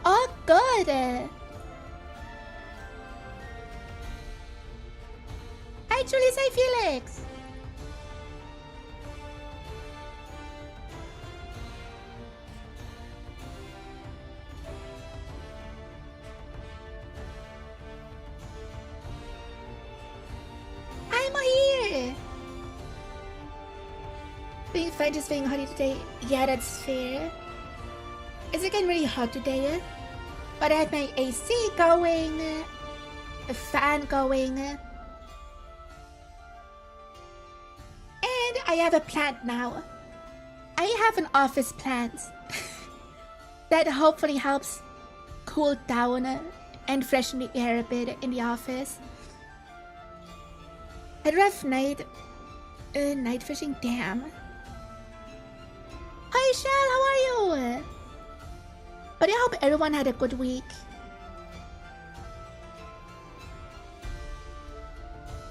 Oh, good. Hi, Julie. Hi, Felix. I'm here. Being fine, just being hot today. Yeah, that's fair. It's getting really hot today, but I have my AC going, a fan going, and I have a plant now. I have an office plant that hopefully helps cool down and freshen the air a bit in the office. Had a rough night fishing. Damn. Hi, Shell, how are you? But I hope everyone had a good week.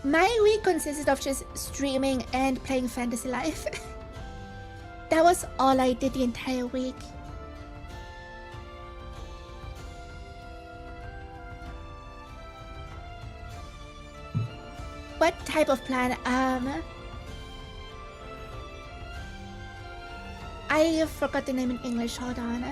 My week consisted of just streaming and playing Fantasy Life. That was all I did the entire week. What type of plan? I forgot the name in English. Hold on.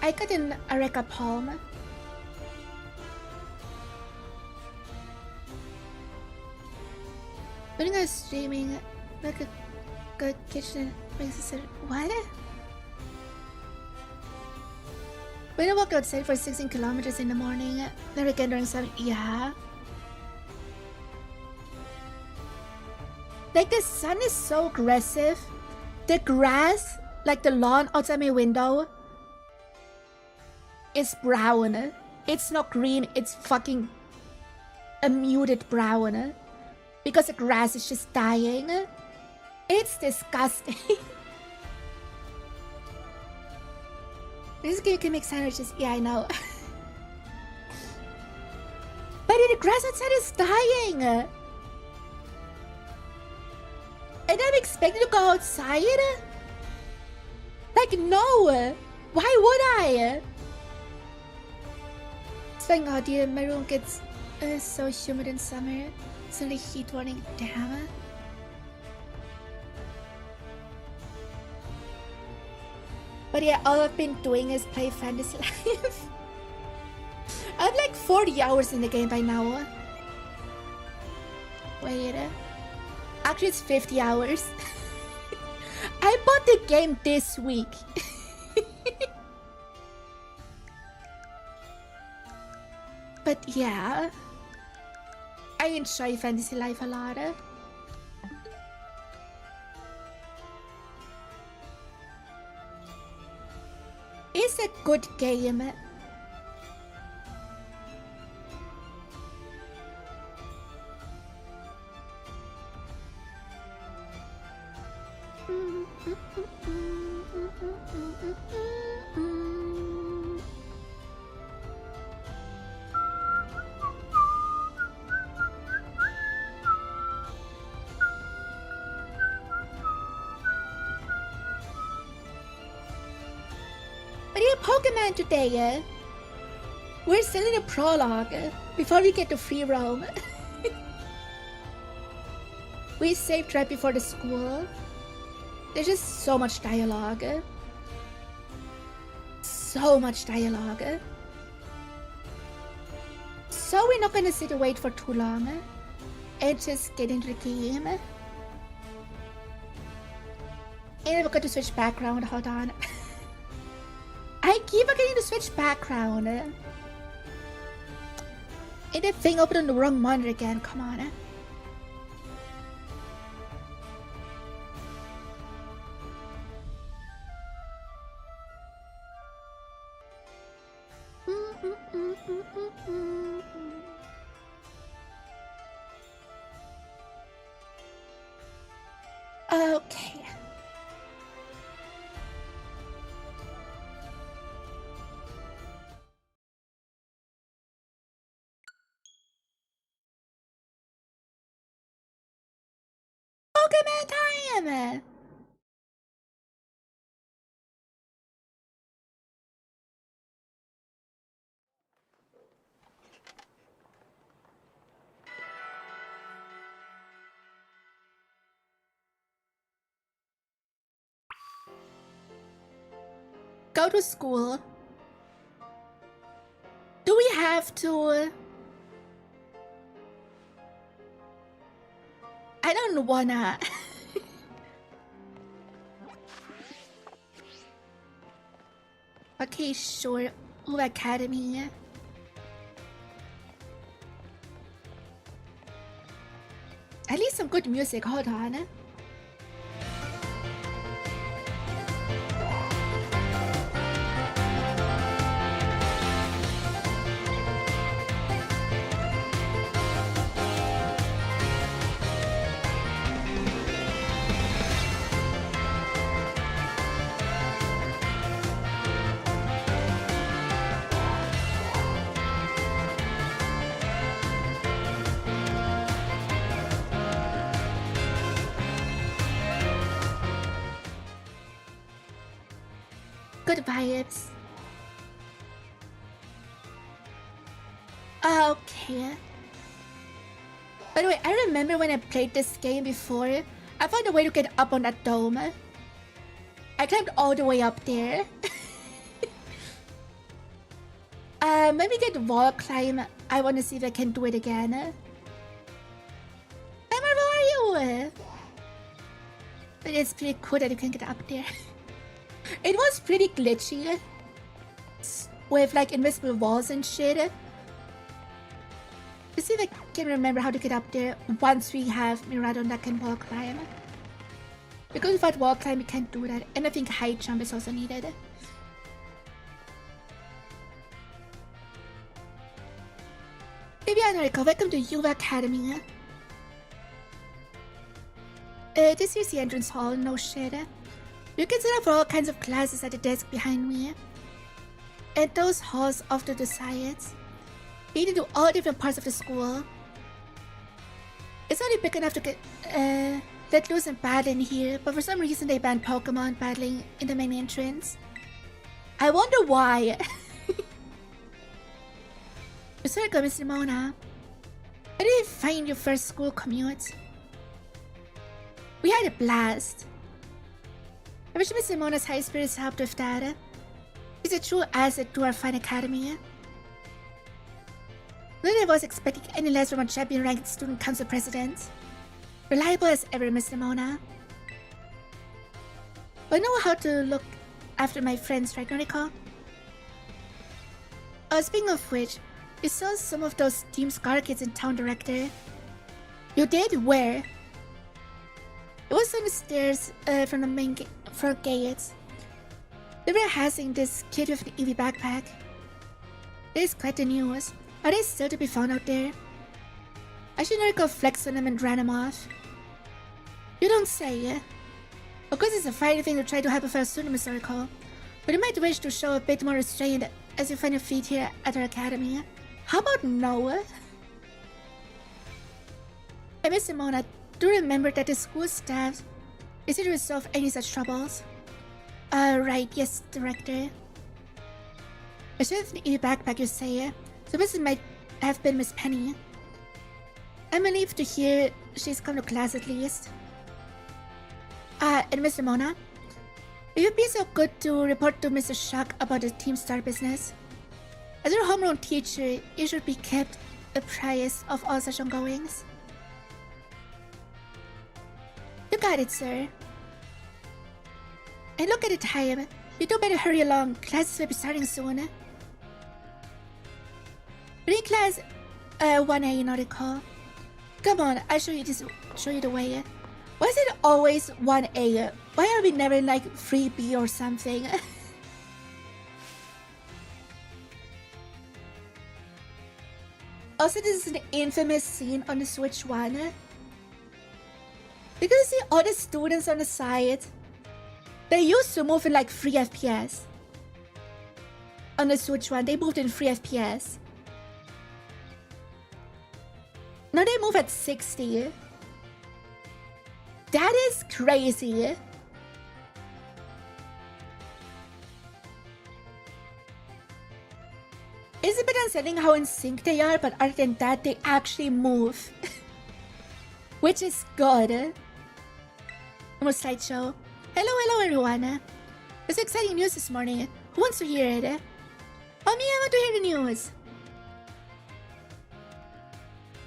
I got an 𝗟ci𝗴ጽ palm. Doing a streaming like a good kitchen makes it. What? When I walk outside for 16 kilometers in the morning, then again during 7. Yeah. Like the sun is so aggressive. The grass, like the lawn outside my window, is brown. It's not green, it's fucking a muted brown. Because the grass is just dying. It's disgusting. This game can make sandwiches. Yeah, I know. But the grass outside is dying. And I'm expected to go outside? Like, no. Why would I? Thank God, dear, my room gets so humid in summer. Suddenly heat warning. Damn. But yeah, all I've been doing is play Fantasy Life. I have like 40 hours in the game by now. Wait. Actually, it's 50 hours. I bought the game this week. But yeah, I enjoy Fantasy Life a lot. It's a good game. But yeah, Pokemon today. We're still in the prologue before we get to free roam. We saved right before the school. There's just so much dialogue. So much dialogue. So we're not gonna sit and wait for too long and just get into the game. And we're going to switch background. Hold on. I keep forgetting to switch background. And the thing opened on the wrong monitor again. Come on. Okay. Pokemon time! Go to school. Do we have to? I don't wanna. Okay, sure. Ooh, Academy. At least some good music. Hold on. Good vibes. Okay. By the way, I remember when I played this game before, I found a way to get up on that dome. I climbed all the way up there. Maybe get wall climb. I want to see if I can do it again. Emma, where are you? But it's pretty cool that you can get up there. It was pretty glitchy with like invisible walls and shit. Let's see if I can remember how to get up there once we have Miradon that can wall climb. Because without wall climb, we can't do that. And I think high jump is also needed. Maybe Noriko, welcome to Yuva Academy. This is the entrance hall, no shit. You can set up for all kinds of classes at the desk behind me. And those halls off to the sides lead to all different parts of the school. It's only big enough to get let loose and battle in here, but for some reason they banned Pokemon battling in the main entrance. I wonder why. Sorry, Miss Mona. How did you find your first school commute? We had a blast. I wish Miss Simona's high spirits helped with that. She's a true asset to our fine academy. None of us expecting any less from a champion-ranked student council president. Reliable as ever, Miss Simona. I know how to look after my friends, right, Noriko? Speaking of which, you saw some of those Team Scar kids in town, Director. You did? Where? It was on the stairs from the main front gates. They were harassing this kid with an EV backpack. It is quite the news. Are they still to be found out there? I should Noriko flexed on them and ran him off. You don't say. Of course it's a fine thing to try to help a fellow student, Miss Noriko, but you might wish to show a bit more restraint as you find your feet here at our academy. How about Noah? Hey, Miss Simona, do remember that the school staff is to resolve any such troubles. Right, yes, Director. I should have an EV backpack, you say. So this might have been Miss Penny. I'm relieved to hear she's come to class at least. And Miss Ramona, if you'd be so good to report to Mr. Shock about the Team Star business. As your homegrown teacher, you should be kept apprised of all such ongoings. You got it, sir. And look at the time. You do better hurry along. Classes will be starting soon. Re-class 1A, Noriko. Come on, I'll show you the way. Why is it always 1A? Why are we never like 3B or something? Also, this is an infamous scene on the Switch 1. Because you see all the students on the side. They used to move in like 3 FPS. On the Switch 1, they moved in 3 FPS. Now they move at 60. That is crazy. It's a bit unsettling how in sync they are, but other than that, they actually move. Which is good. Almost slideshow. Hello everyone. There's exciting news this morning. Who wants to hear it? Oh, me, I want to hear the news.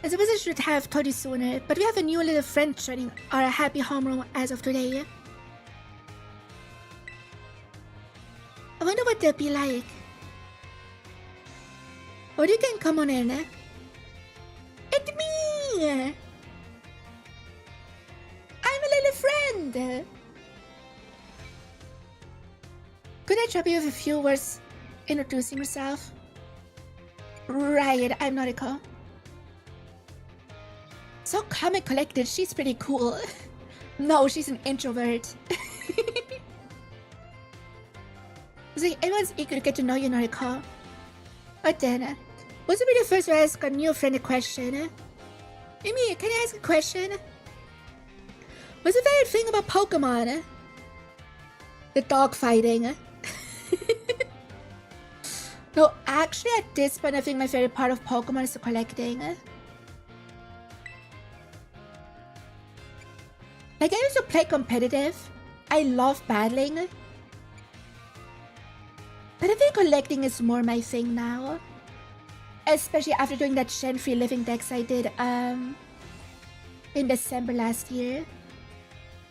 I suppose I should have told you sooner, but we have a new little friend joining our happy homeroom as of today. I wonder what they'll be like. Or you can come on in. It's me! I'm a little friend! Could I trouble you with a few words introducing yourself? Right, I'm Noriko. So calm and collected, she's pretty cool. No, she's an introvert. See, everyone's eager to get to know you, Noriko. But then, what's be the first to ask a new friend a question? Mimi, can I ask a question? What's the favorite thing about Pokemon? The dog fighting. No, actually at this point I think my favorite part of Pokemon is the collecting. Like, I used to play competitive. I love battling. But I think collecting is more my thing now. Especially after doing that Gen 3 living decks I did in December last year.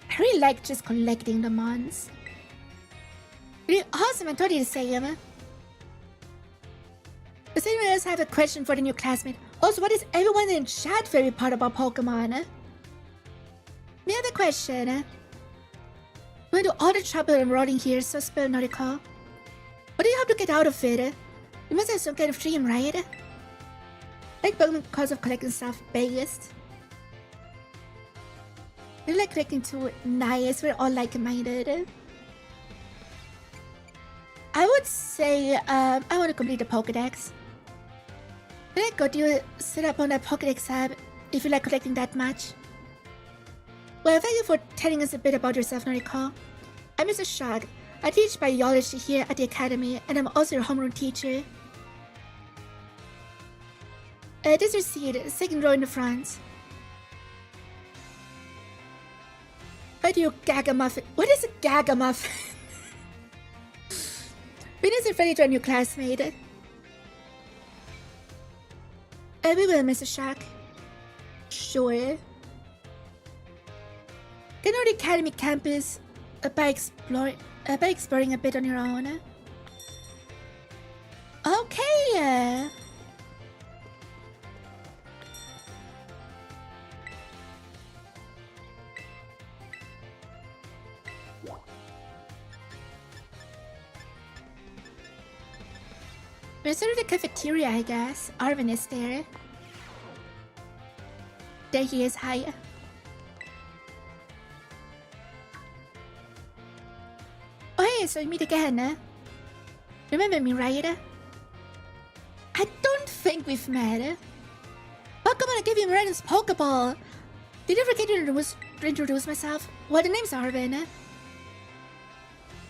I really like just collecting the mons. Really awesome, I'm totally the same. Does anyone else have a question for the new classmate? Also, what is everyone in chat favorite part about Pokemon? Me have a question. I'm going to all the trouble enrolling here, so spell Noriko. What do you have to get out of it? You must have some kind of dream, right? Like Pokemon because of collecting stuff based. You like collecting too? Nice, we're all like-minded. I would say I want to complete the Pokédex. Noriko, do you sit up on that Pokédex tab if you like collecting that much? Well, thank you for telling us a bit about yourself, Noriko. I'm Mr. Shag. I teach biology here at the academy, and I'm also your homeroom teacher. This is your seat, second row in the front. Why do you Gagamuffin? What is a Gagamuffin? Venus is ready to a new classmate. We will, Mr. Shag. Sure. Get on the academy campus by exploring a bit on your own. Okay. We're sort of the cafeteria, I guess. Arvin is there. There he is, hi. Oh hey, so we meet again. Remember me, right? I don't think we've met. Oh, come on, I gave you Miranda's Pokeball. Did I forget to introduce myself? Well, the name's Arvin.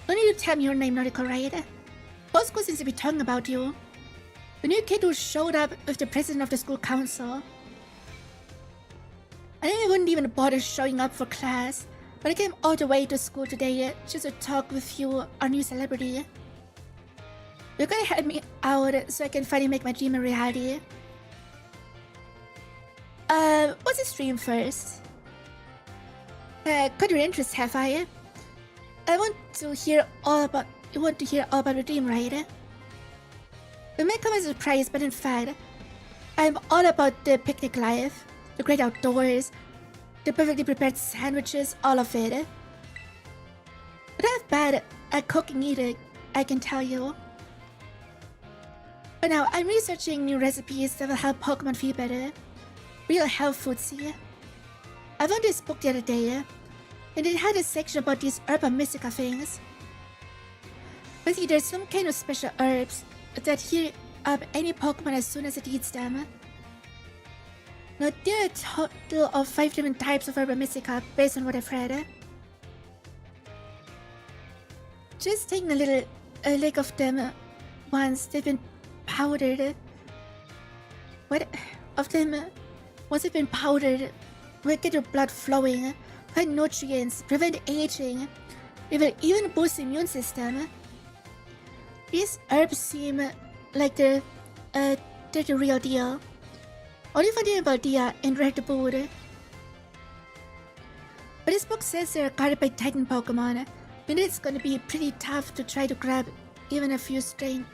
Don't need to tell me your name, Noriko, right? Whole school seems to be talking about you. The new kid who showed up with the president of the school council. I think I wouldn't even bother showing up for class, but I came all the way to school today just to talk with you, our new celebrity. You're gonna help me out so I can finally make my dream a reality. What's the stream first? Got your interest, have I? I want to hear all about. You want to hear all about your dream, right? It may come as a surprise, but in fact, I'm all about the picnic life, the great outdoors, the perfectly prepared sandwiches, all of it. But I'm bad at cooking either, I can tell you. But now, I'm researching new recipes that will help Pokemon feel better. Real health food, see? I found this book the other day, and it had a section about these herba mystica things. But see, there's some kind of special herbs that heal up any Pokemon as soon as it eats them. Now, there are a total of 5 different types of Herba Mystica based on what I've read. Just taking a little lick of them once they've been powdered. What of them once they've been powdered will get your blood flowing, provide nutrients, prevent aging. It will even boost the immune system. These herbs seem like they're the real deal. Only finding about Dia and Red Boot. But this book says they're guarded by Titan Pokemon, meaning it's gonna be pretty tough to try to grab even a few springs.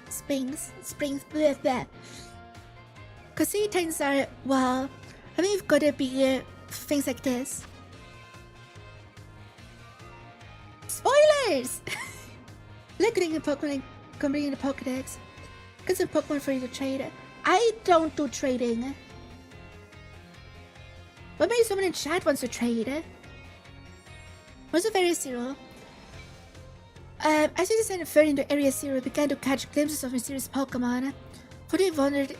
Blah, blah. Cause sea Titans are, well, I mean, you've gotta be things like this. Spoilers! Look at the Pokemon coming in the Pokedex. Get some Pokemon for you to trade. I don't do trading. But maybe someone in chat wants to trade. Was it very zero? As we descended further into Area Zero, we began to catch glimpses of mysterious Pokemon. Fully wondered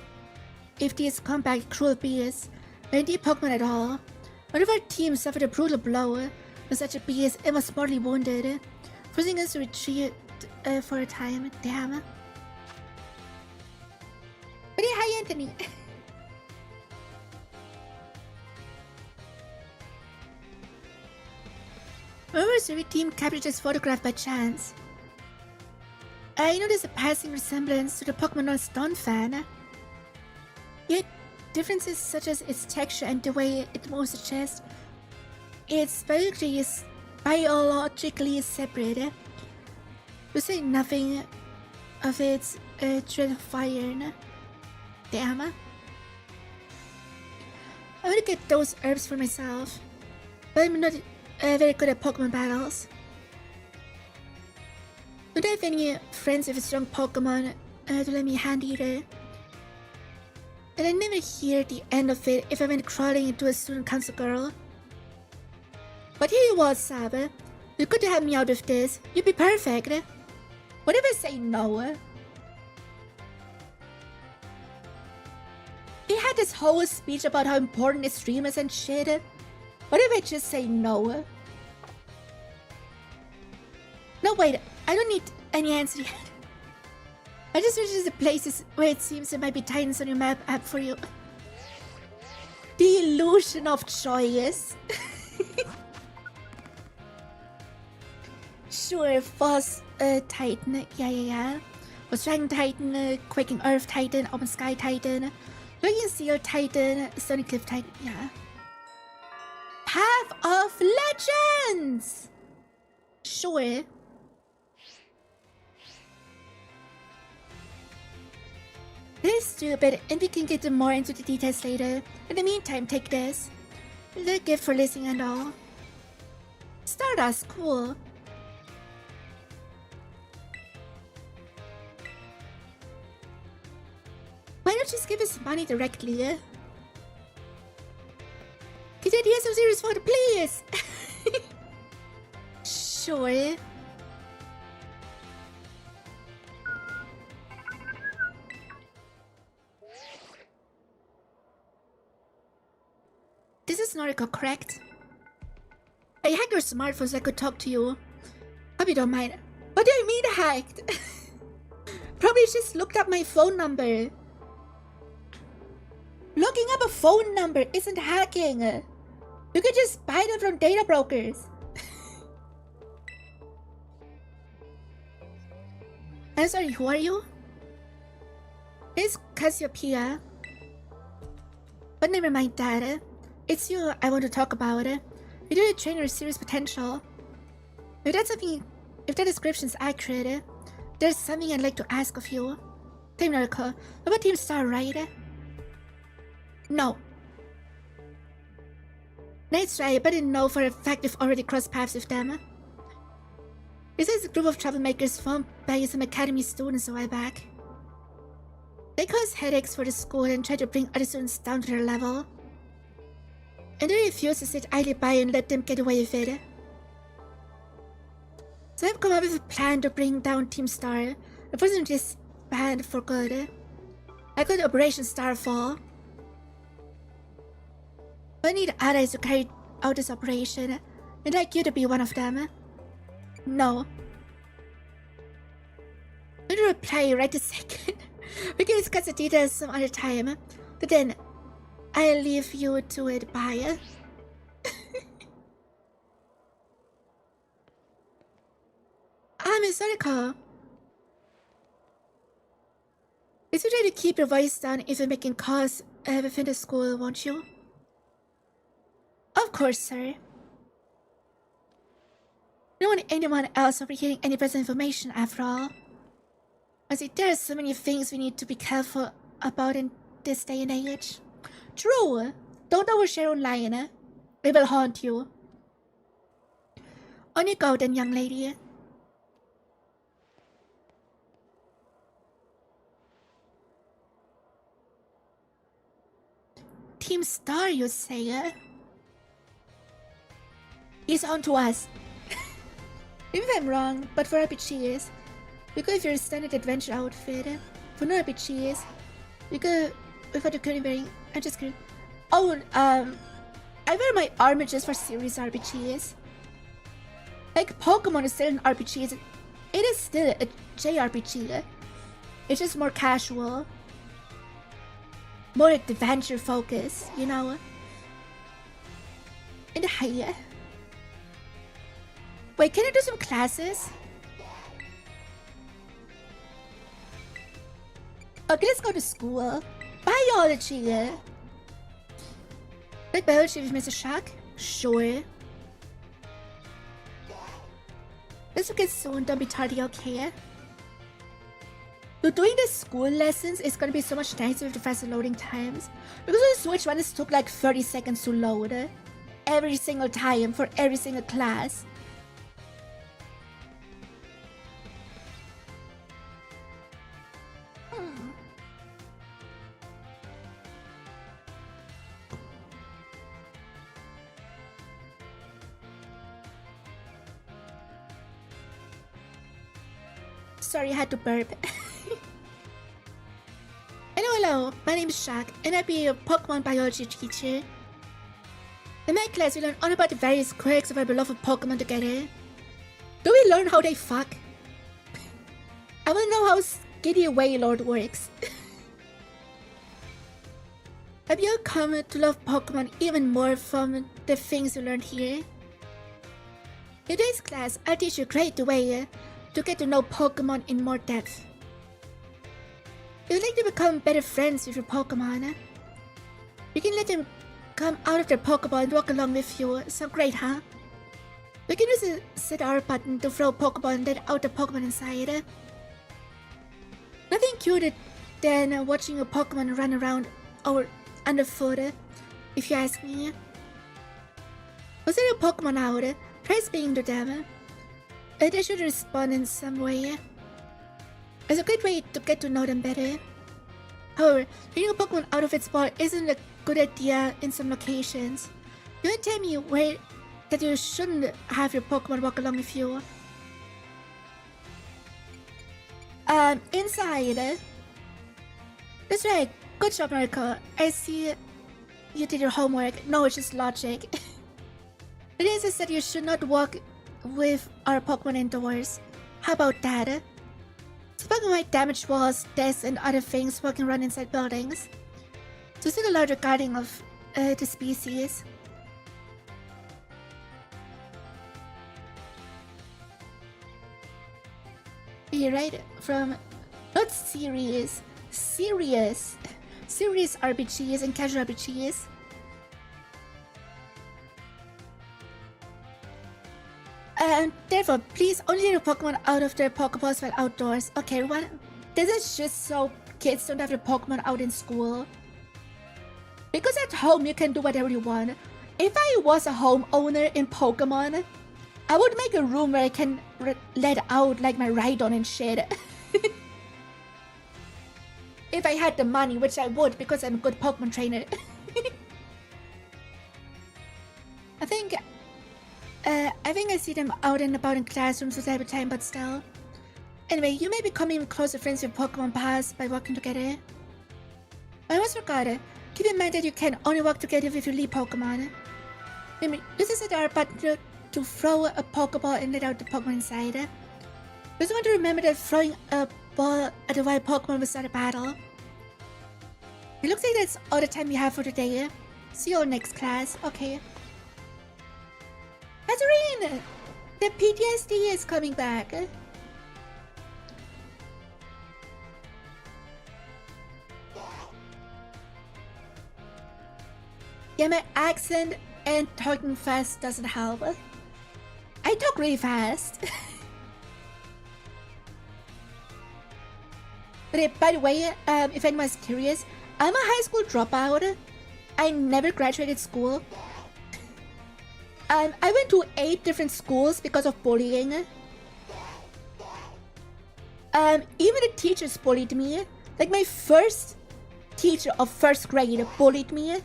if these compact, cruel beasts were indeed Pokemon at all. One of our team suffered a brutal blow when such a beast and was mortally wounded, forcing us to retreat for a time. Damn. But yeah, hi Anthony. Remember, Survey team captured this photograph by chance. I noticed a passing resemblance to the Pokemon on Stonefan. Yet, differences such as its texture and the way it moves suggest it's biologically separate. To say nothing of its dread of fire. Damn. I want to get those herbs for myself, but I'm not very good at Pokemon battles. Don't I have any friends with a strong Pokemon to let me hand either? And I never hear the end of it if I went crawling into a student council girl. But here you was, Saba. You're good to help me out with this. You'd be perfect. What if I say no? He had this whole speech about how important his stream is and shit. What if I just say no? No, wait. I don't need any answer yet. I just wish there's a places where it seems there might be Titans on your map app for you. The illusion of choice. Sure, Foss Titan. Yeah. Was Dragon Titan, Quaking Earth Titan, Open Sky Titan, Looking Seal Titan, Stony Cliff Titan. Yeah. Path of Legends! Sure. This is stupid, and we can get more into the details later. In the meantime, take this. The gift for listening and all. Stardust, cool. Why not just give us money directly? Get ideas of serious photo, please! Sure. This is Noriko, correct? I hacked your smartphone so I could talk to you. Hope you don't mind. What do you mean hacked? Probably just looked up my phone number. Looking up a phone number isn't hacking. You can just buy them from data brokers. I'm sorry, who are you? It's Cassiopeia. But never mind that. It's you I want to talk about. You do a trainer with serious potential. If that description is accurate, there's something I'd like to ask of you. Team Noriko, about Team Star, right? No. Nice try, but I didn't know for a fact you've already crossed paths with them. This is a group of troublemakers formed by some academy students a while back. They cause headaches for the school and try to bring other students down to their level. And they refuse to sit idly by and let them get away with it. So I've come up with a plan to bring down Team Star and force them to disband for good. I call it Operation Starfall. I need allies to carry out this operation. I'd like you to be one of them. No. I'm gonna reply right this second. We can discuss the details some other time. But then, I'll leave you to it, bye. Miss Noriko. It's okay to keep your voice down if you're making calls within the school, won't you? Of course, sir. I don't want anyone else overhearing any personal information, after all. I see there are so many things we need to be careful about in this day and age. True. Don't overshare online. It will haunt you. On you go then, young lady. Team Star, you say? It's on to us. Maybe I'm wrong, but for RPGs, you go with your standard adventure outfit. For no RPGs, you go with what you're currently wearing. I'm just kidding. Oh, I wear my armor just for serious RPGs. Like, Pokemon is still an RPG. It is still a JRPG. It's just more casual. More adventure focused, you know? And hey. Wait, can I do some classes? Okay, let's go to school. Biology. Like biology with Mr. Shark? Sure. Let's get soon, don't be tardy, okay? But doing the school lessons is gonna be so much nicer with the faster loading times. Because on the Switch one, it took like 30 seconds to load. Every single time for every single class. Sorry, I had to burp. Hello, my name is Shaq, and I'll be a Pokemon biology teacher. In my class, we learn all about the various quirks of our beloved Pokemon together. Do we learn how they fuck? I want to know how Skitty Wailord works. Have you come to love Pokemon even more from the things you learned here? In today's class, I'll teach you a great way to get to know Pokemon in more depth. If you'd like to become better friends with your Pokemon, you can let them come out of their Pokeball and walk along with you. So great, huh? We can use the set R button to throw a Pokeball and let out the Pokemon inside. Nothing cuter than watching a Pokemon run around or underfoot, if you ask me. Was there a Pokemon out? Try speaking to them. They should respond in some way. It's a great way to get to know them better. However, getting a Pokemon out of its ball isn't a good idea in some locations. You can tell me where that you shouldn't have your Pokemon walk along with you. Inside. That's right. Good job, Noriko. I see you did your homework. No, it's just logic. It is that you should not walk with our Pokemon indoors. How about that? Pokemon might damage walls, desks, and other things walking around inside buildings. So still a larger guarding of the species. You're right, from not serious RPGs and casual RPGs. And therefore, please only let your Pokemon out of their Pokeballs while outdoors. Okay, everyone? This is just so kids don't have their Pokemon out in school. Because at home, you can do whatever you want. If I was a homeowner in Pokemon, I would make a room where I can let out like my Rhydon and shit. If I had the money, which I would because I'm a good Pokemon trainer. I think I see them out and about in classrooms with every time, but still. Anyway, you may become even closer friends with Pokemon Pass by working together. I almost forgot it. Keep in mind that you can only work together with your lead Pokemon. Remember, this is our button to throw a Pokeball and let out the Pokemon inside. Just want to remember that throwing a ball at the wild Pokemon will start a battle. It looks like that's all the time we have for today. See you all next class. Okay. Azarine! The PTSD is coming back. Yeah, my accent and talking fast doesn't help. I talk really fast. But by the way, if anyone's curious, I'm a high school dropout. I never graduated school. I went to 8 different schools because of bullying. Even the teachers bullied me. Like my first teacher of 1st grade bullied me.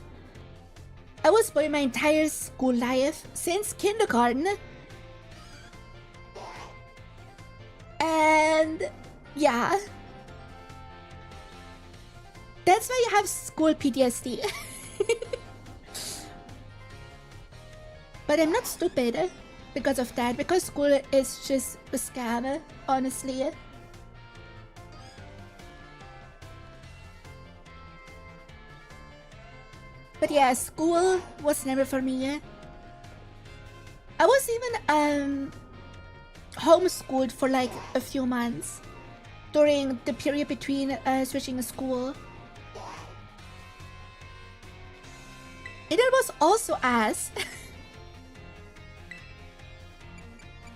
I was bullied my entire school life since kindergarten. And yeah. That's why you have school PTSD. But I'm not stupid because of that, because school is just a scam, honestly. But yeah, school was never for me. I was even homeschooled for like a few months during the period between switching school. And it was also ass.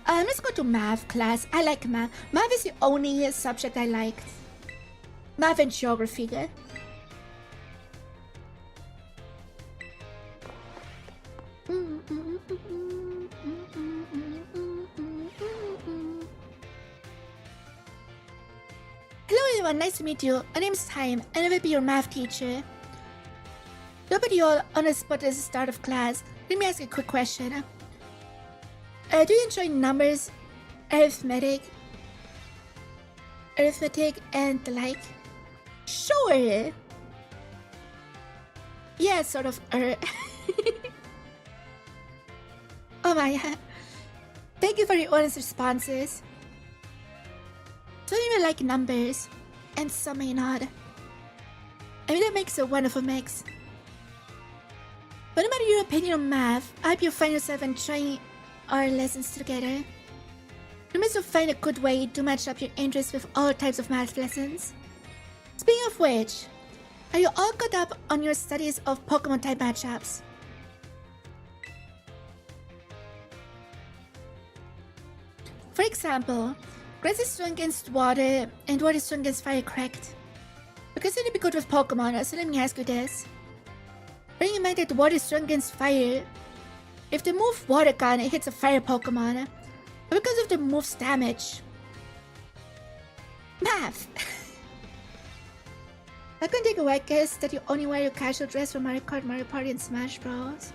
Let's go to math class. I like math. Math is the only subject I liked. Math and geography. Hello everyone, nice to meet you. My name is Time and I will be your math teacher. To put you all on the spot at the start of class, let me ask you a quick question. Do you enjoy numbers, arithmetic, and the like? Sure. Yeah, sort of. Oh my god. Thank you for your honest responses. Some of you may like numbers, and some may not. I mean, that makes a wonderful mix. But no matter your opinion on math, I hope you find yourself enjoying our lessons together. Remember to find a good way to match up your interests with all types of math lessons. Speaking of which, are you all caught up on your studies of Pokemon type matchups? For example, grass is strong against water and water is strong against fire, correct? Because you need to be good with Pokemon, so let me ask you this. Bearing in mind that water is strong against fire, if the move Water Gun hits a fire Pokemon, because of the move's damage. Math! I can take a wild guess that you only wear your casual dress for Mario Kart, Mario Party, and Smash Bros.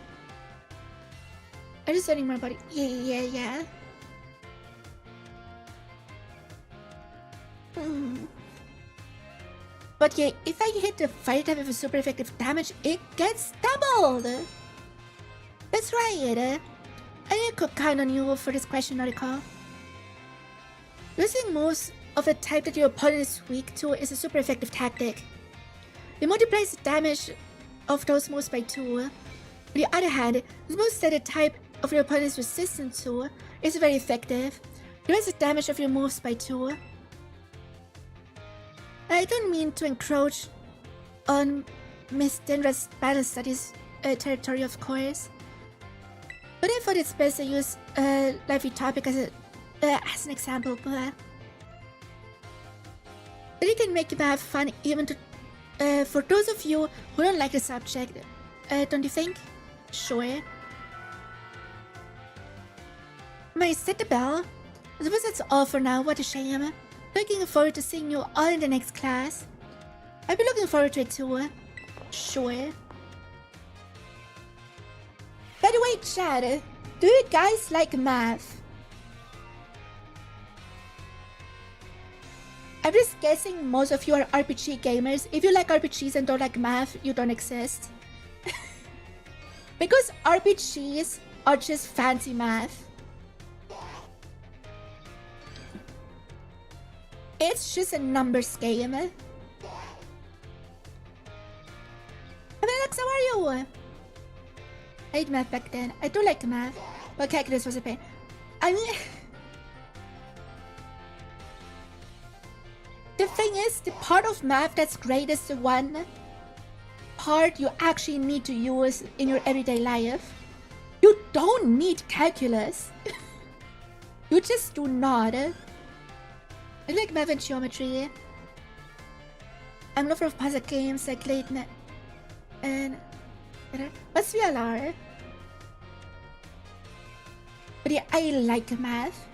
I'm just learning more about it. Yeah. But yeah, if I hit the fire type with a super effective damage, it gets doubled! That's right! I could count on you for this question, Noriko. Using moves of a type that your opponent is weak to is a super effective tactic. It multiplies the damage of those moves by 2. On the other hand, the moves that a type of your opponent is resistant to is very effective. It raises the damage of your moves by 2. I don't mean to encroach on Miss Dendra's battle studies territory, of course. But I thought it's best to use a lively topic as an example, but it can make math fun even to, for those of you who don't like the subject, don't you think? Sure. May I set the bell? I suppose that's all for now, what a shame. Looking forward to seeing you all in the next class. I'll be looking forward to it too. Sure. By the way, chat, do you guys like math? I'm just guessing most of you are RPG gamers. If you like RPGs and don't like math, you don't exist. Because RPGs are just fancy math. It's just a numbers game. I mean, Alex, how are you? I hate math back then. I do like math, but calculus was a pain. I mean, the thing is, the part of math that's great is the one part you actually need to use in your everyday life. You don't need calculus. You just do not. I like math and geometry. I'm a lover of puzzle games like Clayton and what's VLR? But yeah, I like math.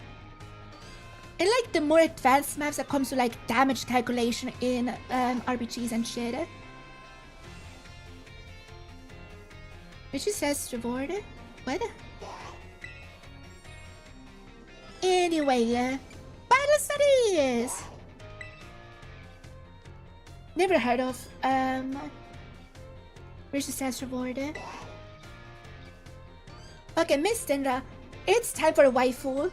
I like the more advanced maths that comes to like damage calculation in RPGs and shit. Which is says reward? What? Anyway, battle studies! Never heard of which is says reward. Okay, Miss Dendra, it's time for a waifu.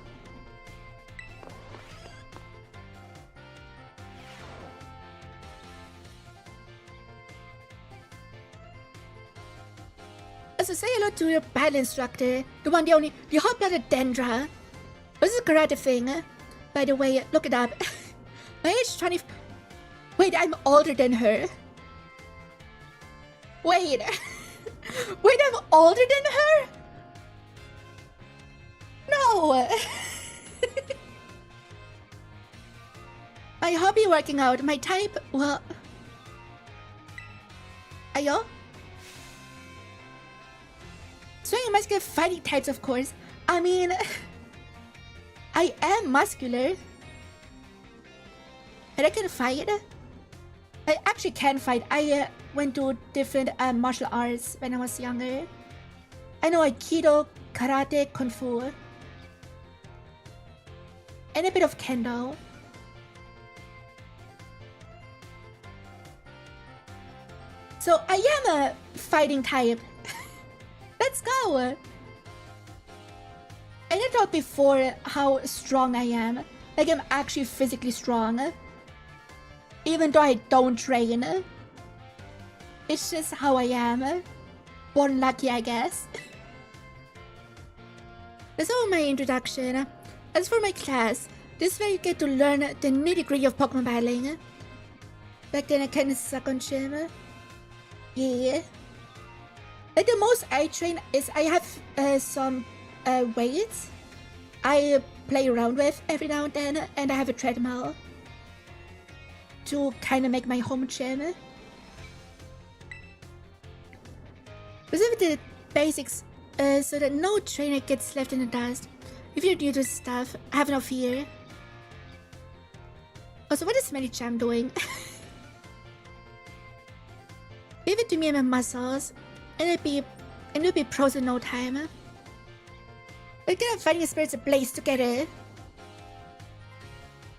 So say hello to your battle instructor, the one, the only, the hot-blooded Dendra. This is a karate thing. By the way, look it up. My age is 20... Wait, I'm older than her. Wait. Wait, I'm older than her? No. My hobby, working out. My type, well... Ayo? Swinging muscular fighting types, of course. I mean, I am muscular. And I can fight. I actually can fight. I went to different martial arts when I was younger. I know Aikido, Karate, Kung Fu. And a bit of Kendo. So I am a fighting type. Let's go! And I thought before how strong I am. Like I'm actually physically strong. Even though I don't train. It's just how I am. Born lucky, I guess. That's all my introduction. As for my class, this is where you get to learn the nitty-gritty of Pokemon battling. Back then I kinda suck on gym. Yeah. Like the most I train is I have some weights I play around with every now and then, and I have a treadmill to kind of make my home gym. Preserve the basics so that no trainer gets left in the dust. If you're new to stuff, have no fear. Also, what is Medicham doing? Give it to me and my muscles. And it'll be pros in no time. We're gonna fighting spirits ablaze together.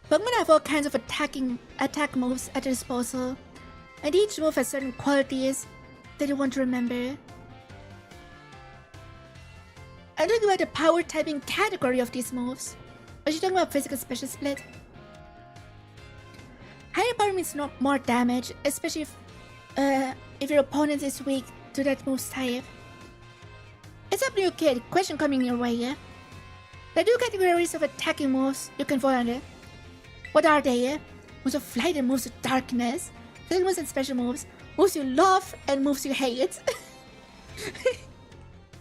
Pokemon have all kinds of attack moves at their disposal, and each move has certain qualities that you want to remember. I'm talking about the power typing category of these moves. Or are you talking about physical special split? Higher power means more damage, especially if your opponent is weak to that move's type. It's up to you, kid. Question coming your way, yeah? There are two categories of attacking moves you can fall under. What are they? Moves of flight and moves of darkness. Physical moves and special moves. Moves you love and moves you hate.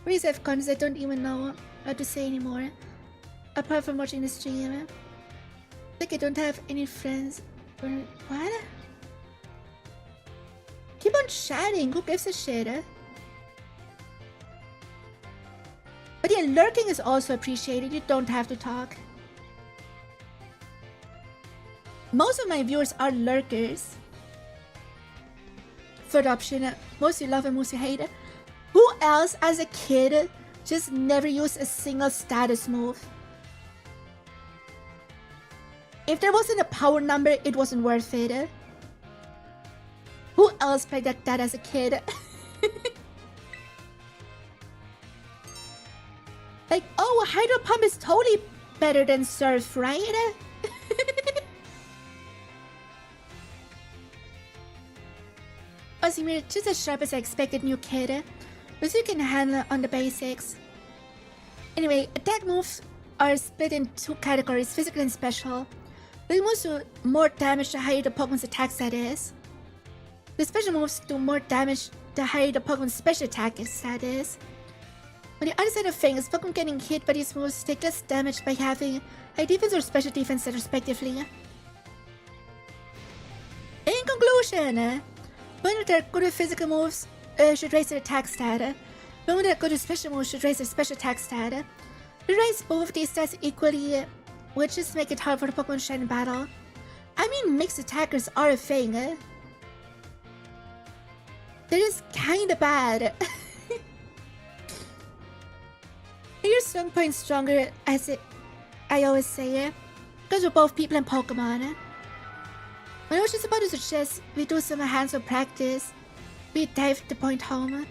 Please have cons I don't even know what to say anymore. Apart from watching the stream. Like I don't have any friends. What? Keep on chatting, who gives a shit? But yeah, lurking is also appreciated, you don't have to talk. Most of my viewers are lurkers. Third option, most you love and most you hate. Who else as a kid just never used a single status move? if there wasn't a power number, it wasn't worth it. Who else played like that as a kid? Like, oh, Hydro Pump is totally better than Surf, right? Osimir, just as sharp as I expected, new kid. But you can handle on the basics. Anyway, attack moves are split in two categories, physical and special. The moves do more damage the higher the Pokemon's attack stat is. The special moves do more damage the higher the Pokemon's special attack stat is. On the other side of things, Pokemon getting hit by these moves take less damage by having high defense or special defense stat respectively. In conclusion, Pokemon that are good with physical moves should raise their attack stat. Pokemon that are good with special moves should raise their special attack stat. To raise both of these stats equally would just make it hard for the Pokemon to shine in battle. I mean, mixed attackers are a thing. They're just kinda bad. Your strong point stronger, as I always say, because we're both people and Pokemon. When I was just about to suggest we do some hands-on practice, we dive the point home.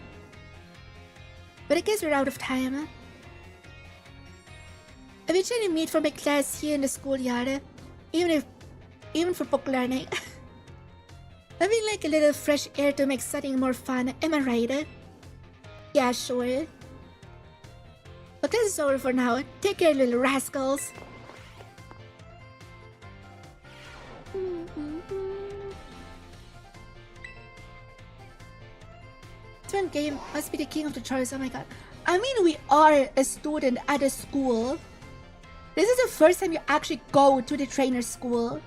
But I guess we're out of time. I eventually meet for my class here in the schoolyard, even for book learning. I mean, like a little fresh air to make studying more fun, am I right? Yeah, sure. But this is over for now. Take care, little rascals. Twin game must be the king of the charts. Oh my god. I mean, we are a student at a school. This is the first time you actually go to the trainer school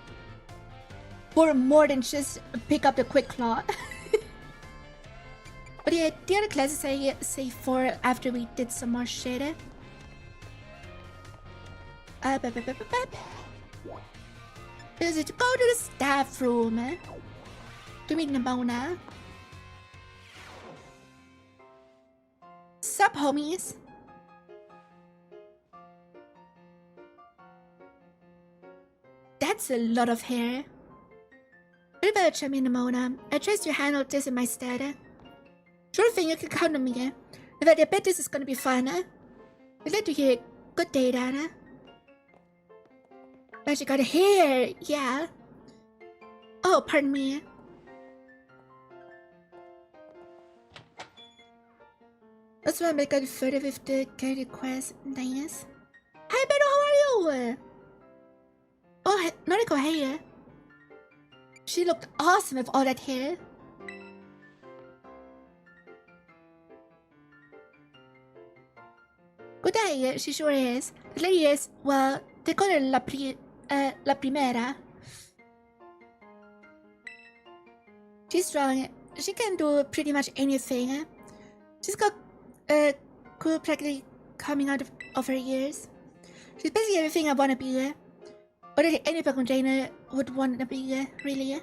for more than just pick up the quick claw. But yeah, the other classes I say for after we did some more shit. Is it to go to the staff room to meet Nimona? Sup, homies? That's a lot of hair. What about Champion Nimona? I trust you handled this in my stead. Sure thing, you can count on me. In fact, I bet this is gonna be fun. I'd like to hear it. Good day, Dana. But you got hair, yeah. Oh, pardon me. That's why I got further with the character quest. Nice. Hi, Beto, how are you? Oh, Noriko, hey. She looked awesome with all that hair. Good day, she sure is. The lady is, well, they call her La Primera. She's strong. She can do pretty much anything. She's got cool practically coming out of her ears. She's basically everything I wanna be. Or that any Pokemon trainer would wanna be, really.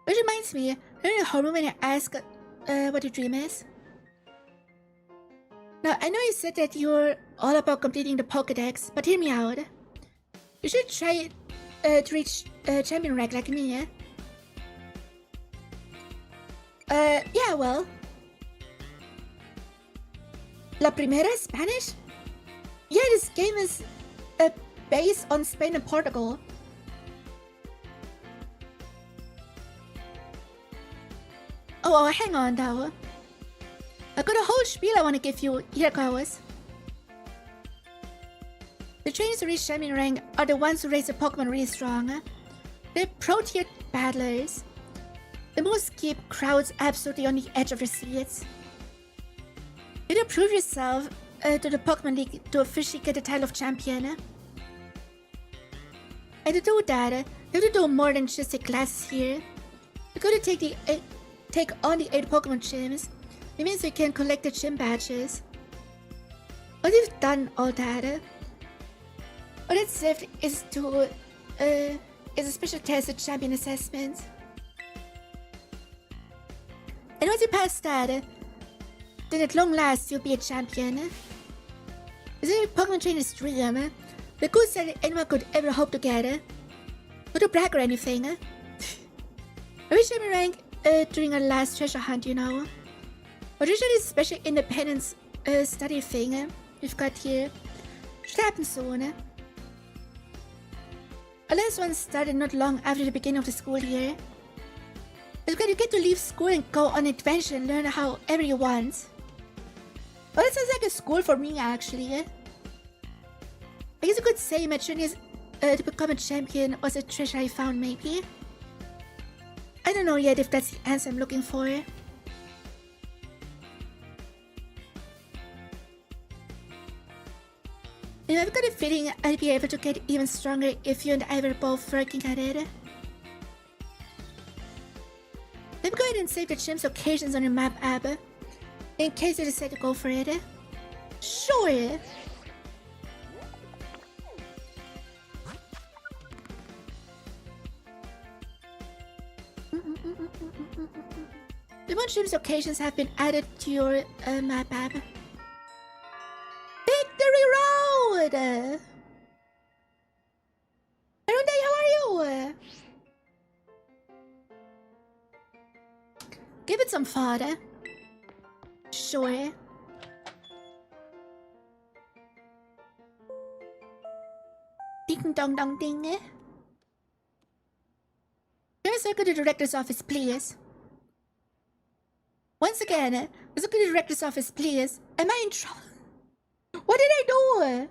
Which reminds me, I'm in the home when I ask what your dream is. Now, I know you said that you're all about completing the Pokédex, but hear me out. You should try to reach champion rank like me. Yeah, well. La Primera Spanish? Yeah, this game is based on Spain and Portugal. Oh, hang on though. I got a whole spiel I want to give you. Here goes. The trainers who reach champion rank are the ones who raise the Pokemon really strong. They're pro-tiered battlers. The moves keep crowds absolutely on the edge of their seats. You need to prove yourself to the Pokemon League to officially get the title of champion. And to do that, you have to do more than just take classes here. You're going to take on the 8 Pokemon gyms. It means you can collect the gym badges. Once you've done all that, all that's left is a special test of champion assessment. And once you pass that, then at long last you'll be a champion. It's a Pokemon trainer's dream, The goods that anyone could ever hope to get. Not to brag or anything. I wish I rank during our last treasure hunt, you know. Originally, special independence study thing we've got here should happen soon. Our last one started not long after the beginning of the school year. It's going to get to leave school and go on an adventure and learn however you want. Well, it sounds like a school for me, actually. I guess you could say my journey to become a champion was a treasure I found, maybe. I don't know yet if that's the answer I'm looking for. And I've got a feeling I'll be able to get even stronger if you and I were both working at it. Let me go ahead and save the gym's locations on your map app, in case you decide to go for it. Sure! The one gym's locations have been added to your map app. Victory Road! Arunday, how are you? Give it some fodder. Sure. Ding dong dong ding. Let's go to the director's office, please. Once again, let's go to the director's office, please. Am I in trouble? What did I do?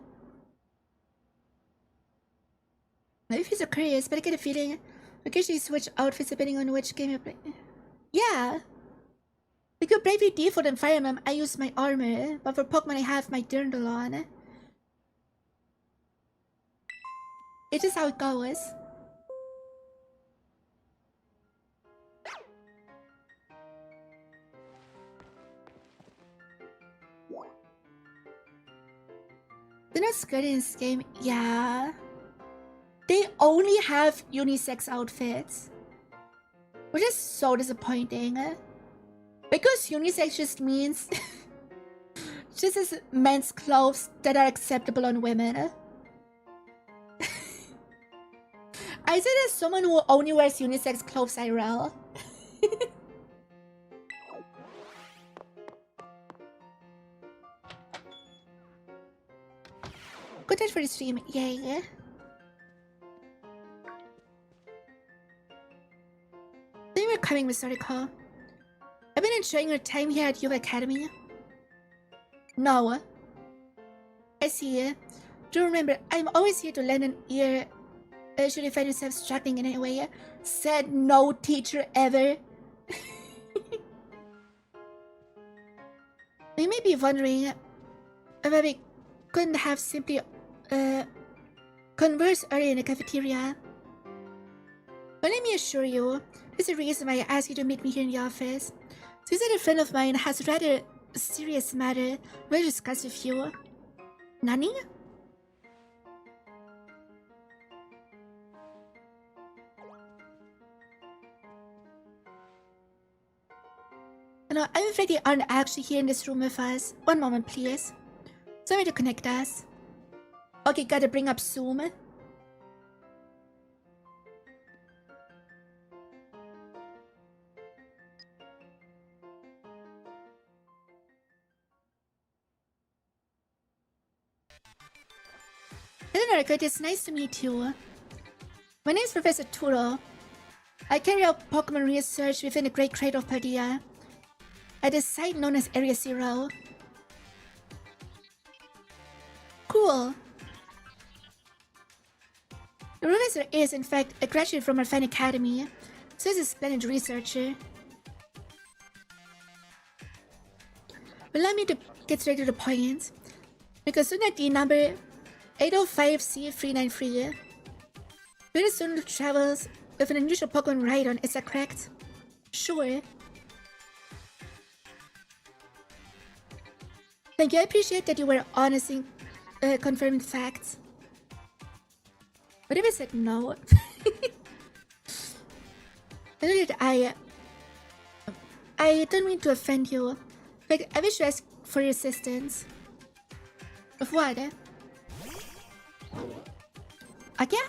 Maybe he's so curious, but I get a feeling we occasionally switch outfits depending on which game you play. Yeah. Like your bravely default and Fire Emblem, I use my armor, but for Pokemon I have my dirndl on. It's just how it goes. They're not skirted in this game. Yeah. They only have unisex outfits. Which is so disappointing. Because unisex just means just as men's clothes that are acceptable on women. I say as someone who only wears unisex clothes IRL. Good time for the stream, yay. Thank you for coming, Miss Noriko. I've been enjoying your time here at Yuba Academy. No. I see. Do remember, I'm always here to lend an ear should you find yourself struggling in any way. Said no teacher ever. You may be wondering if we couldn't have simply conversed earlier in the cafeteria. But let me assure you, there's a reason why I asked you to meet me here in the office. Since a friend of mine has a rather serious matter we'll discuss with you. Nani? No, I'm afraid they aren't actually here in this room with us. One moment, please. Sorry to connect us. Okay, gotta bring up Zoom. I don't know, Noriko, it's nice to meet you. My name is Professor Turo. I carry out Pokemon research within the Great 𝗟𝗏𝗆 at a site known as Area 0. Cool. The professor is, in fact, a graduate from our fine academy, so he's a splendid researcher. Allow me to get straight to the point, because student ID number 805C393. You're a student who travels with an unusual Pokemon Rhydon, is that correct? Sure. Thank you, I appreciate that you were honest in confirming facts. What if I said no? I don't mean to offend you. Like, I wish to ask for your assistance. Of what? Yeah?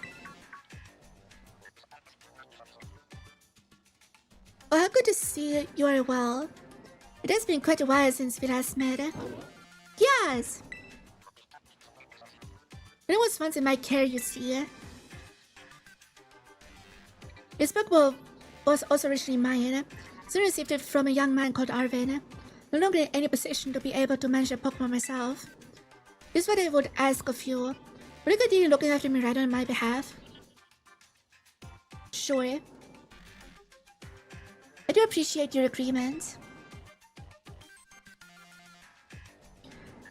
Oh, how good to see you are well. It has been quite a while since we last met. Yes! It was once in my care, you see. This book was also originally mine. So I received it from a young man called Arvin. No longer in any position to be able to manage a Pokemon myself. This is what I would ask of you. Would you continue looking after me right on my behalf? Sure. I do appreciate your agreement.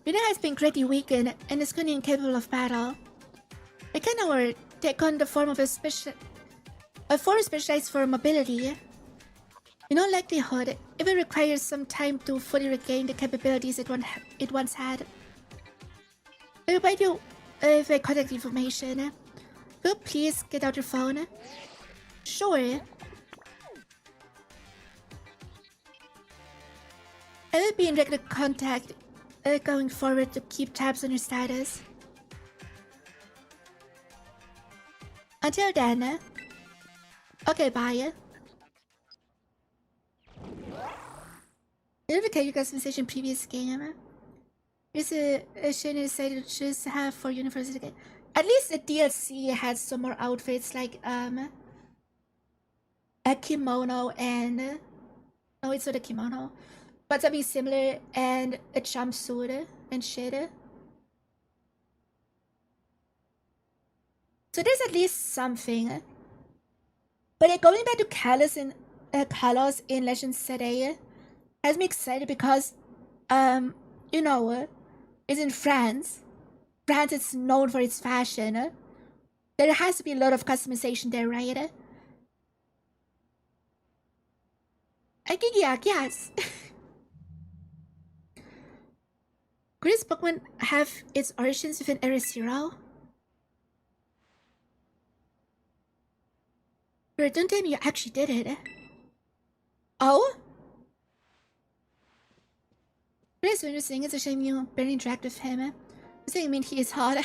Rina has been greatly weakened and is currently incapable of battle. I can take on the form of a form specialized for mobility. In all likelihood, it will require some time to fully regain the capabilities it once had. I will provide you with my contact information. Will you please get out your phone? Sure. I will be in regular contact going forward to keep tabs on your status. Until then. Okay, bye. Did you guys customization previous game? Is a shame decided to just have for university game. At least the DLC had some more outfits like a kimono and no, it's not a kimono, but something similar and a jumpsuit and shit. So there's at least something. But going back to Kalos in Legend Sedai has me excited because, you know, it's in France. France is known for its fashion. There has to be a lot of customization there, right? I think, yeah, yes. Could this Pokemon have its origins within Area Zero? But don't tell me you actually did it. Oh? But it's interesting. It's a shame you barely interact with him. Does that mean he is hot?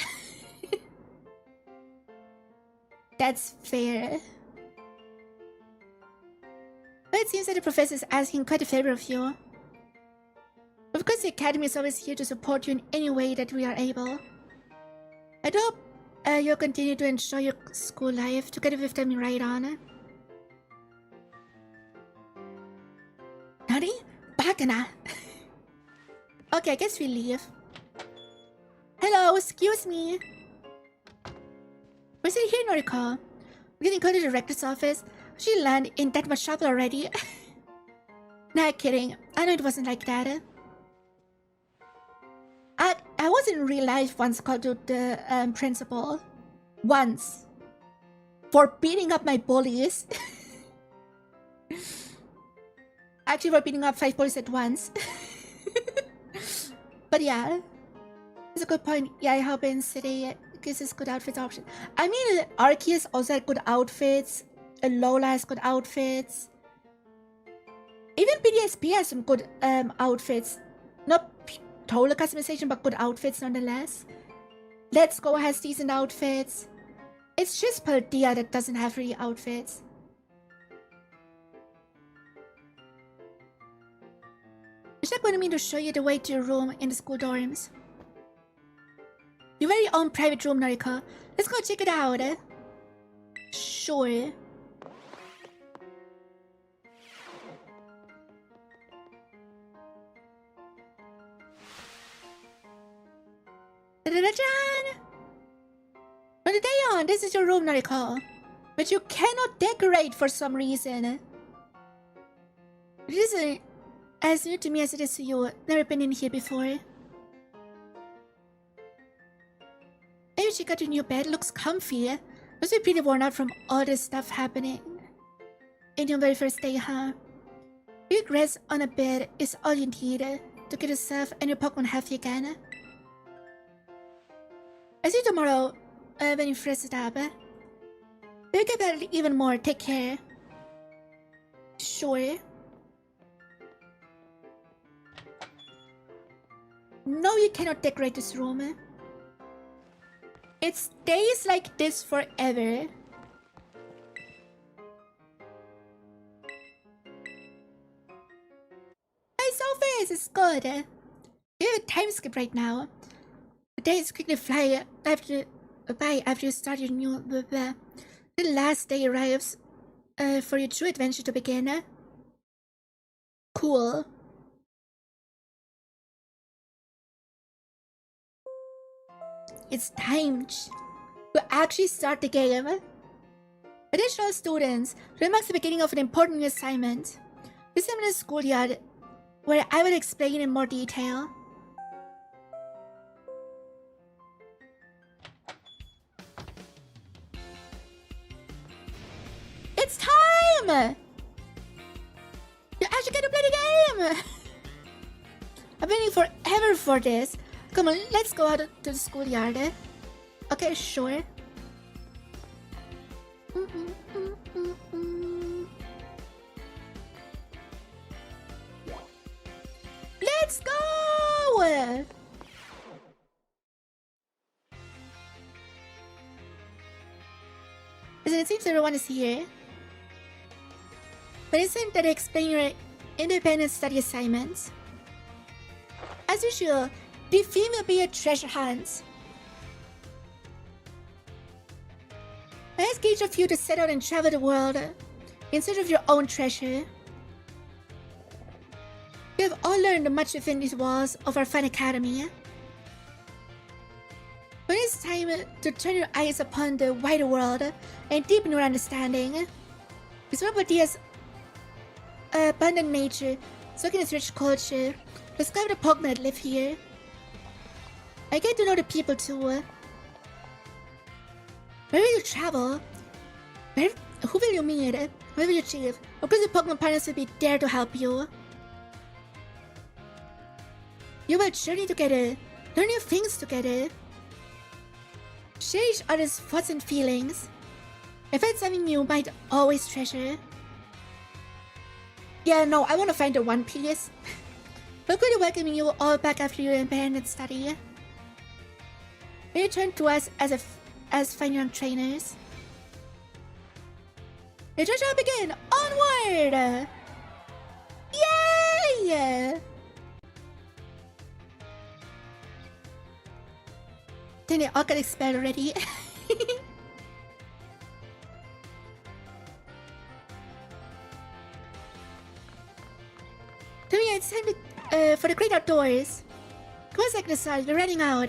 That's fair. But it seems that the professor is asking quite a favor of you. Of course, the academy is always here to support you in any way that we are able. I hope you'll continue to enjoy your school life together with them right on. Nani? Bakana. Okay, I guess we leave. Hello, excuse me. We're sitting here, Noriko. We're getting called to the director's office. She landed in that much trouble already. Nah, kidding. I know it wasn't like that. I was in real life once called to the principal. Once. For beating up my bullies. Actually, for beating up 5 bullies at once. But yeah. It's a good point. Yeah, I hope in City gives us good outfits option. I mean, Arceus also had good outfits. Lola has good outfits. Even PTSD has some good outfits. Not total customization, but good outfits nonetheless. Let's Go has decent outfits. It's just Paldea that doesn't have really outfits. Ishak wanted me to show you the way to your room in the school dorms. Your very own private room, Noriko. Let's go check it out. Sure. Da-da-da-jan! From the day on, this is your room, Noriko. But you cannot decorate for some reason. This is as new to me as it is to you. Never been in here before. Maybe she got a new bed. Looks comfy. Must be pretty worn out from all this stuff happening. In your very first day, huh? Big rest on a bed is all you need to get yourself and your Pokemon healthy again. I see you tomorrow when you fresh it up. We'll get better even more. Take care. Sure. No, you cannot decorate this room. It stays like this forever. Hi, Sophie, it's good. We have a time skip right now. The days quickly fly by after you start your new The last day arrives for your true adventure to begin. Cool. It's time to actually start the game. Additional students, remarks the beginning of an important new assignment. This is in the schoolyard, where I will explain in more detail. It's time! You actually get to play the game! I've been waiting forever for this. Come on, let's go out to the schoolyard. Okay, sure. Let's go! Listen, it seems everyone is here. But it seems that I explain your independent study assignments. As usual, the theme will be a treasure hunt. I ask each of you to set out and travel the world in search of your own treasure. You have all learned much within these walls of our fine academy. But it's time to turn your eyes upon the wider world and deepen your understanding. This property has abundant nature, soaking its rich culture. Discover the Pokemon that live here. I get to know the people too. Where will you travel? Who will you meet? Where will you achieve? Of course, the Pokemon partners will be there to help you. You will journey together, learn new things together, share each other's thoughts and feelings, and find something you might always treasure. Yeah, no, I want to find the One Piece. We're going to welcome you all back after your independent study. May you turn to us as fine young trainers. The treasure will begin! Onward! Yay! Then they all got expelled already. To me, it's time to, for the great outdoors. Come on, Second, we're running out.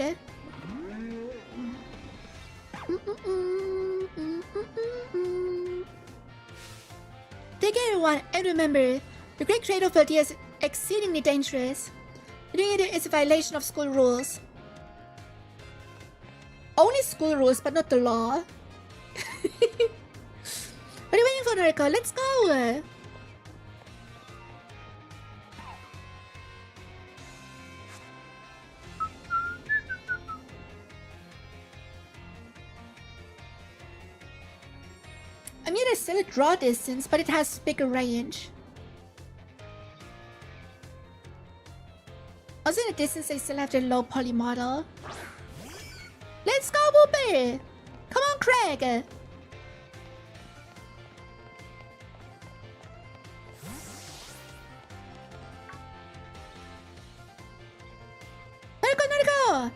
Take care, everyone, and remember, the Great Cradle Field is exceedingly dangerous. Doing it is a violation of school rules. Only school rules, but not the law. What are you waiting for, Noriko? Let's go! I mean, it's still a draw distance, but it has bigger range. Also, in the distance, they still have the low poly model. Let's go, Whooper! Come on, Craig! Noriko!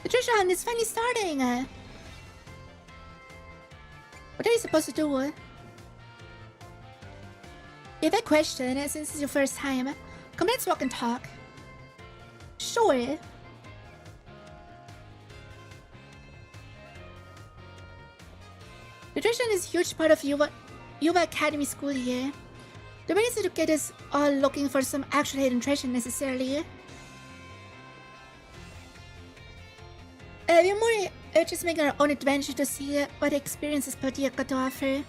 The treasure hunt is finally starting! What are you supposed to do? You have a question, since it's your first time. Come, let's walk and talk. Sure. Nutrition is a huge part of Yuva Academy school year. The main is to get us all looking for some actual hidden treasure necessarily. We're more just making our own adventure to see what experiences Paldea got to offer.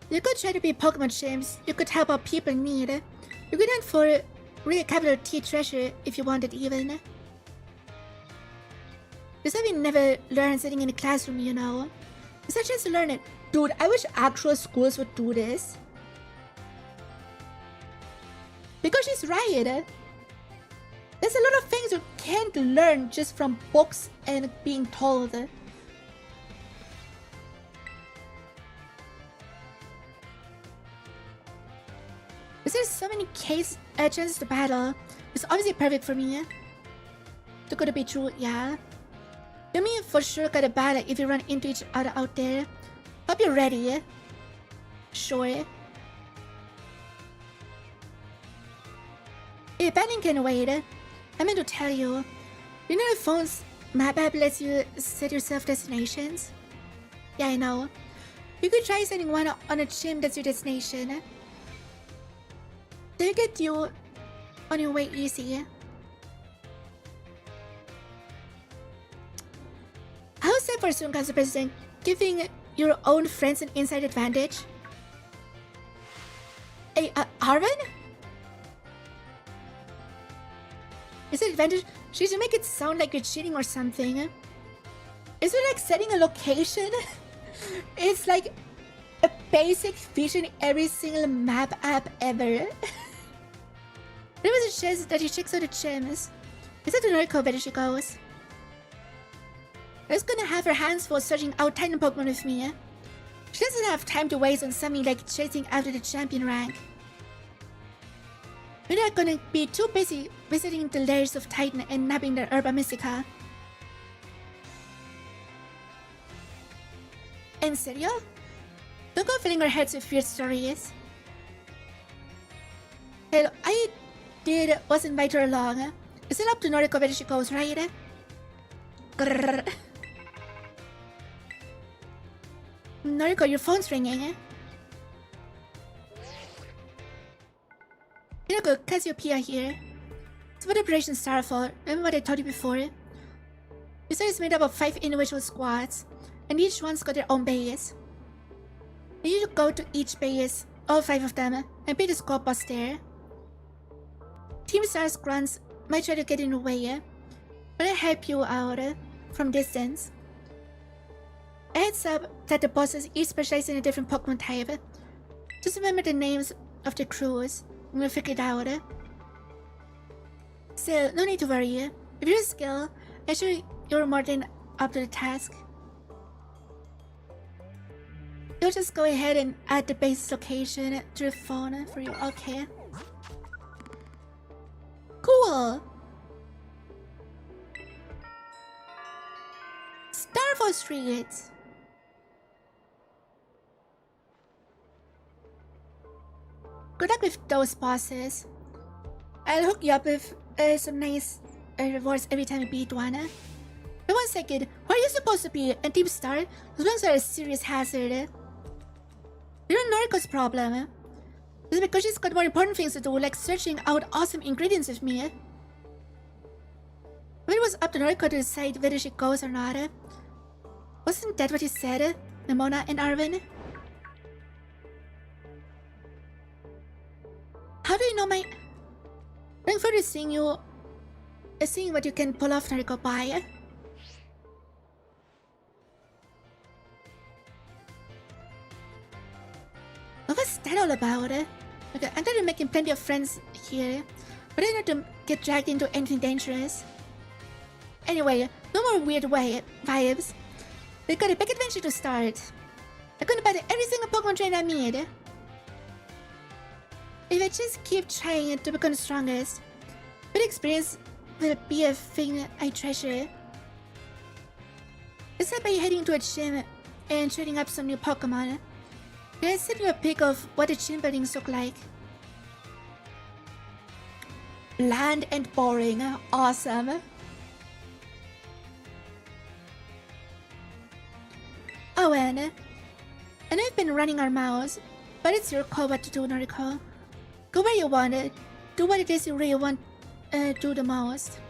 You could try to be Pokemon champs, you could help out people in need. You could hunt for real capital T treasure if you wanted even. This is something we never learn sitting in a classroom, you know. It's a chance to learn it. Dude, I wish actual schools would do this. Because she's right. There's a lot of things you can't learn just from books and being told. There's so many chances to battle. It's obviously perfect for me. Too good to be true, yeah. You mean for sure got a battle if you run into each other out there. Hope you're ready. Sure. If battling can wait, I meant to tell you. You know the phone's map app lets you set yourself destinations? Yeah, I know. You could try setting one on a gym that's your destination. They'll get you on your way easy. How's that for soon, Council President? Giving your own friends an inside advantage? Hey, Arvin? Is it advantage? She should make it sound like you're cheating or something. Is it like setting a location? It's like a basic feature in every single map app ever. There was a chance that she checks out the gems. Is that the Noriko where she goes? She's gonna have her hands full searching out Titan Pokemon with me. She doesn't have time to waste on something like chasing after the champion rank. We're not gonna be too busy visiting the lairs of Titan and nabbing the Herba Mystica. En serio? Don't go filling our heads with weird stories. Hell, I was invite her along. Is it up to Noriko where she goes, right? Grrr. Noriko, your phone's ringing. Noriko, Cassiopeia here. It's what Operation Starfall. Remember what I told you before? This is made up of 5 individual squads, and each one's got their own base. You need to go to each base, all 5 of them, and beat the squad boss there. Team Star's grunts might try to get in the way, but I'll help you out from distance. A heads up that the bosses each specialize in a different Pokemon type. Just remember the names of the crews, and we'll figure it out. Still, no need to worry. If you're a skill, I'm sure you're more than up to the task. You'll just go ahead and add the base location to the phone for you, okay? Cool! Starfall Street! Good luck with those bosses. I'll hook you up with some nice rewards every time you beat one. But 1 second, where are you supposed to be? And Team Star? Those ones are a serious hazard. You're Noriko's problem. This is because she's got more important things to do, like searching out awesome ingredients with me. When it was up to Noriko to decide whether she goes or not. Wasn't that what you said, Nimona and Arvin? How do you know my... Looking forward to seeing you... seeing what you can pull off, Noriko. Bye. What was that all about? Okay, I'm trying to making plenty of friends here, but I don't want to get dragged into anything dangerous. Anyway, no more weird vibes. We've got a big adventure to start. I'm gonna battle every single Pokemon trainer I meet. If I just keep trying to become the strongest, good experience will be a thing I treasure. Except by heading to a gym and trading up some new Pokemon. I'll send you a pic of what the gym buildings look like. Bland and boring. Awesome. Oh, and I've been running our mouths, but it's your call what to do, Noriko. Go where you want it. Do what it is you really want to do the most.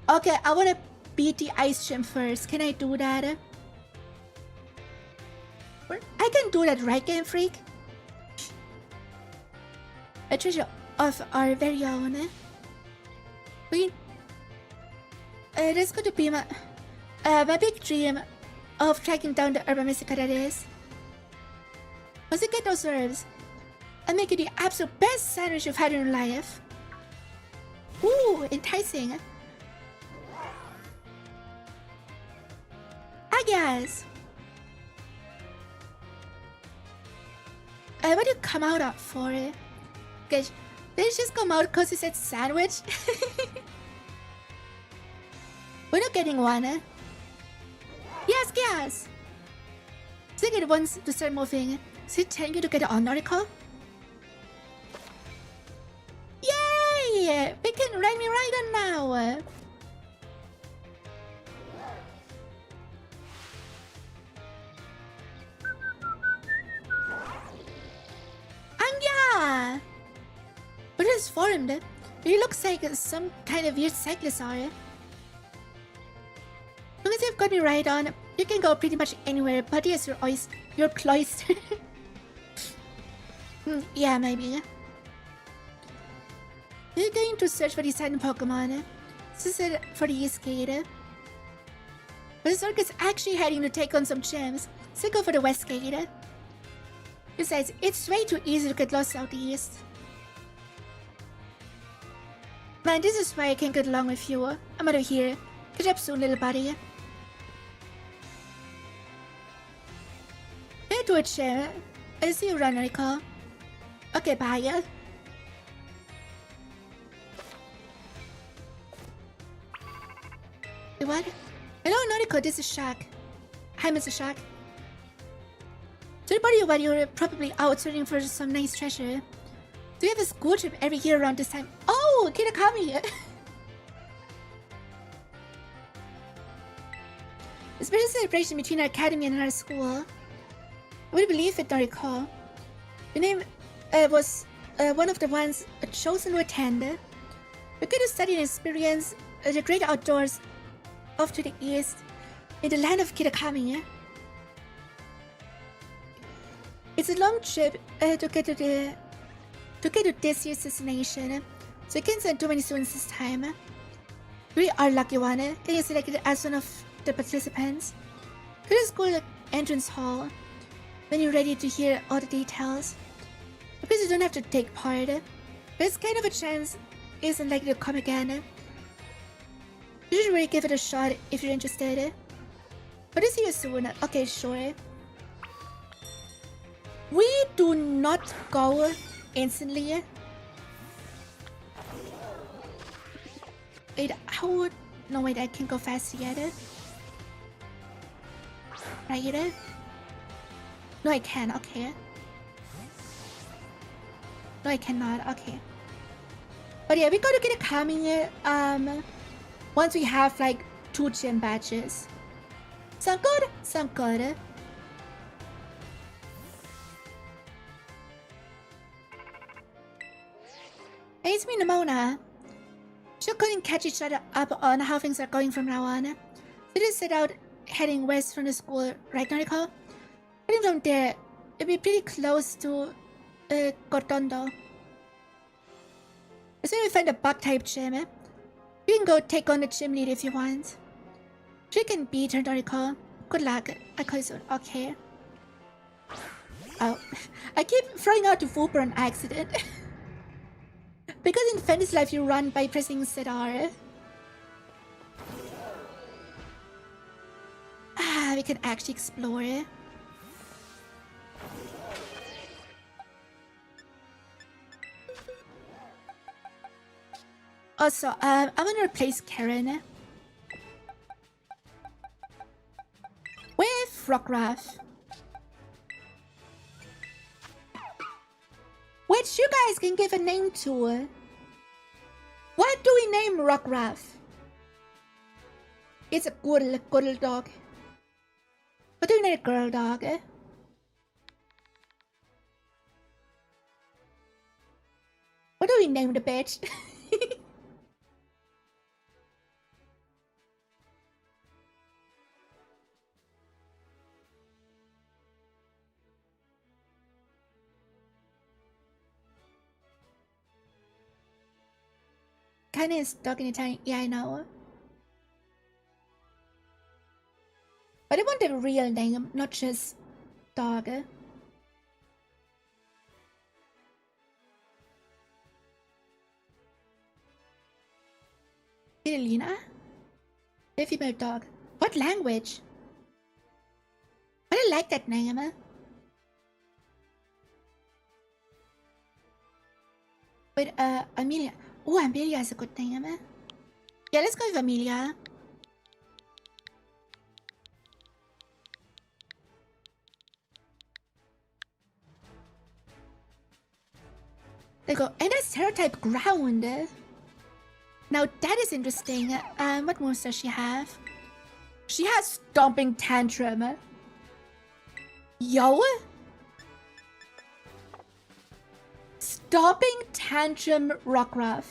Okay, I want to beat the ice gym first. Can I do that? I can do that, right, Game Freak? A treasure of our very own. That's going to be my big dream of tracking down the Herba Mystica, that is. Once you get those herbs, I'll make you the absolute best sandwich you've had in your life. Ooh, enticing. I guess. What do you come out up for? Did you just come out because you said sandwich? We're not getting one. Yes, yes. So it wants to start moving. Is it telling you to get on Noriko? Yay! We can ride me right on now. Yeah. But it's formed. It looks like some kind of weird cyclist are. As long as you've got me right on, you can go pretty much anywhere, but yes, you're cloistered. Yeah, maybe. You're going to search for these hidden Pokemon. This is for the East Gate. But the circuit's actually heading to take on some gyms, so go for the West Gate. Besides, it's way too easy to get lost out east. Man, this is why I can't get along with you. I'm out of here. Catch up soon, little buddy. Head to a gym. I'll see you around, Noriko. Okay, bye. What? Hello, Noriko, this is Shaq. Hi, Mr. Shaq. Sorry about you while you're probably out searching for some nice treasure. Do you have a school trip every year around this time? Oh, 𝗟𝗃𝗲𝗿𝗆! A special celebration between our academy and our school. Would you believe it, Noriko? Your name was one of the ones chosen to attend. We're going to study and experience the great outdoors off to the east, in the land of 𝗟𝗃𝗲𝗿. It's a long trip to get to this year's destination, so you can't send too many students this time. We are lucky one, getting selected as one of the participants. Go to the school entrance hall when you're ready to hear all the details. Of course, you don't have to take part, but it's kind of a chance isn't likely to come again. You should really give it a shot if you're interested. But I'll see you soon. Okay, sure. We do not go instantly. Wait, how? No, wait, I can't go fast yet. Right? No, I can. Okay. No, I cannot. Okay. But yeah, we gotta get a coming. Once we have like 2 gym badges. Sound good? Sound good. Hey, it's me, Nimona. Sure couldn't catch each other up on how things are going from now on. So just set out heading west from the school, right, Noriko? I think from there, it'll be pretty close to 𝗟𝗏𝗏. As soon as we find a bug-type gym, you can go take on the gym lead if you want. She can beat her, Noriko. Good luck. I call you soon. Okay. Oh, I keep throwing out the Vtuber on accident. Because in fantasy life you run by pressing ZR. We can actually explore. Also, I'm gonna replace Karen with Rockruff, which you guys can give a name to. What do we name Rockruff? It's a good dog. What do we name a girl dog? What do we name the bitch? Kinda is dog in Italian. Yeah, I know. But I want the real name, not just dog. Irelina? A female dog. What language? But I like that name. Wait, Amelia. Oh, Amelia is a good name. Yeah, let's go with Amelia. There you go. And a stereotype ground. Now that is interesting. What moves does she have? She has Stomping Tantrum. Yo? Stomping Tantrum Rockruff.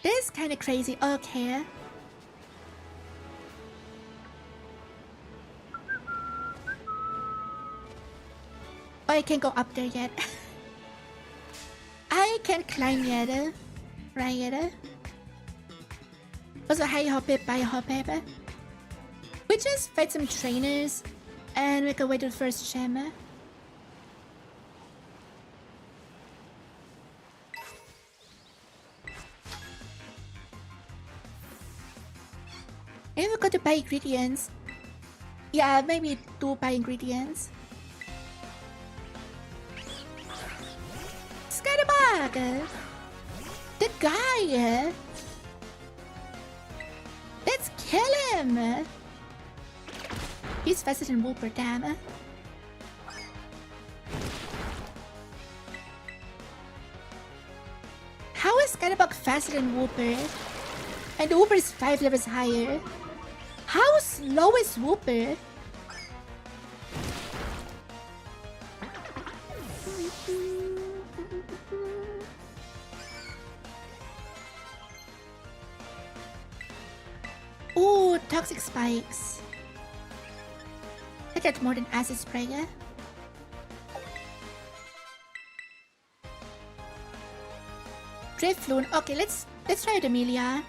This is kind of crazy. Okay. Oh, I can't go up there yet. I can't climb yet. Right. Also, hi hop it, bye hop it. We just fight some trainers and make our way to the first gym. And we got to buy ingredients. Yeah, maybe 2 buy ingredients. Scatterbug! The guy! Let's kill him! He's faster than Wooper, damn. How is Scatterbug faster than Wooper? And Wooper is 5 levels higher. How slow is Wooper? Ooh, toxic spikes. I got more than acid spray. Drifloon. Okay, let's try it, Amelia.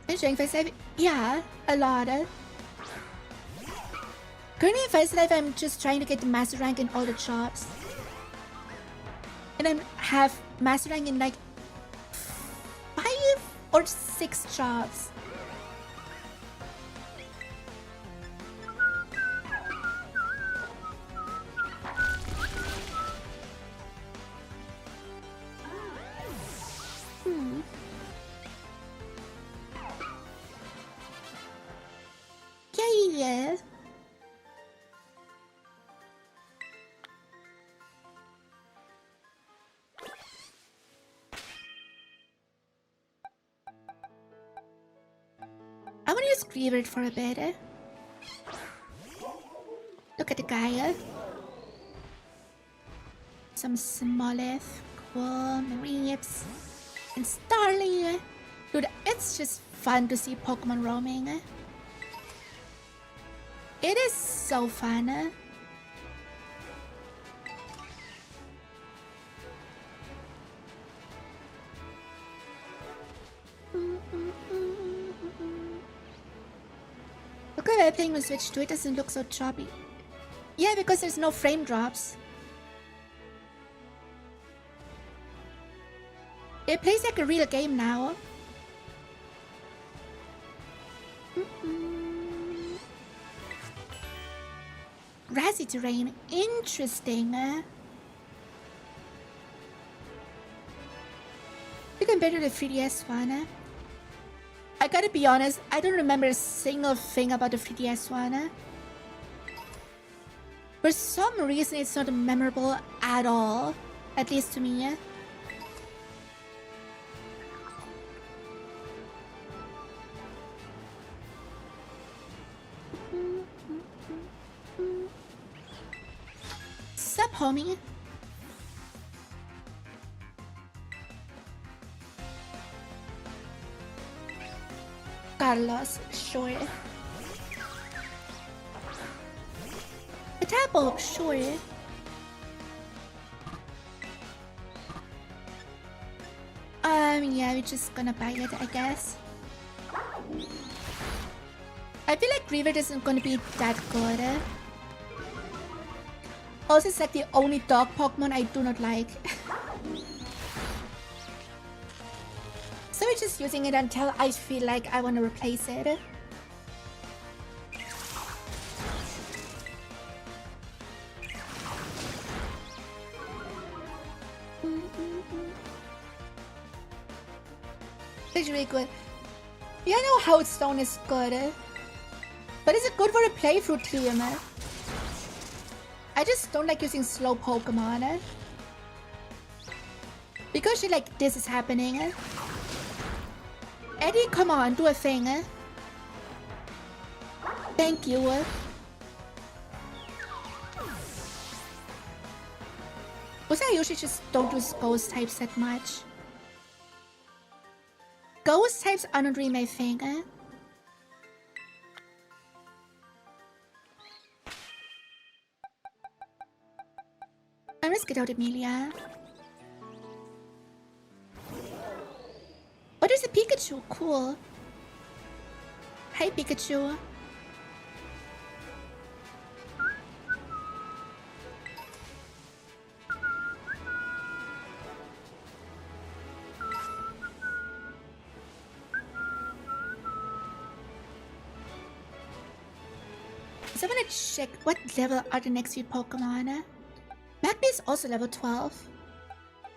Enjoying First Life? Yeah, a lot. Currently in First Life, I'm just trying to get the master rank in all the jobs. And I have master rank in like 5 or 6 jobs. Yeah. I want to use Griever for a bit. Look at the guy. Some Smolith, cool, Reeps, and Starly. Dude, it's just fun to see Pokemon roaming. It is so fun. Look at that thing with Switch 2, it doesn't look so choppy. Yeah, because there's no frame drops. It plays like a real game now. Grassy terrain, interesting. You compare to the 3DS one. I gotta be honest, I don't remember a single thing about the 3DS one. For some reason, it's not memorable at all, at least to me. Sup, homie? Carlos, sure. A Tapple, sure. Yeah, we're just gonna buy it, I guess. I feel like Griever isn't gonna be that good. Also, it's like the only dog Pokemon I do not like. So we're just using it until I feel like I want to replace it. It's really good. Yeah, I know Hearthstone is good. But is it good for a playthrough team? I just don't like using slow Pokemon. Because shit like this is happening. Eddie, come on, do a thing. Thank you. Also, I usually just don't use ghost types that much. Ghost types are not really my thing. Let's get out, Emilia. Oh, there's a Pikachu. Cool. Hi, Pikachu. So I'm gonna check what level are the next few Pokemon. Magby is also level 12.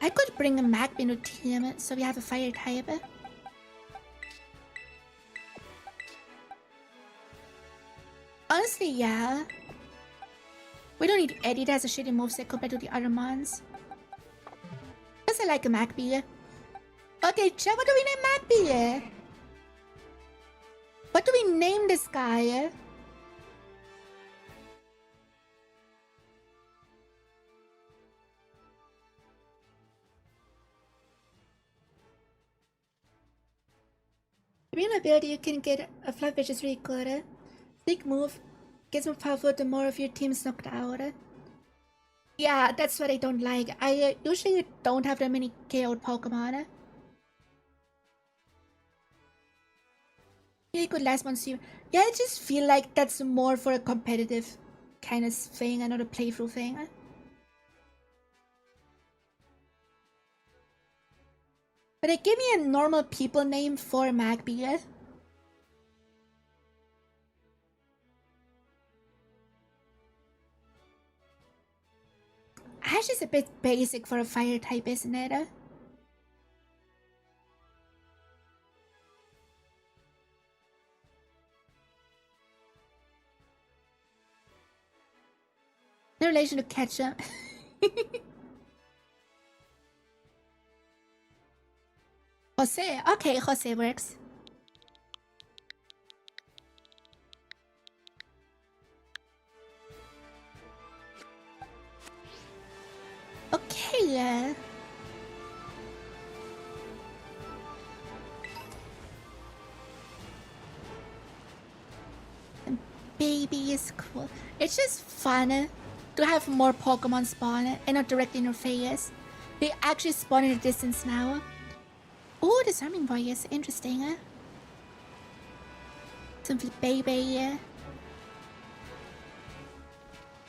I could bring a Magby into team so we have a fire type. Honestly, yeah. We don't need Eddie that has a shitty moveset compared to the other mons. Because I like a Magby. Okay, chat, what do we name Magby? What do we name this guy? Being an ability you can get a flat which is really good. Big move gets more powerful the more of your team's knocked out. Yeah, that's what I don't like. I usually don't have that many KO'd Pokemon. Really good last month's team. Yeah, I just feel like that's more for a competitive kind of thing and not a playthrough thing. But they give me a normal people name for Magby. Ash is a bit basic for a fire type, isn't it? No relation to ketchup. Jose. Okay, Jose works. Okay. Baby is cool. It's just fun to have more Pokemon spawn and not directly in your face. They actually spawn in the distance now. Oh, the Disarming Boy is interesting. Simply baby.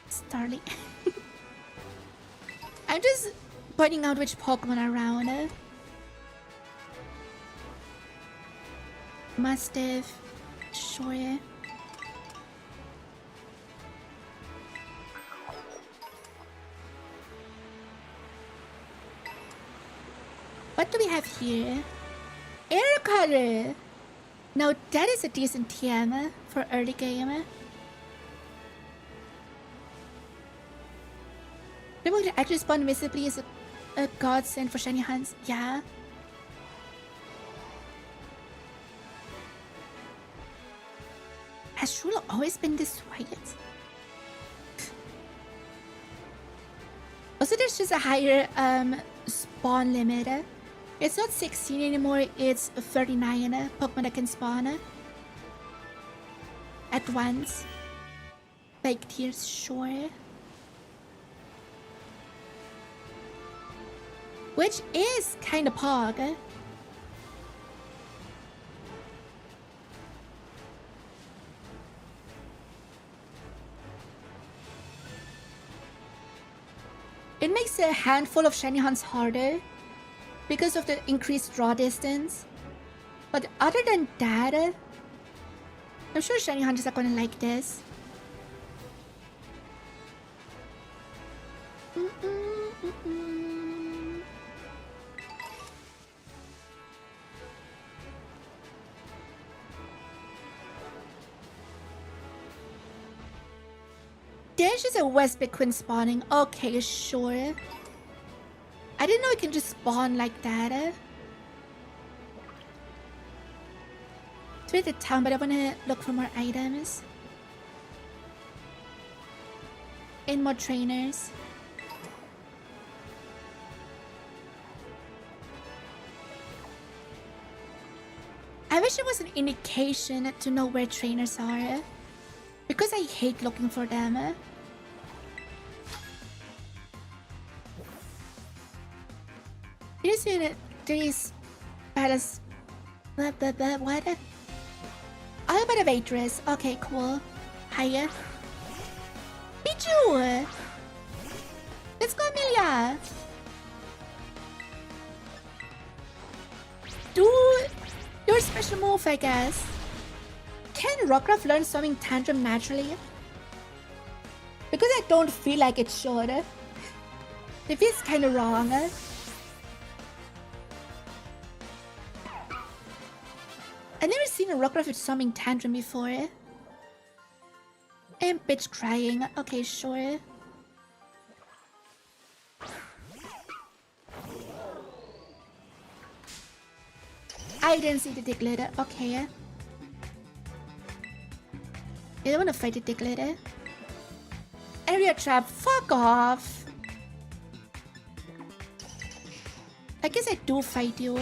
Starly. I'm just pointing out which Pokemon are around. Mastiff. Sure. What do we have here? Air Cutter! Now that is a decent TM for early game. Able to actually spawn visibly is a godsend for shiny hunts. Yeah. Has Shula always been this quiet? Also, there's just a higher spawn limit. It's not 16 anymore, it's 39 Pokemon that can spawn at once. Like tiers, sure. Which is kinda pog. makes a handful of shiny hunts harder because of the increased draw distance. But other than that, I'm sure shiny hunters are gonna like this. There's just a Westbit Queen spawning. Okay, sure. I didn't know it can just spawn like that. To the town, but I wanna look for more items. And more trainers. I wish there was an indication to know where trainers are. Because I hate looking for them. Here's these palace. What? All about a waitress. Okay, cool. Hiya. Bijou! Let's go, Amelia! Do your special move, I guess. Can Rockruff learn Swimming Tantrum naturally? Because I don't feel like it should. It feels kinda wrong. I've never seen a Rockruff with Swimming Tantrum before. And bitch crying. Okay, sure. I didn't see the Diglett. Okay. I don't want to fight the Diglett. Area trap. Fuck off. I guess I do fight you.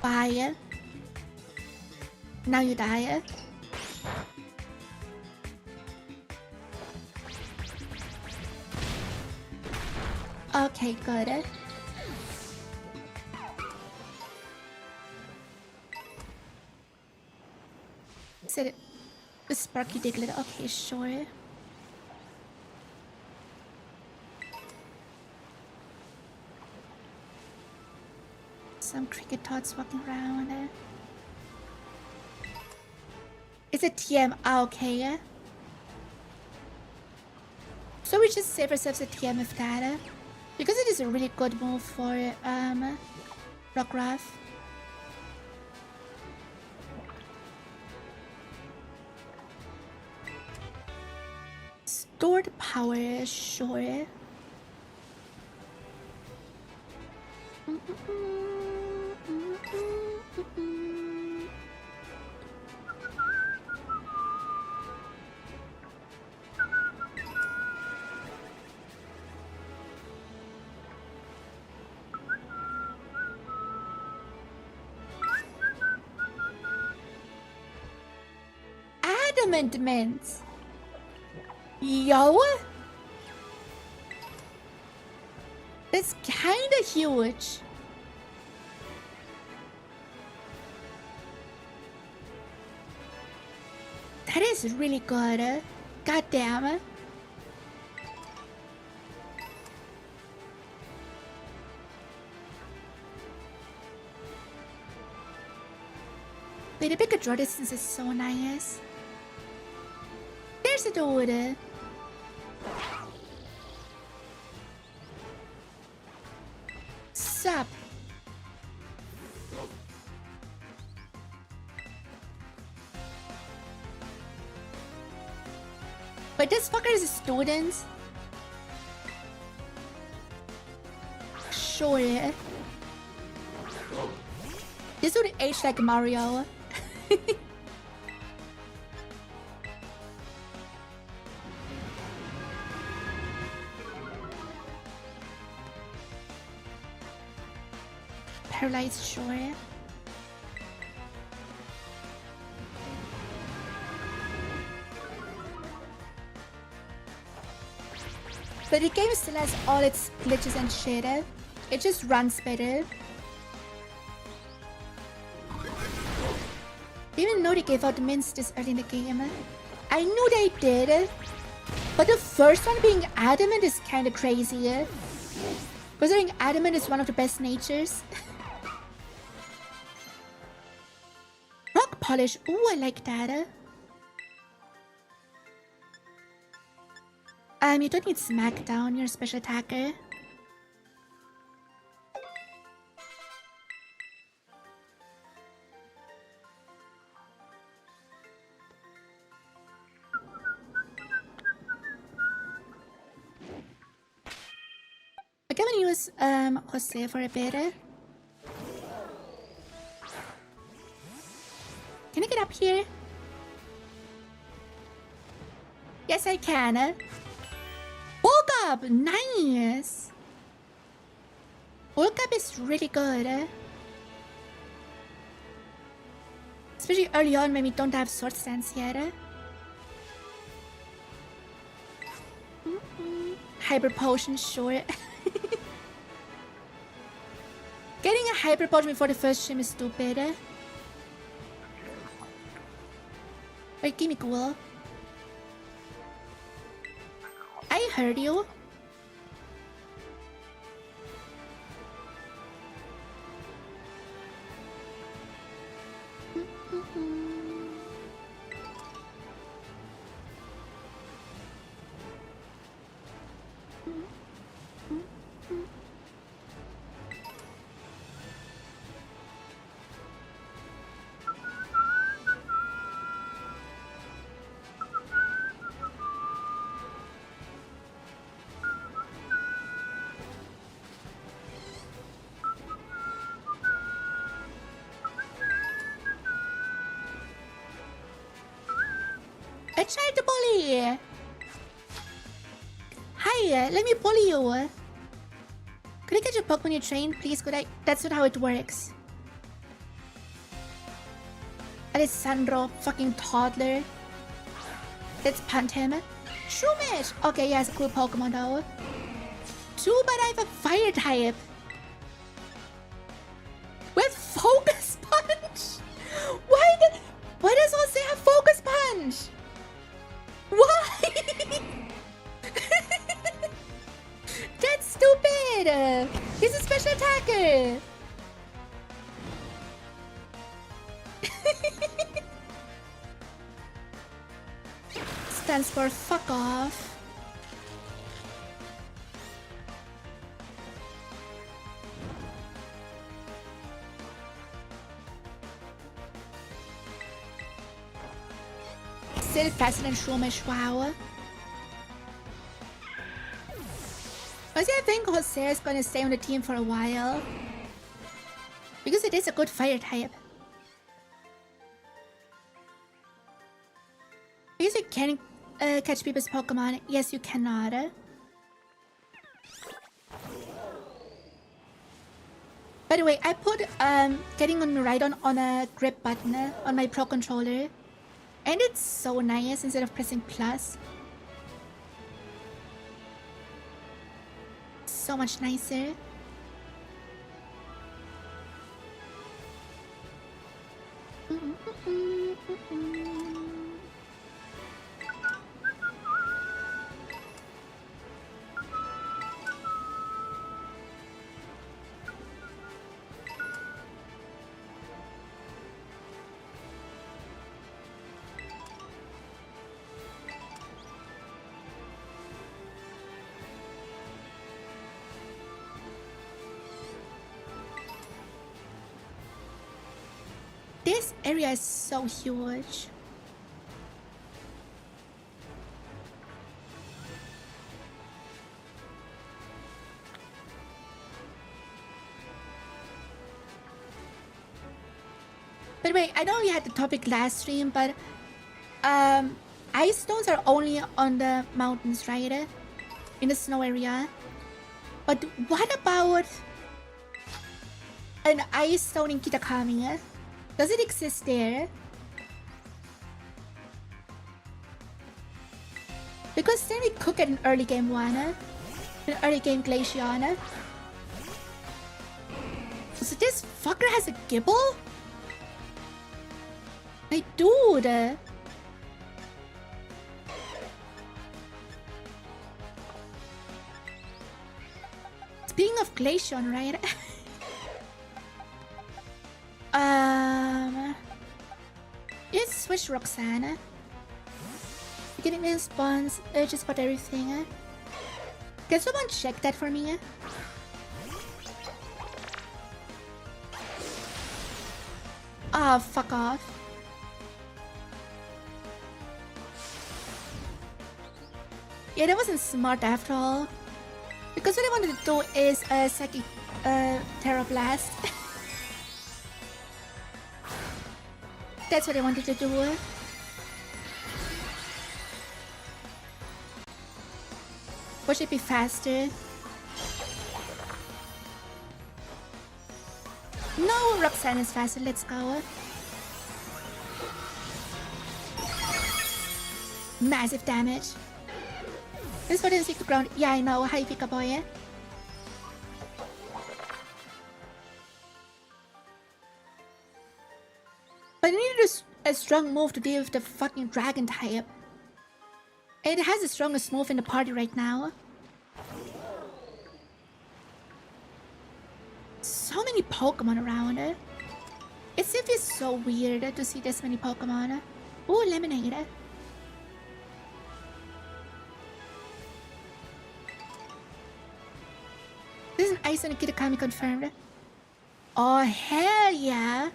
Bye. Now you die. Okay, good. Is it the Sparky Diglett? Okay, sure. Some cricket tots walking around. It's a TM. Ah, okay. So we just save ourselves a TM with that. Because it is a really good move for Rockruff. Stored power, sure. Adamant. Yo, that's kinda huge. That is really good. God damn. Wait, the bigger draw distance is so nice. There's a dude. Sup? But this fucker is a student. Sure. This would age like Mario. Paralyzed, sure. But the game still has all its glitches and shit. It just runs better. Even though they gave out mints this early in the game, I knew they did. But the first one being adamant is kind of crazy. Considering adamant is one of the best natures. Rock polish. Ooh, I like that. You don't need smackdown, you're a special attacker. I'm gonna use Jose for a bit. Can I get up here? Yes, I can. Bulk up! Nice! Bulk up is really good. Especially early on when we don't have sword stance yet. Hyper potion, sure. Getting a hyper potion before the first gym is stupid. Wait, give me cool. I heard you. I tried to bully! Hi, let me bully you. Could I catch a Pokemon you train, please? Could I? That's not how it works. Alessandro, fucking toddler. Let's punt him. Shroomish! Okay, yeah, it's a cool Pokemon though. Too bad I have a fire type. With Focus Punch! Why does Jose have Focus Punch? Why? That's stupid! He's a special attacker! Stands for fuck off. Still faster than Shroomish, wow. Honestly, I think Jose is gonna stay on the team for a while. Because it is a good fire type. Because you can catch people's Pokemon. Yes, you cannot. By the way, I put getting on Miraidon on a grip button on my Pro Controller. And it's so nice instead of pressing plus. So much nicer. This area is so huge. By the way, I know we had the topic last stream, but ice stones are only on the mountains, right? In the snow area. But what about an ice stone in Kitakami? Does it exist there? Because then we could get an early game one, an early game Glaceon. So this fucker has a Gibble? Like, dude. Speaking of Glaceon, right? Let's switch Roxanne. Getting the spawns just about everything. Can someone check that for me? Ah, fuck off. Yeah, that wasn't smart after all. Because what I wanted to do is a Psychic Terra Blast. That's what I wanted to do. What should be faster? No, Roxanne is faster. Let's go. Massive damage. This one is the ground. Yeah, I know. Hi, Pika Boy. But I needed a strong move to deal with the fucking dragon type. It has the strongest move in the party right now. So many Pokemon around. It feels so weird to see this many Pokemon. Ooh, Lemonade. This is an Ice and Kitakami confirmed. Oh, hell yeah.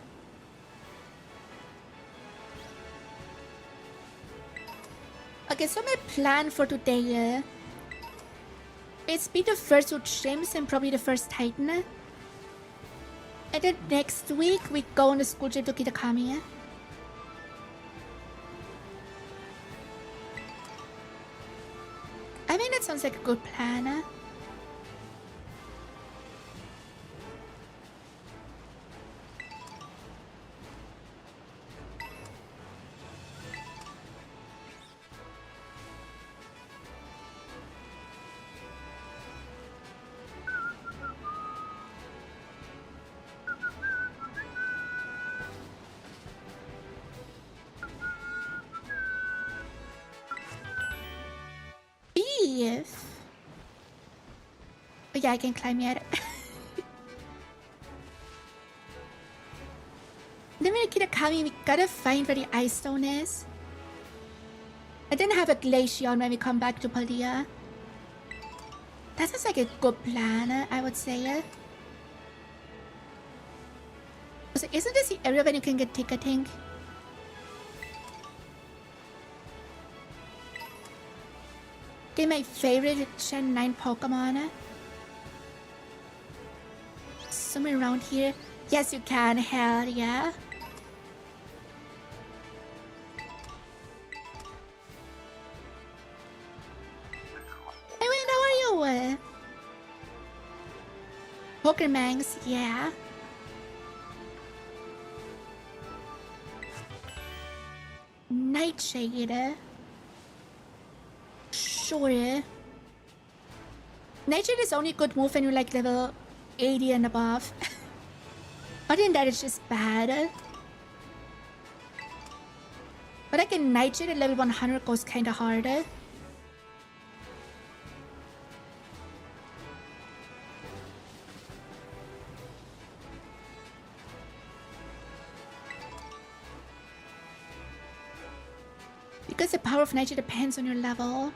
Okay, so my plan for today is be the first with gyms and probably the first Titan. And then next week we go on the school trip to Kitakami. I think that sounds like a good plan. Oh yeah, I can climb yet. Then when we get a Kitakami, we gotta find where the Ice Stone is. And then have a Glaceon when we come back to Paldea. That sounds like a good plan, I would say. So isn't this the area when you can get ticketing? Okay, my favorite Gen 9 Pokemon. Somewhere around here. Yes, you can. Hell yeah. Hey, wait, how are you? Pokemon's, yeah. Nightshade. Sure. Nightshade is only good move when you're like level 80 and above. Other than that, it's just bad. But like in Nightshade at level 100 goes kinda hard. Because the power of Nightshade depends on your level.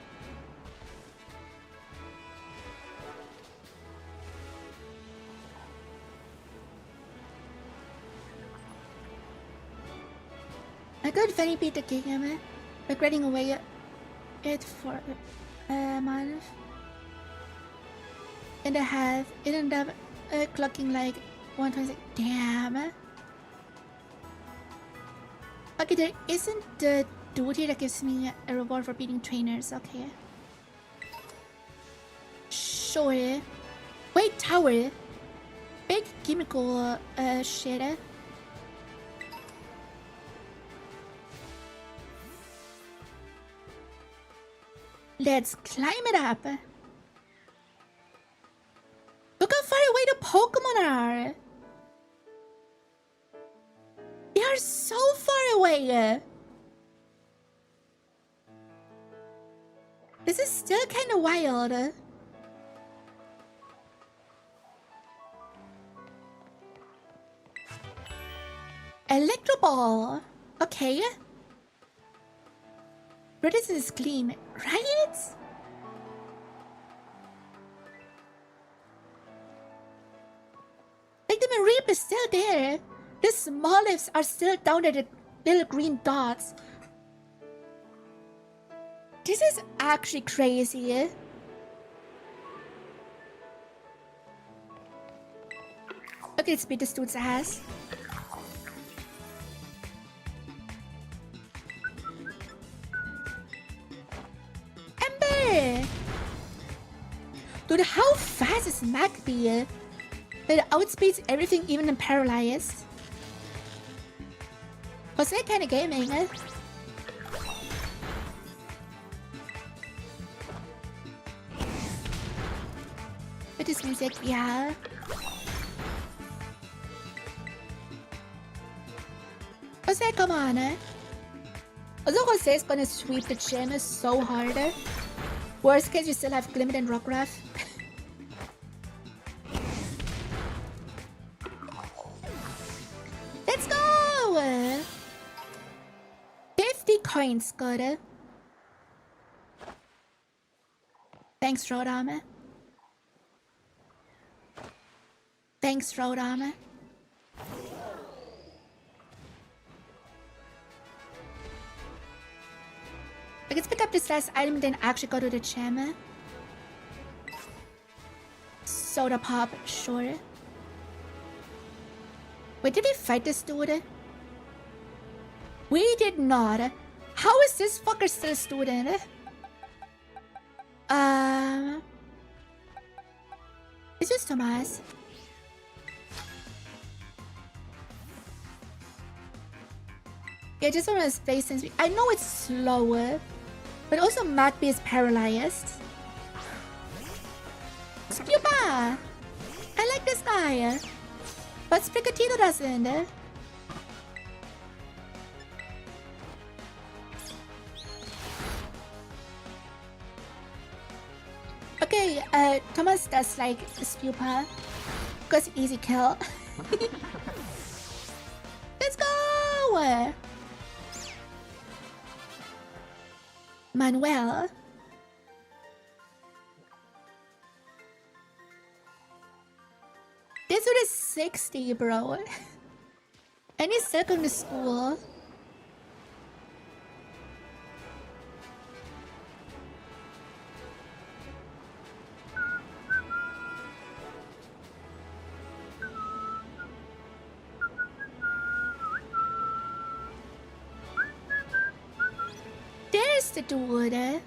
I got very beat the game, regretting away it for a month and a half. It ended up clocking like 126. Damn. Okay, there isn't the dude here that gives me a reward for beating trainers. Okay. Sure. Wait, tower. Big chemical shit. Let's climb it up. Look how far away the Pokemon are. They are so far away. This is still kind of wild. Electro Ball. Okay. British is clean, right? Like the Mareep is still there. The small lips are still down at the little green dots. This is actually crazy. Okay, let's beat this dude's ass. Ember! Dude, how fast is Magby? That outspeeds everything, even in paralyzed. Was that kind of gaming? With this music, yeah. Jose, come on. Although Jose is gonna sweep the gym so hard. Worst case, you still have Glimmet and Rockruff. Let's go! 50 coins, good. Thanks, Road Armor. Thanks, Road Armor. Let's pick up this last item and then actually go to the gym. Soda pop, sure. Wait, did we fight this dude? We did not. How is this fucker still a student? It's just Thomas. Yeah, just on his face since I know it's slower. But also Magby is paralyzed. Scuba! I like this guy. But Sprigatito doesn't. Okay, Thomas does like Scuba. Because easy kill. Let's go! Manuel. This dude is 60, bro. And he's still going to school. There's the dude.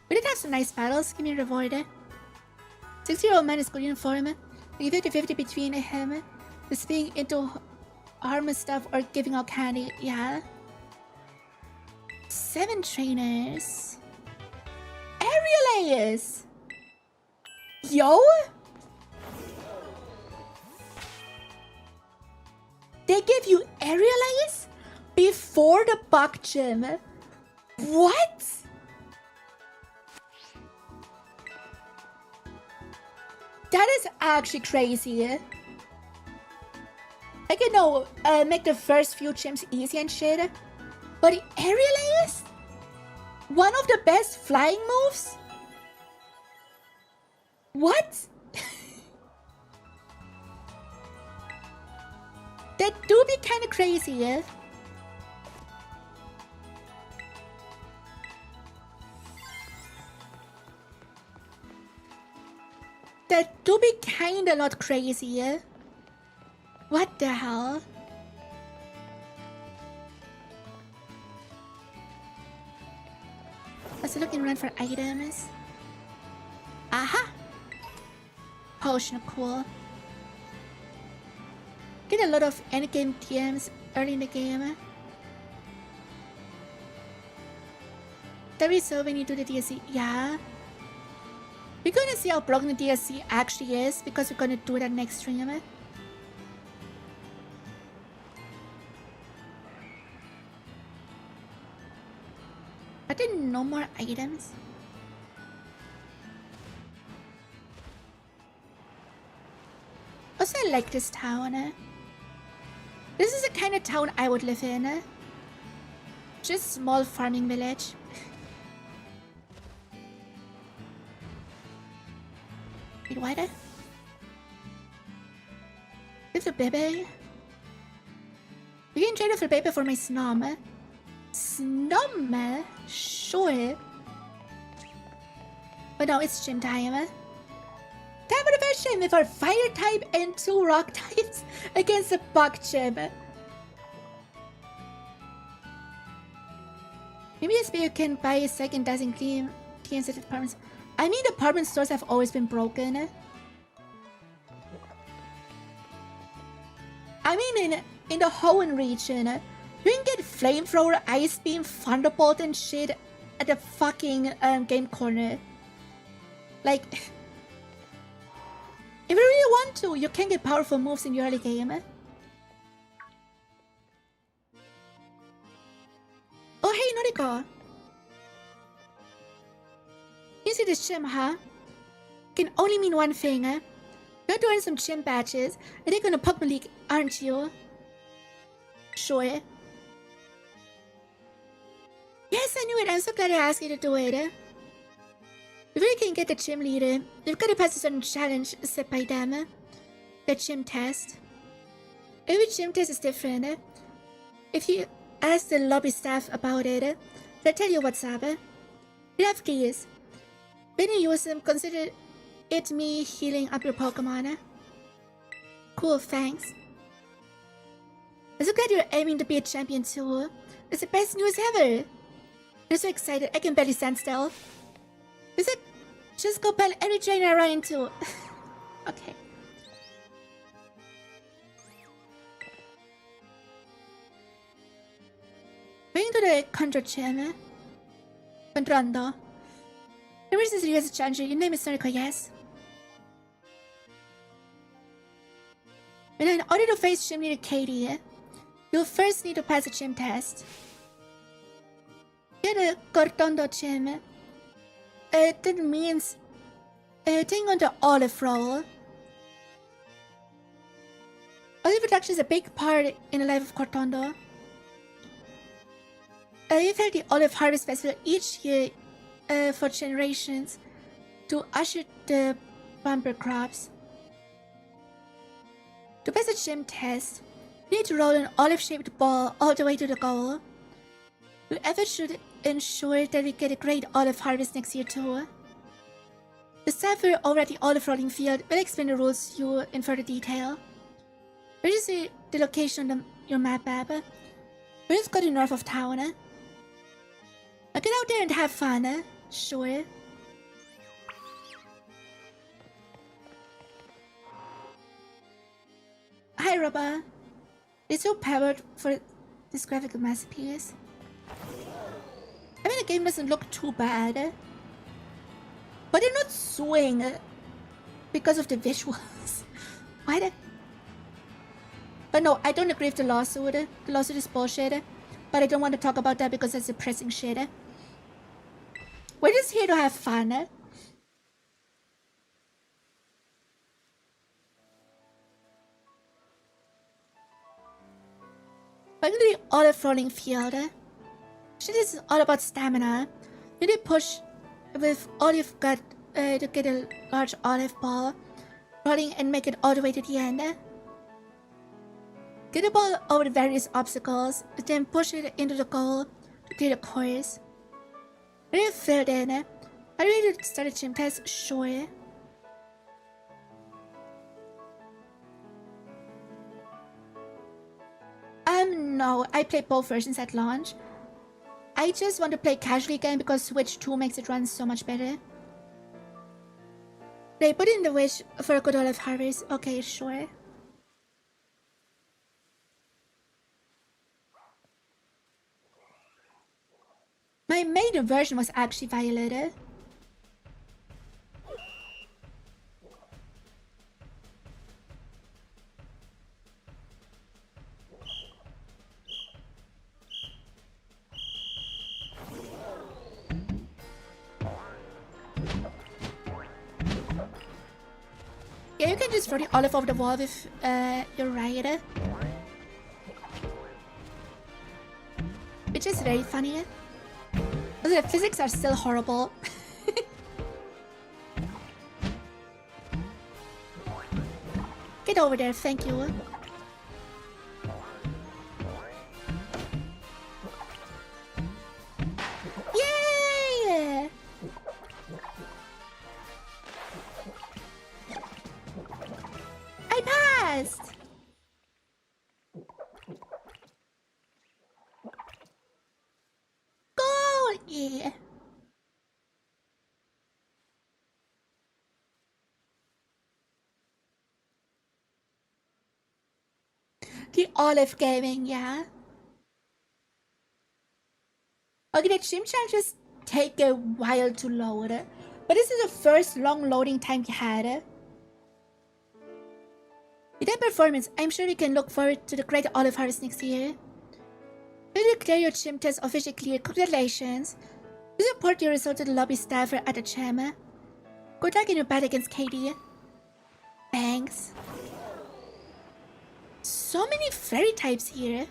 We did have some nice battles. Give me a reward. 60-year-old man is good uniform. You 50-50 between him just being into armor stuff or giving out candy. Yeah. 7 trainers. Aerial Yo! They give you Aerial before the Buck Gym. What? That is actually crazy. I can know, make the first few gyms easy and shit. But Aerial one of the best flying moves? What? That do be kinda crazy. That do be kinda not crazy. What the hell? I was looking around for items. Aha! Potion, cool. Get a lot of endgame TMs early in the game. There is so when you do the DLC, yeah. We're gonna see how broken the DLC actually is because we're gonna do that next stream. Are there no more items? Also, I like this town. This is the kind of town I would live in. Just small farming village. Wait, what? Little baby. We can trade a little baby for my snom. Snom? Sure. But no, it's gym time. Time for the first gym with our fire type and 2 rock types against the bug gym. Maybe this baby can buy a second dozen clean set apartments. I mean, department stores have always been broken. I mean, in the Hoenn region, you can get flamethrower, ice beam, thunderbolt, and shit at the fucking game corner. Like, if you really want to, you can get powerful moves in the early game. Oh, hey, Noriko. You see this gym, huh? Can only mean one thing. You're doing some gym badges, and they're gonna Pokémon League, aren't you? Sure. Yes, I knew it. I'm so glad I asked you to do it. If you can get the gym leader, you've got to pass a certain challenge set by them. The gym test. Every gym test is different. If you ask the lobby staff about it, they'll tell you what's up. You have keys. When you use them, consider it me healing up your Pokemon. Cool, thanks. I'm so glad you're aiming to be a champion too. It's the best news ever. I'm so excited, I can barely stand still. Is it? Just go battle every trainer I run into. Okay. Going to the Contra Gym. Contrando. There is this US challenger. Your name is Noriko, yes? In order to face gym leader Katie, you'll first need to pass a gym test. Get a Cortondo gym. That means taking on the olive roll. Olive production is a big part in the life of Cortondo. We've held the Olive Harvest Festival each year for generations to usher the bumper crops. To pass a gym test, you need to roll an olive-shaped ball all the way to the goal. Your effort should ensure that we get a great olive harvest next year too. The staff over at the olive rolling field will explain the rules to you in further detail. Where is the location on your map, Bab? We're just going north of town. Now get out there and have fun. Sure. Hi, Robba. It's so powered for this graphic masterpiece. I mean, the game doesn't look too bad, but they're not suing because of the visuals. What? But no, I don't agree with the lawsuit. The lawsuit is bullshit, but I don't want to talk about that because that's depressing shit. We're just here to have fun. Welcome to the olive rolling field. Shit is all about stamina. You need to push with all you've got to get a large olive ball rolling and make it all the way to the end. Get the ball over the various obstacles, then push it into the goal to clear the course. Are you filled in? Are you ready to start a gym test? Sure. No, I played both versions at launch. I just want to play casually again because Switch 2 makes it run so much better. They put in the wish for a good olive harvest. Okay, sure. My maiden version was actually Violet. Yeah, you can just throw the olive over the wall if you're right. very funny. The physics are still horrible. Get over there, thank you. Yay! I passed! Go! Yeah. The Olive Gaming, yeah. Okay, the gym challenges take a while to load, but this is the first long loading time we had. With that performance, I'm sure we can look forward to the great olive harvest next year. You declare your gym test officially clear. Congratulations. Please report your result to the lobby staffer at the gym. Good luck in your battle against Katie. Thanks. So many fairy types here.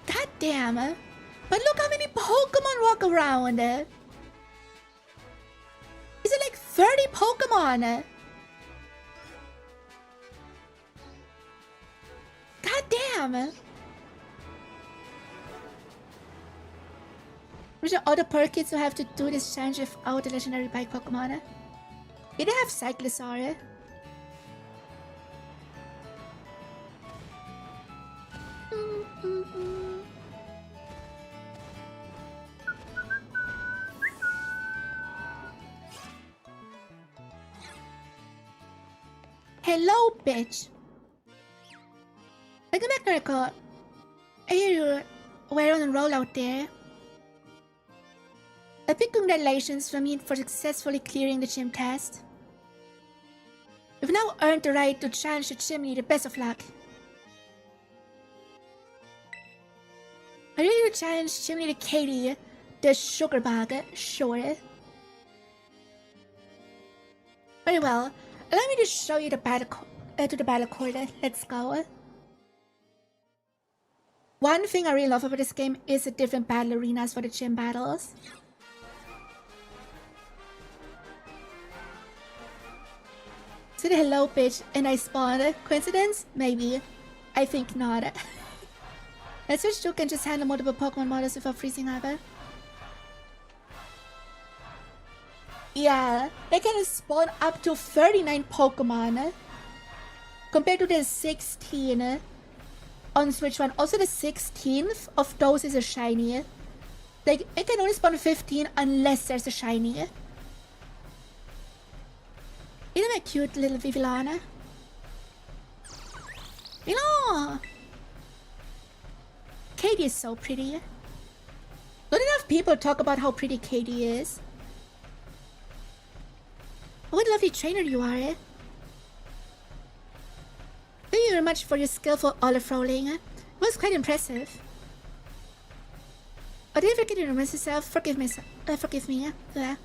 God damn. But look how many Pokemon walk around. Is it like 30 Pokemon? God damn. Which are all the Perkins who have to do this challenge without the legendary bike Pokemon? Did they have Cyclosaur? Hello, bitch. Welcome back, Noriko. I hear you were on a roll out there. A big congratulations from me for successfully clearing the gym test. You've now earned the right to challenge the gym leader. Best of luck. Are you ready to challenge gym leader Katie, the sugar bug? Sure. Very well. Allow me to show you the battle court. Let's go. One thing I really love about this game is the different battle arenas for the gym battles. Said hello, bitch, and I spawned. Coincidence? Maybe. I think not. Let's switch to can just handle multiple Pokemon models without freezing up. Yeah, they can spawn up to 39 Pokemon compared to the 16 on Switch 1. Also, the 16th of those is a shiny. Like, it can only spawn 15 unless there's a shiny. Isn't that cute little Vivillana? Hello! Katie is so pretty. Not enough people talk about how pretty Katie is. What a lovely trainer you are, eh? Thank you very much for your skillful olive rolling. It was quite impressive. Oh, did I forget to remember yourself? Forgive me. Forgive me. Yeah.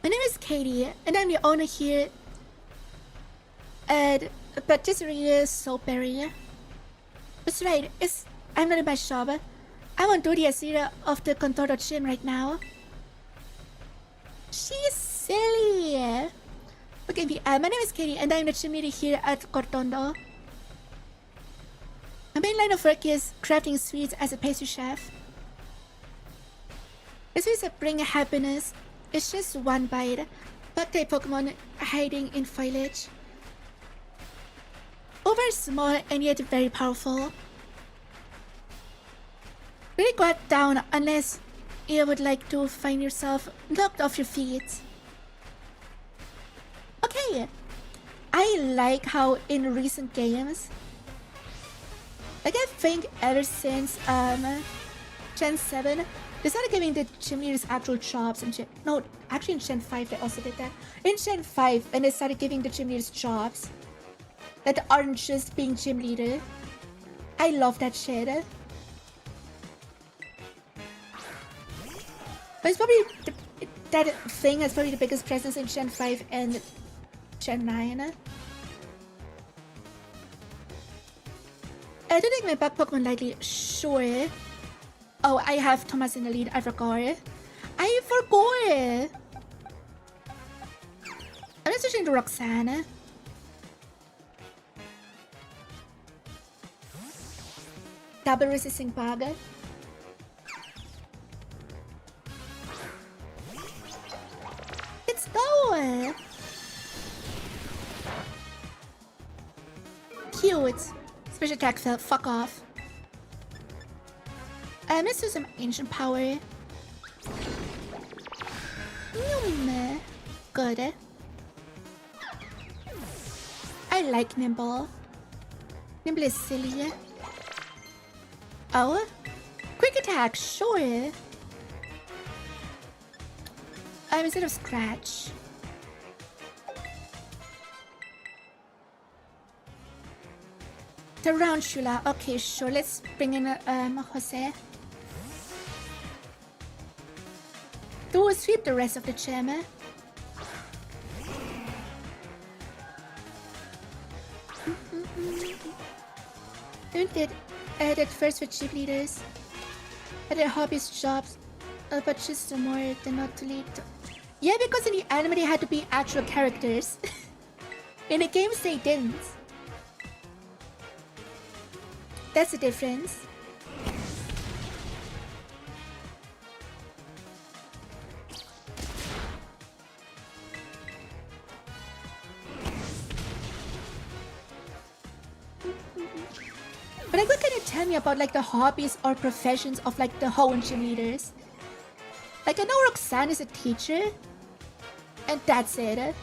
My name is Katie, and I'm the owner here at Patisserie 𝗟𝗃𝗍. That's right. I'm not in my shop. I'm on duty as leader of the Contorto Gym right now. She's silly. Okay, my name is Katie, and I'm the gym leader here at Cortondo. My main line of work is crafting sweets as a pastry chef. The sweets that bring happiness. It's just one bite. Bug-type Pokemon hiding in foliage. Over small and yet very powerful. Really got down unless you would like to find yourself knocked off your feet. Okay, I like how in recent games, like I think ever since Gen 7, they started giving the gym leaders actual jobs. No, actually in Gen 5 they also did that. In Gen 5, when they started giving the gym leaders jobs that aren't just being gym leader. I love that shit. But it's probably that thing has probably the biggest presence in Gen 5 and Gen 9. I don't take my back Pokemon lightly, sure. Oh, I have Thomas in the lead, I forgot. I'm switching to Roxanne. Double resisting bug. Let's go! Cute. Special attack fell. Fuck off. Let's do some ancient power. Good. I like Nimble. Nimble is silly. Oh? Quick attack, sure. Instead of Scratch. Tarantula. Okay, sure. Let's bring in Jose. Do sweep the rest of the gym. Don't get added first for cheap leaders. At their hobbies, jobs, but just more than not to lead. Yeah, because in the anime they had to be actual characters. In the games they didn't. That's the difference. But like, what can you tell me about like the hobbies or professions of like the Hoenn gym leaders? Like, I know Roxanne is a teacher, and that's it.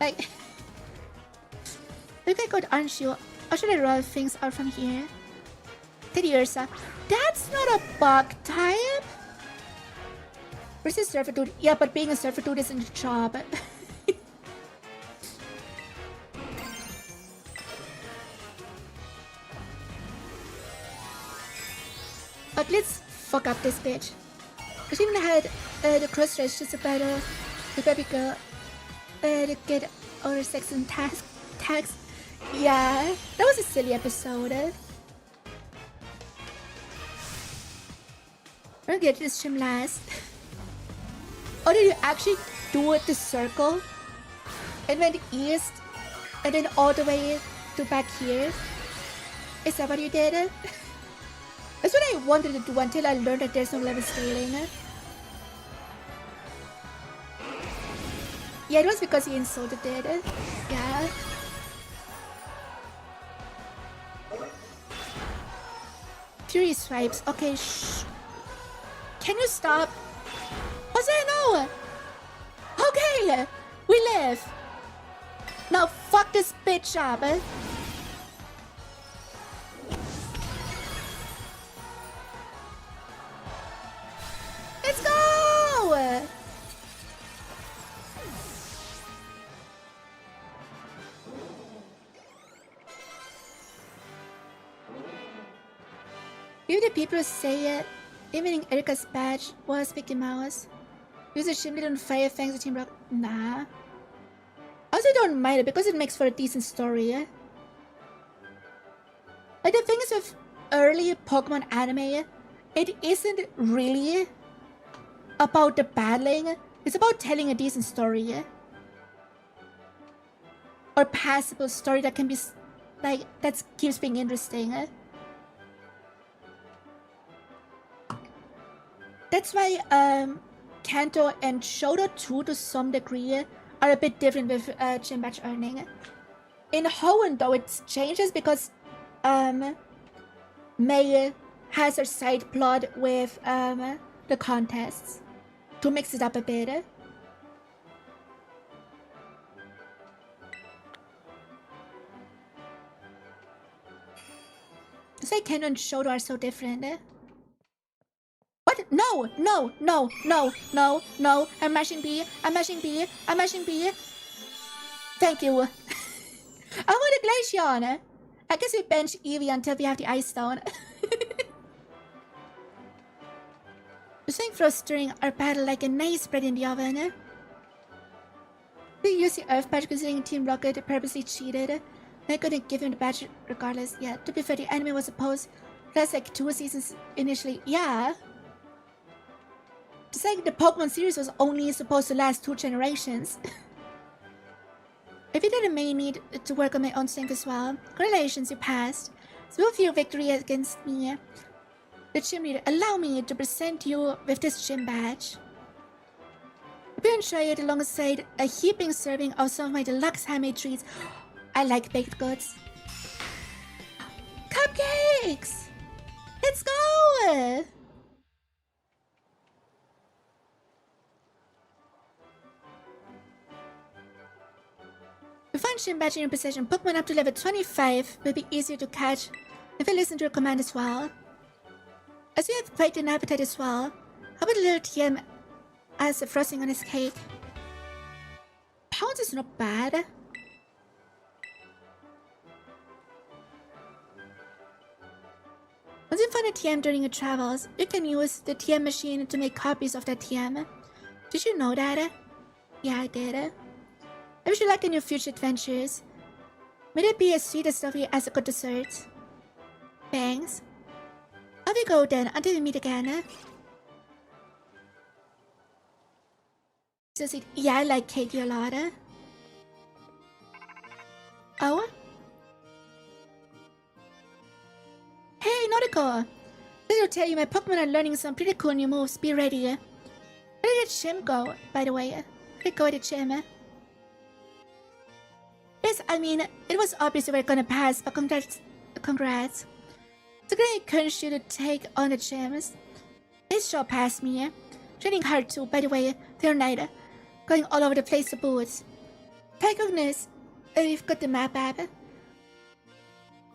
Like, look like good, aren't you? Or should I roll things out from here? Teddiursa. That's not a bug type. Versus surfer dude. Yeah, but being a surfer dude isn't a job. But let's fuck up this bitch. She even had the cross dress just about the baby girl to get older sex and tags. Yeah, that was a silly episode. I'll get this gym last. Or did you actually do it the circle? And went east and then all the way to back here? Is that what you did? That's what I wanted to do until I learned that there's no level scaling. Yeah, it was because he insulted it. Yeah. Fury swipes. Okay, shh. Can you stop? Jose, no! Okay! We live! Now fuck this bitch up! Let's go! Maybe the people say evening Erika's badge was Mickey Mouse. Use a shimmy on fire fangs with Team Rock. Nah. I also don't mind it because it makes for a decent story. Like the thing is with early Pokemon anime, it isn't really about the battling. It's about telling a decent story. Or passable story that can be like that keeps being interesting. That's why Kanto and Shoto 2 to some degree are a bit different with gym badge earning. In Hoenn though it changes because May has her side plot with the contests to mix it up a bit. It's like Kanto and Shoto are so different. What? No, no, no, no, no, no. I'm mashing B. I'm mashing B. I'm mashing B. Thank you. I want a Glaceon. I guess we bench Eevee until we have the Ice Stone. This thing frost during our battle like a nice bread in the oven. They used the Earth badge considering Team Rocket purposely cheated. They couldn't give him the badge regardless. Yeah, to be fair, the anime was supposed to last like 2 seasons initially. Yeah. Just like the Pokemon series was only supposed to last 2 generations. I think that I may need to work on my own strength as well. Congratulations, you passed. So with your victory against me, the gym leader, allow me to present you with this gym badge. I've been enjoy it alongside a heaping serving of some of my deluxe handmade treats. I like baked goods. Cupcakes! Let's go! With one gym badge in your possession, Pokemon up to level 25 will be easier to catch if I listen to your command as well. As you have quite an appetite as well, how about a little TM as a frosting on his cake? Pounds is not bad. Once you find a TM during your travels, you can use the TM machine to make copies of that TM. Did you know that? Yeah, I did. I wish you luck in your future adventures. May it be as sweet as lovely as a good dessert. Thanks. Off we go then, until we meet again. So sweet. Yeah, I like cake a lot. Oh? Hey, Noriko! Let me tell you, my Pokemon are learning some pretty cool new moves. Be ready. Where did the gym go, by the way? Where did it go at the gym? Yes, I mean, it was obvious we were gonna pass, but congrats. It's a great encourage you to take on the gyms. It sure passed me. Training hard too, by the way, the other night. Going all over the place to boots. Thank goodness, we've got the map app. It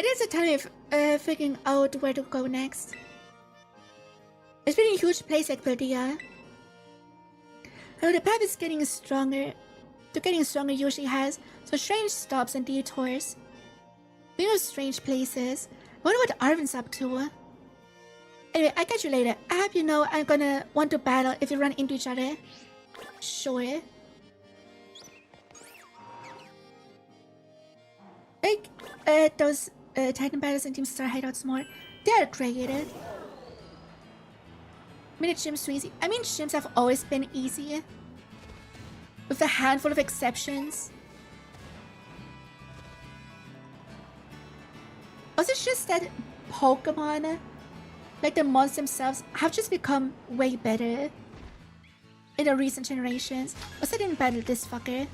is a time of figuring out where to go next. It's been a huge place like Paldea. The path is getting stronger. Usually has some strange stops and detours. Being of strange places. I wonder what Arvin's up to. Anyway, I'll catch you later. I hope you know I'm gonna want to battle if we run into each other. Sure. Like, those Titan battles and Team Star hideouts more. They're created. I mean, gyms too easy. I mean, gyms have always been easy. With a handful of exceptions. Also, it's just that Pokemon, like the monsters themselves, have just become way better in the recent generations. Also, I didn't battle this fucker.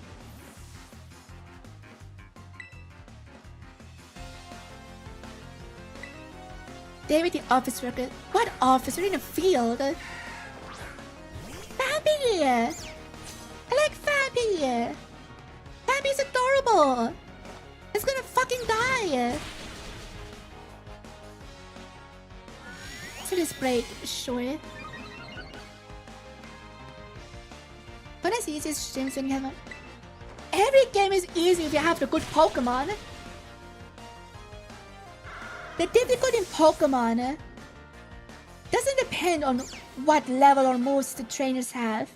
David, the office worker. What office? We're in a field. Fabi! I like Fabi! Fabi's adorable! It's gonna fucking die! So this break, sure. But that's the easiest gyms when you have a... Every game is easy if you have the good Pokemon. The difficulty in Pokemon doesn't depend on what level or moves the trainers have.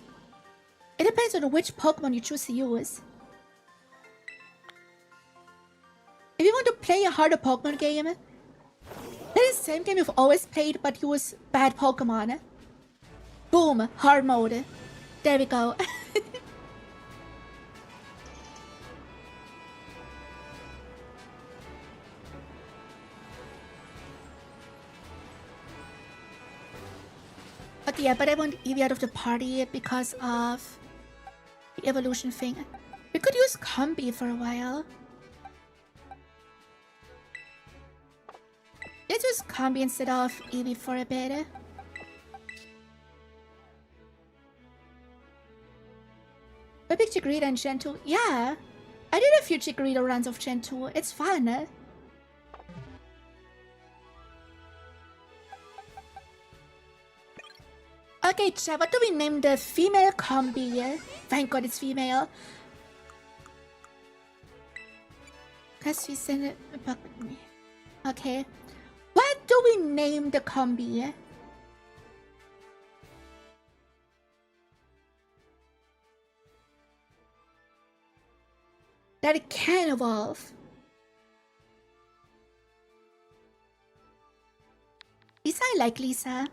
It depends on which Pokemon you choose to use. If you want to play a harder Pokemon game, that is the same game you've always played but use bad Pokemon. Boom, hard mode. There we go. Okay, yeah, but I want Eevee out of the party because of the evolution thing. We could use Combi for a while. Let's use Combi instead of Eevee for a bit. I picked Chikorita and Gen 2. Yeah, I did a few Chikorita runs of Gen 2. It's fun. Okay, chat, what do we name the female Combi? Thank God it's female. Cause we send it back with me. Okay. What do we name the Combi? that can evolve. Lisa, I like Lisa.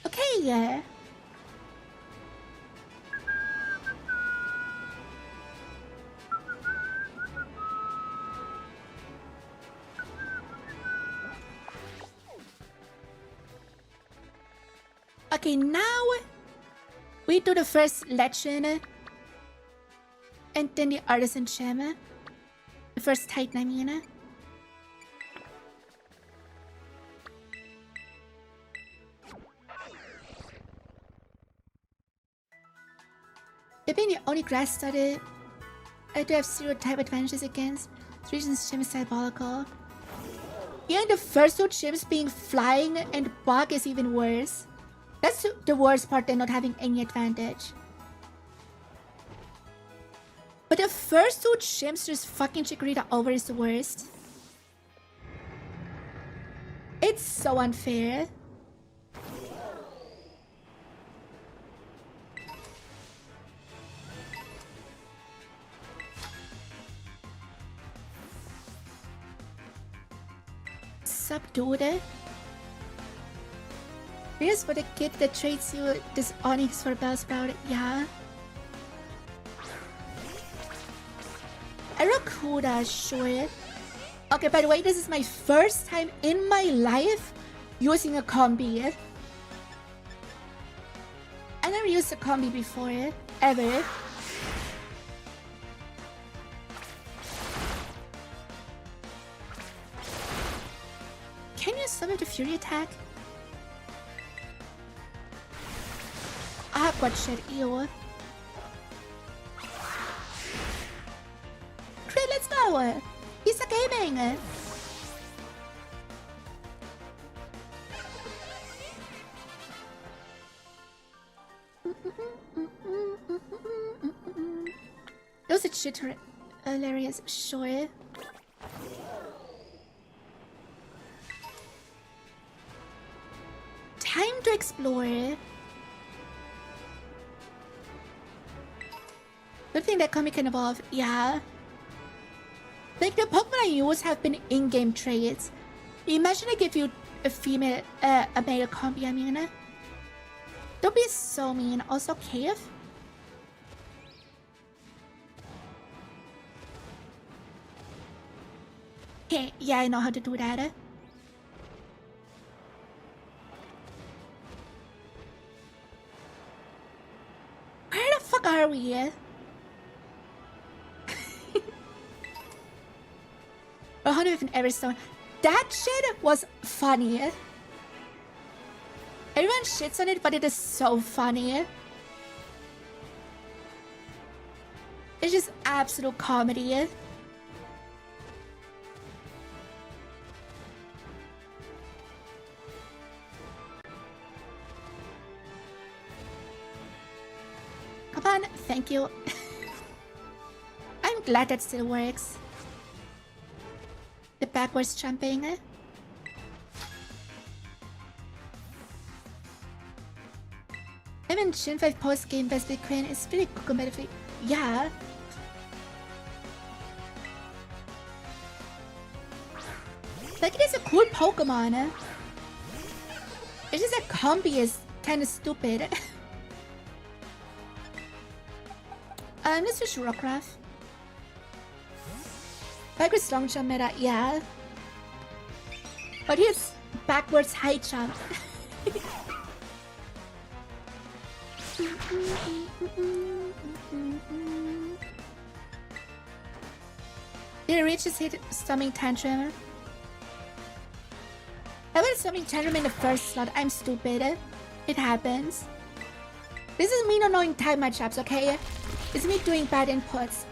Okay, yeah. Okay, now we do the first legend and then the artisan gem. The first titan, I mean. It being the only grass started, I do have 0 type advantages against. The region's gem is diabolical. Yeah, the first 2 gems being flying and bug is even worse. That's the worst part, than not having any advantage. But the first 2 gems just fucking Chikorita over is the worst. It's so unfair. Subdued. Here's for the kid that trades you this Onyx for Bellsprout. Yeah. Aracuda, sure. Okay, by the way, this is my first time in my life using a combi. I never used a combi before, ever. Can you summon the Fury attack? Aqua shit, ew. Crit, let's go! He's a gaming! Those are shit hilarious, sure. Time to explore. Good thing that comic can evolve, yeah. Like, the Pokemon I use have been in-game traits. Imagine I give you a female, a male combi, I mean. Don't be so mean. Also, Cave? Okay, yeah, I know how to do that. Where the fuck are we? 100 with an Everstone. That shit was funny. Everyone shits on it, but it is so funny. It's just absolute comedy. Come on, thank you. I'm glad that still works. The backwards jumping. Even Gen 5 post-game best big Queen is pretty competitive. Yeah. Like, it is a cool Pokemon. It's just a combi is kinda stupid. Let's switch to Rockruff. Backwards long jump meta, yeah. But here's backwards high jump. Did it reach his hit Stomach Tantrum? I went Stomach Tantrum in the first slot. I'm stupid. It happens. This is me not knowing time matchups, okay? It's me doing bad inputs.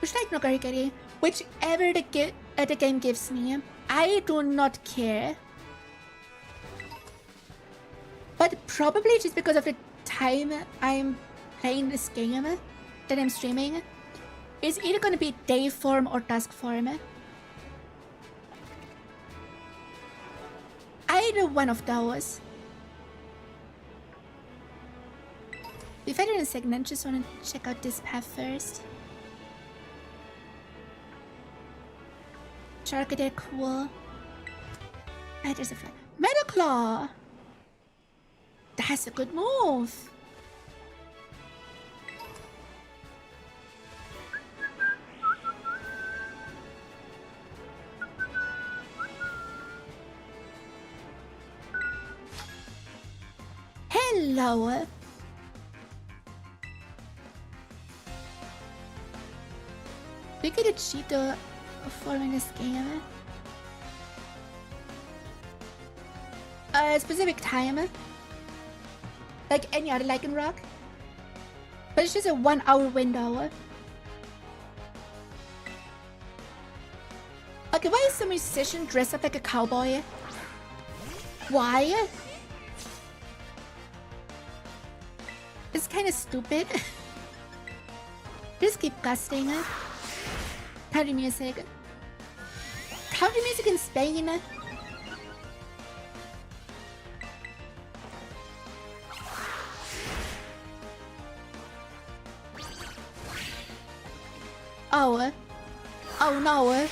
Which like no Garigari, whichever the the game gives me. I do not care. But probably just because of the time I'm playing this game that I'm streaming, it's either going to be day form or dusk form. Either one of those. If I do in a second, I just want to check out this path first. Charcadet, cool. Ah, there's a flag. Metaclaw! That's a good move. Hello. We get a Cheeto forming this game. A specific time. Like any other Lycan Rock. But it's just a 1 hour window. Okay, why is some musician dressed up like a cowboy? Why? It's kind of stupid. Just keep gusting. Country music. Country music in Spain. Oh. Oh no.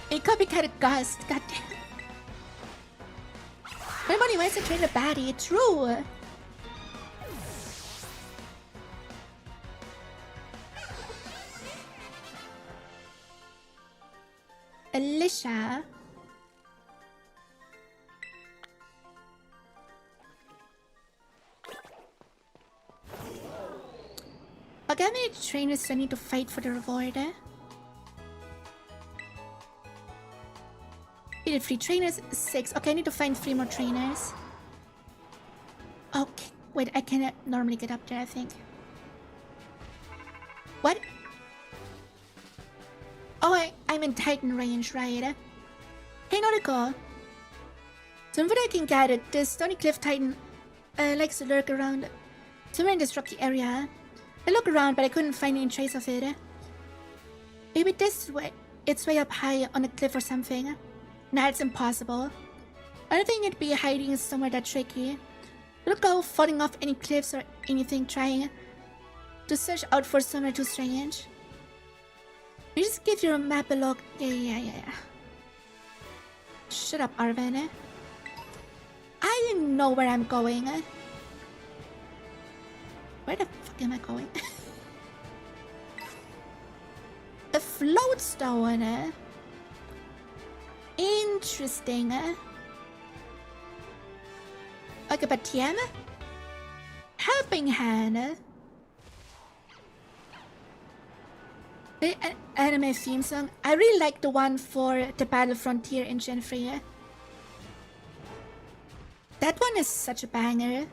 It could be kind of gust. Goddamn. Everybody wants to train a baddie. True. Alicia. Okay, how many trainers do I need to fight for the reward? We did 3 trainers, 6. Okay, I need to find 3 more trainers. Okay, wait, I cannot normally get up there, I think. What? Oh, I'm in Titan range, right? Hey, Noriko. So what I can gather, the Stony Cliff Titan likes to lurk around somewhere in this rocky area. I look around, but I couldn't find any trace of it. Maybe this way, it's way up high on a cliff or something. Nah, it's impossible. I don't think it'd be hiding somewhere that tricky. Don't go falling off any cliffs or anything trying to search out for somewhere too strange. You just give your map a look. Yeah. Shut up, Arven. I know where I'm going. Where the fuck am I going? A floatstone. Interesting. Okay, but TM? Helping hand. The anime theme song. I really like the one for the Battle Frontier in Gen 3. That one is such a banger.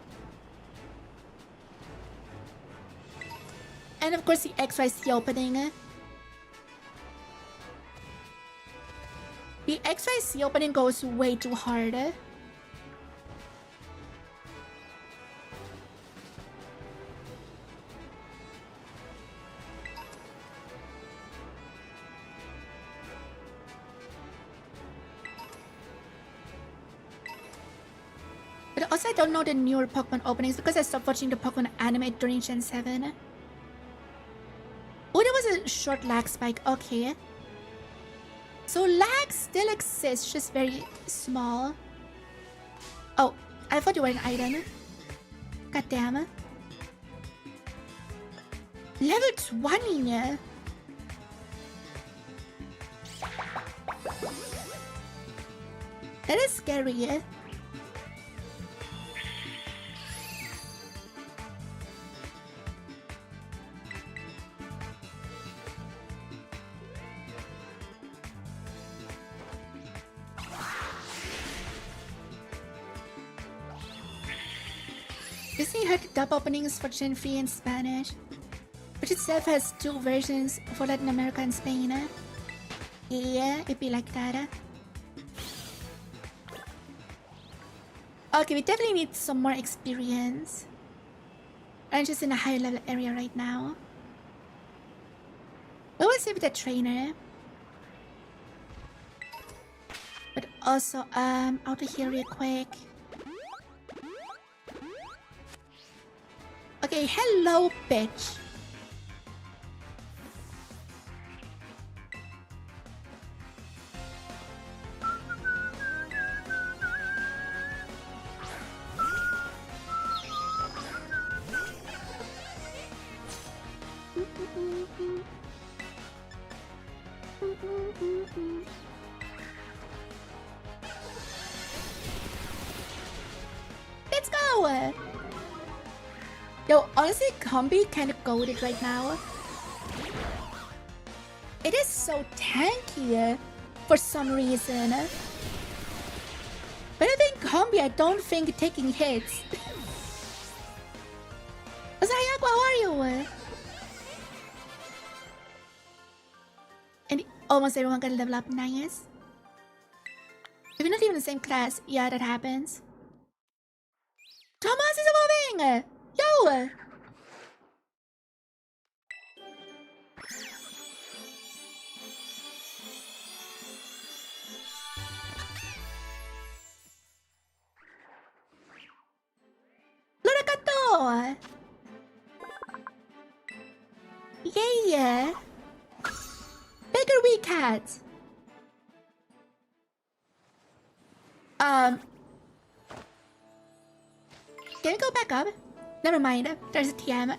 And of course the XYZ opening. The XYZ opening goes way too hard. But also I don't know the newer Pokemon openings because I stopped watching the Pokemon anime during Gen 7. Oh, there was a short lag spike. Okay. So lag still exists, just very small. Oh, I thought you were an item. God damn. Level 20. That is scary. Disney had dub openings for Gen 3 in Spanish, which itself has 2 versions for Latin America and Spain. Yeah, it'd be like that. Okay, we definitely need some more experience. I'm just in a higher level area right now. We will see with the trainer. But also, out of here real quick. Okay, hello, bitch. Let's go! Yo, honestly, Combi kind of goated right now. It is so tanky for some reason. But I think Combi, I don't think taking hits. Sayako, how are you? And almost everyone got a level up, nice. If you're not even in the same class, yeah, that happens. Thomas is evolving! Yo! Lorakato! Yeah! Bigger wee cat! Can we go back up? Never mind, there's a TM.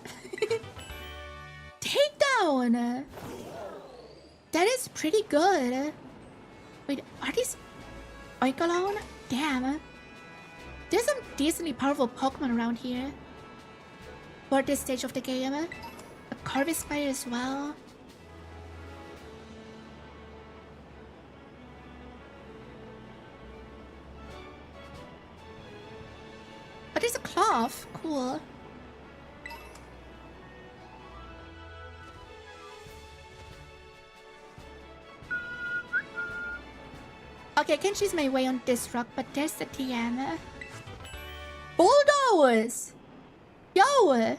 Takedown! That is pretty good. Wait, are these Oikalone? Damn. There's some decently powerful Pokemon around here. For this stage of the game. A Corvisquire as well. Oh, there's a cloth. Cool. Okay, I can choose my way on this rock, but there's the TM. Bulldoze! Yo!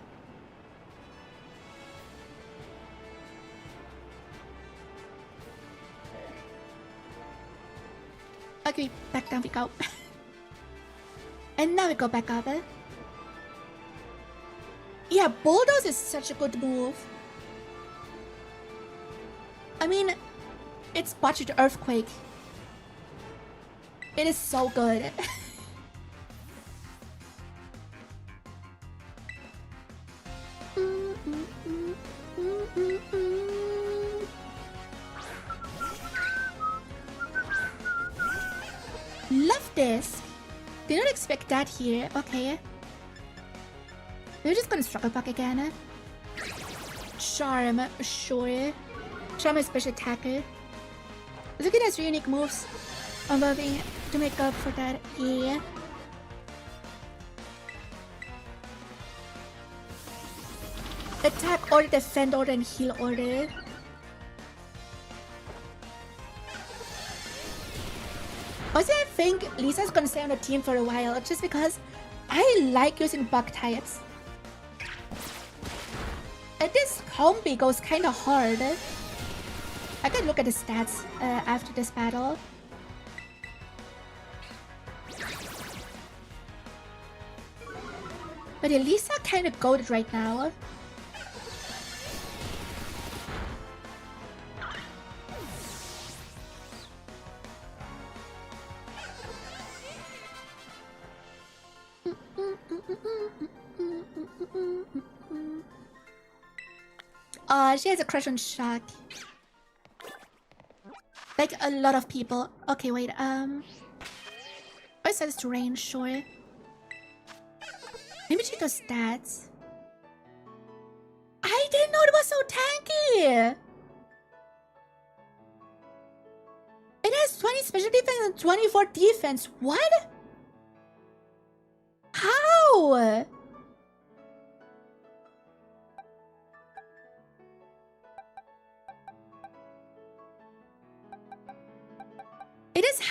Okay, back down we go. And now we go back up. Yeah, Bulldoze is such a good move. I mean, it's Budget Earthquake. It is so good. Love this. Did not expect that here. Okay. We're just gonna struggle back again. Charm, sure. Charm is special attacker. Look at his unique moves. I'm loving to make up for that. Yeah. Attack order, defend order, and heal order. Also, I think Lisa's gonna stay on the team for a while just because I like using bug types. And this combi goes kinda hard. I can look at the stats after this battle. But Elisa kinda goated right now. She has a crush on Shaq. Like a lot of people. Okay, wait, I said it's range, sure. Maybe check those stats. I didn't know it was so tanky! It has 20 special defense and 24 defense. What? How?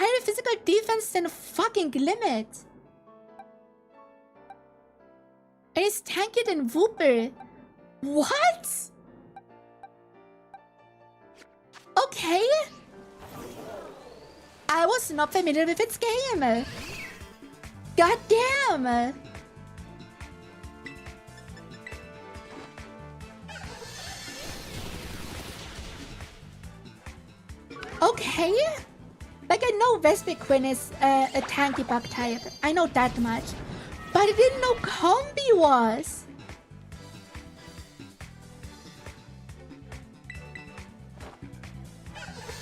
higher physical defense than fucking Limit. And it's tankier than Wooper. What? Okay. I was not familiar with its game. God damn. Okay. Like, I know Vespiquen is a tanky bug type. I know that much. But I didn't know Combi was.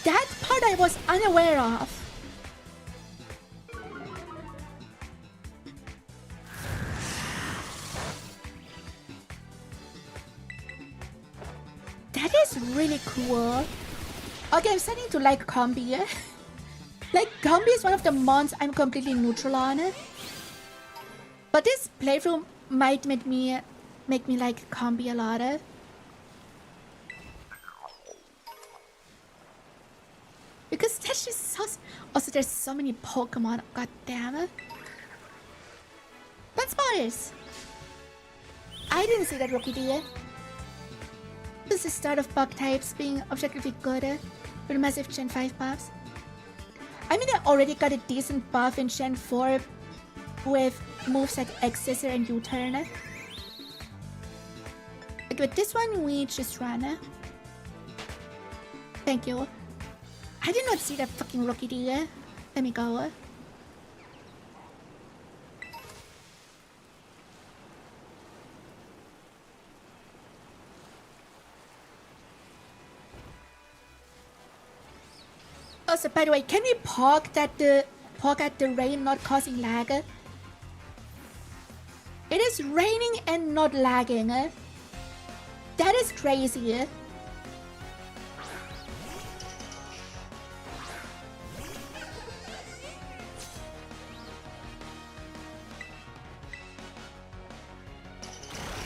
That part I was unaware of. That is really cool. Okay, I'm starting to like Combi. Like, Combi is one of the mons I'm completely neutral on. But this playthrough might make me like Combi a lot. Because that's just so... Also, there's so many Pokemon. God damn it. That's Mars. I didn't see that, Rookie D. This is the start of bug types being objectively good with massive Gen 5 buffs. I mean, I already got a decent buff in Gen 4 with moves like X-Scissor and U-Turn. Like, with this one, we just run. Thank you. I did not see that fucking Rookie D. Let me go. Also, by the way, can we pog at the rain not causing lag? It is raining and not lagging. That is crazy.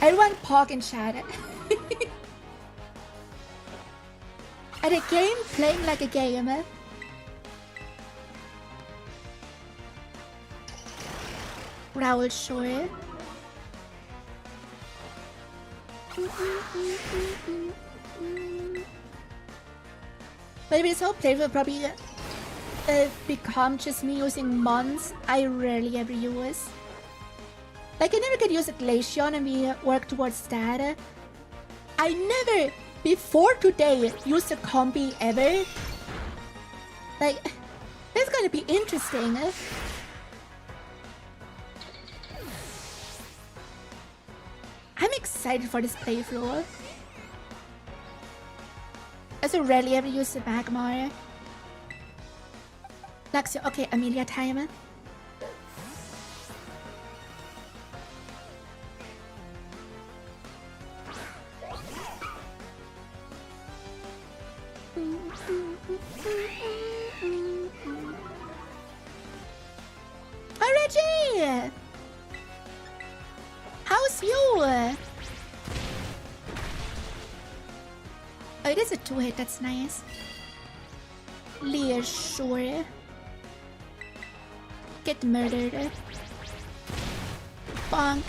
Everyone pog in chat. At a game playing like a game. Raul Shore. But if this whole playthrough will probably become just me using mons I rarely ever use. Like, I never could use a Glaceon and we work towards that. I never, before today, used a Combi ever. Like, this is gonna be interesting. I'm excited for this playthrough. I also rarely ever use the Magmar. Luxio, okay, Amelia time. Oh, Reggie! How's you? Oh, it is a 2-hit, that's nice. Leah, sure. Get murdered. Bonk.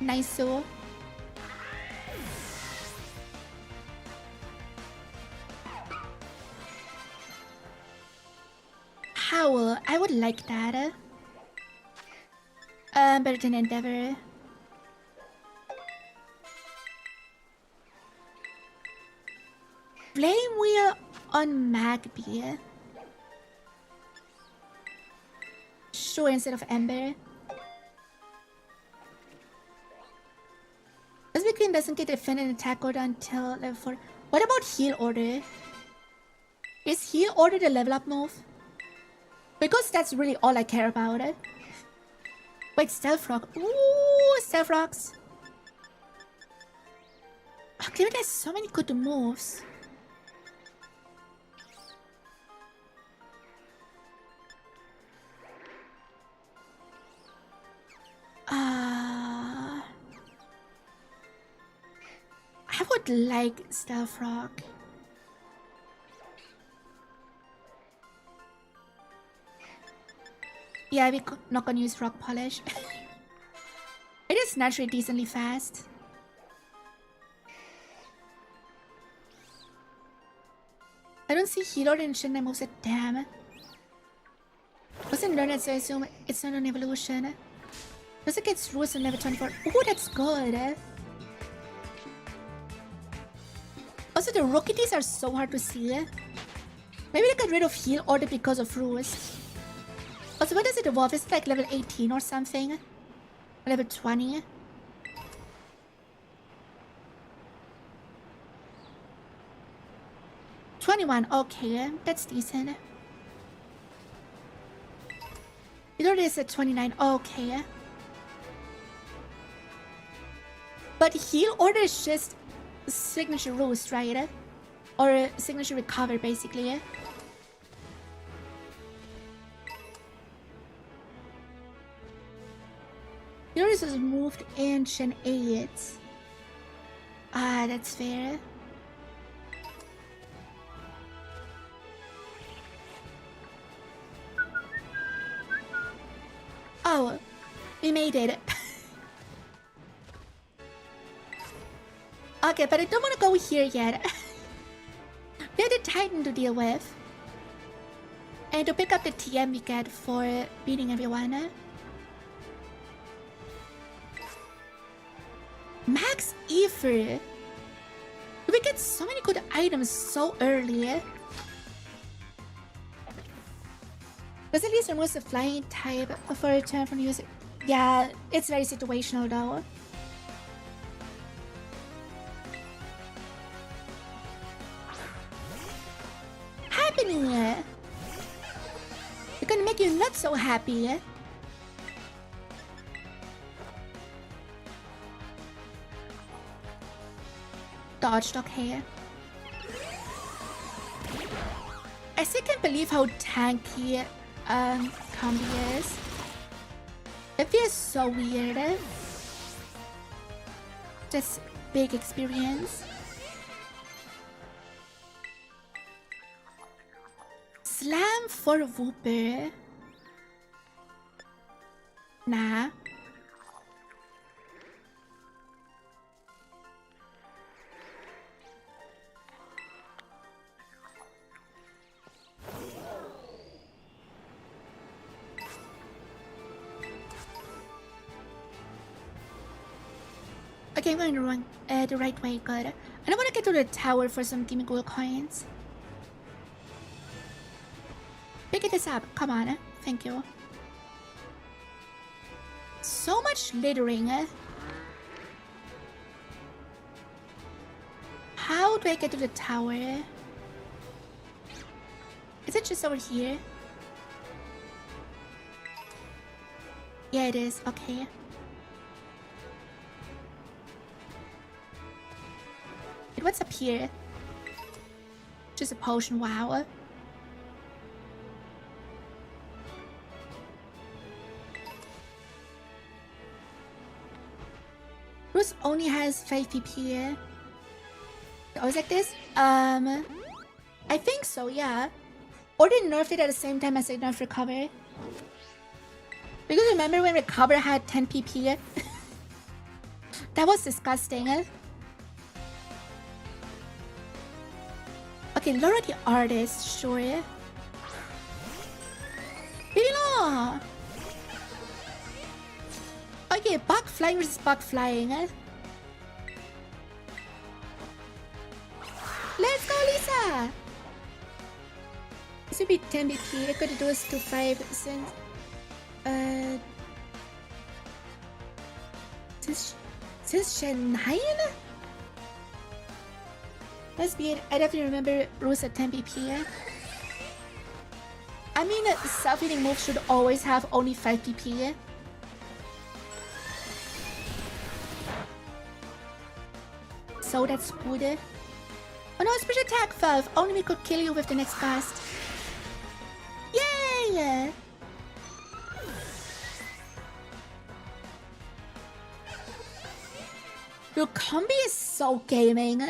Nice so. Howl, I would like that. Better than Endeavor. Flame Wheel on Magby. Sure, instead of Ember. Vespiquen doesn't get defend and attack order until level 4. What about Heal Order? Is Heal Order the level up move? Because that's really all I care about. Wait, Stealth Rock. Ooh, Stealth Rocks. Oh, Clement has so many good moves. I would like Stealth Rock. Yeah, we're not gonna use rock polish. It is naturally decently fast. I don't see heal or ancient that moves it. Damn. Wasn't learned it, so I assume it's not an evolution. Does it get rules in level 24? Ooh, that's good. Also, the rookies are so hard to see. Maybe they got rid of heal order because of rules. Also, when does it evolve? Is it like level 18 or something? Or level 20? $21, okay, that's decent. It already is at 29, okay. But heal order is just signature rules, right? Or signature recover, basically. Yours was moved in Gen 8. Ah, that's fair. Oh, we made it. Okay, but I don't want to go here yet. We have the Titan to deal with. And to pick up the TM we get for beating everyone. Max Ether. We get so many good items so early. But at least removes the flying type for a turn from the user. Yeah, it's very situational though. Happening! It's gonna make you not so happy. Dodged, okay. I still can't believe how tanky Combi is. It feels so weird. Just big experience. Slam for Wooper. Nah. Okay, I'm going to run the right way, good. I don't want to get to the tower for some Gimme Gold coins. Pick this up, come on, thank you. So much littering. How do I get to the tower? Is it just over here? Yeah, it is, okay. What's up here? Just a potion, wow. Bruce only has 5 PP. Always like this? I think so, yeah. Or they nerfed it at the same time as they nerfed Recover. Because remember when Recover had 10 PP? That was disgusting. Okay, lower the artist, sure. Really no. Okay, bug flying versus bug flying. Let's go, Lisa! This would be 10 BP. I could do this to 5 since. Since Gen 9? Must be it. I definitely remember rules at 10 BP. I mean, self-healing moves should always have only 5 PP. So that's good. Oh no, special attack 5. Only we could kill you with the next cast. Yay! Your combi is so gaming.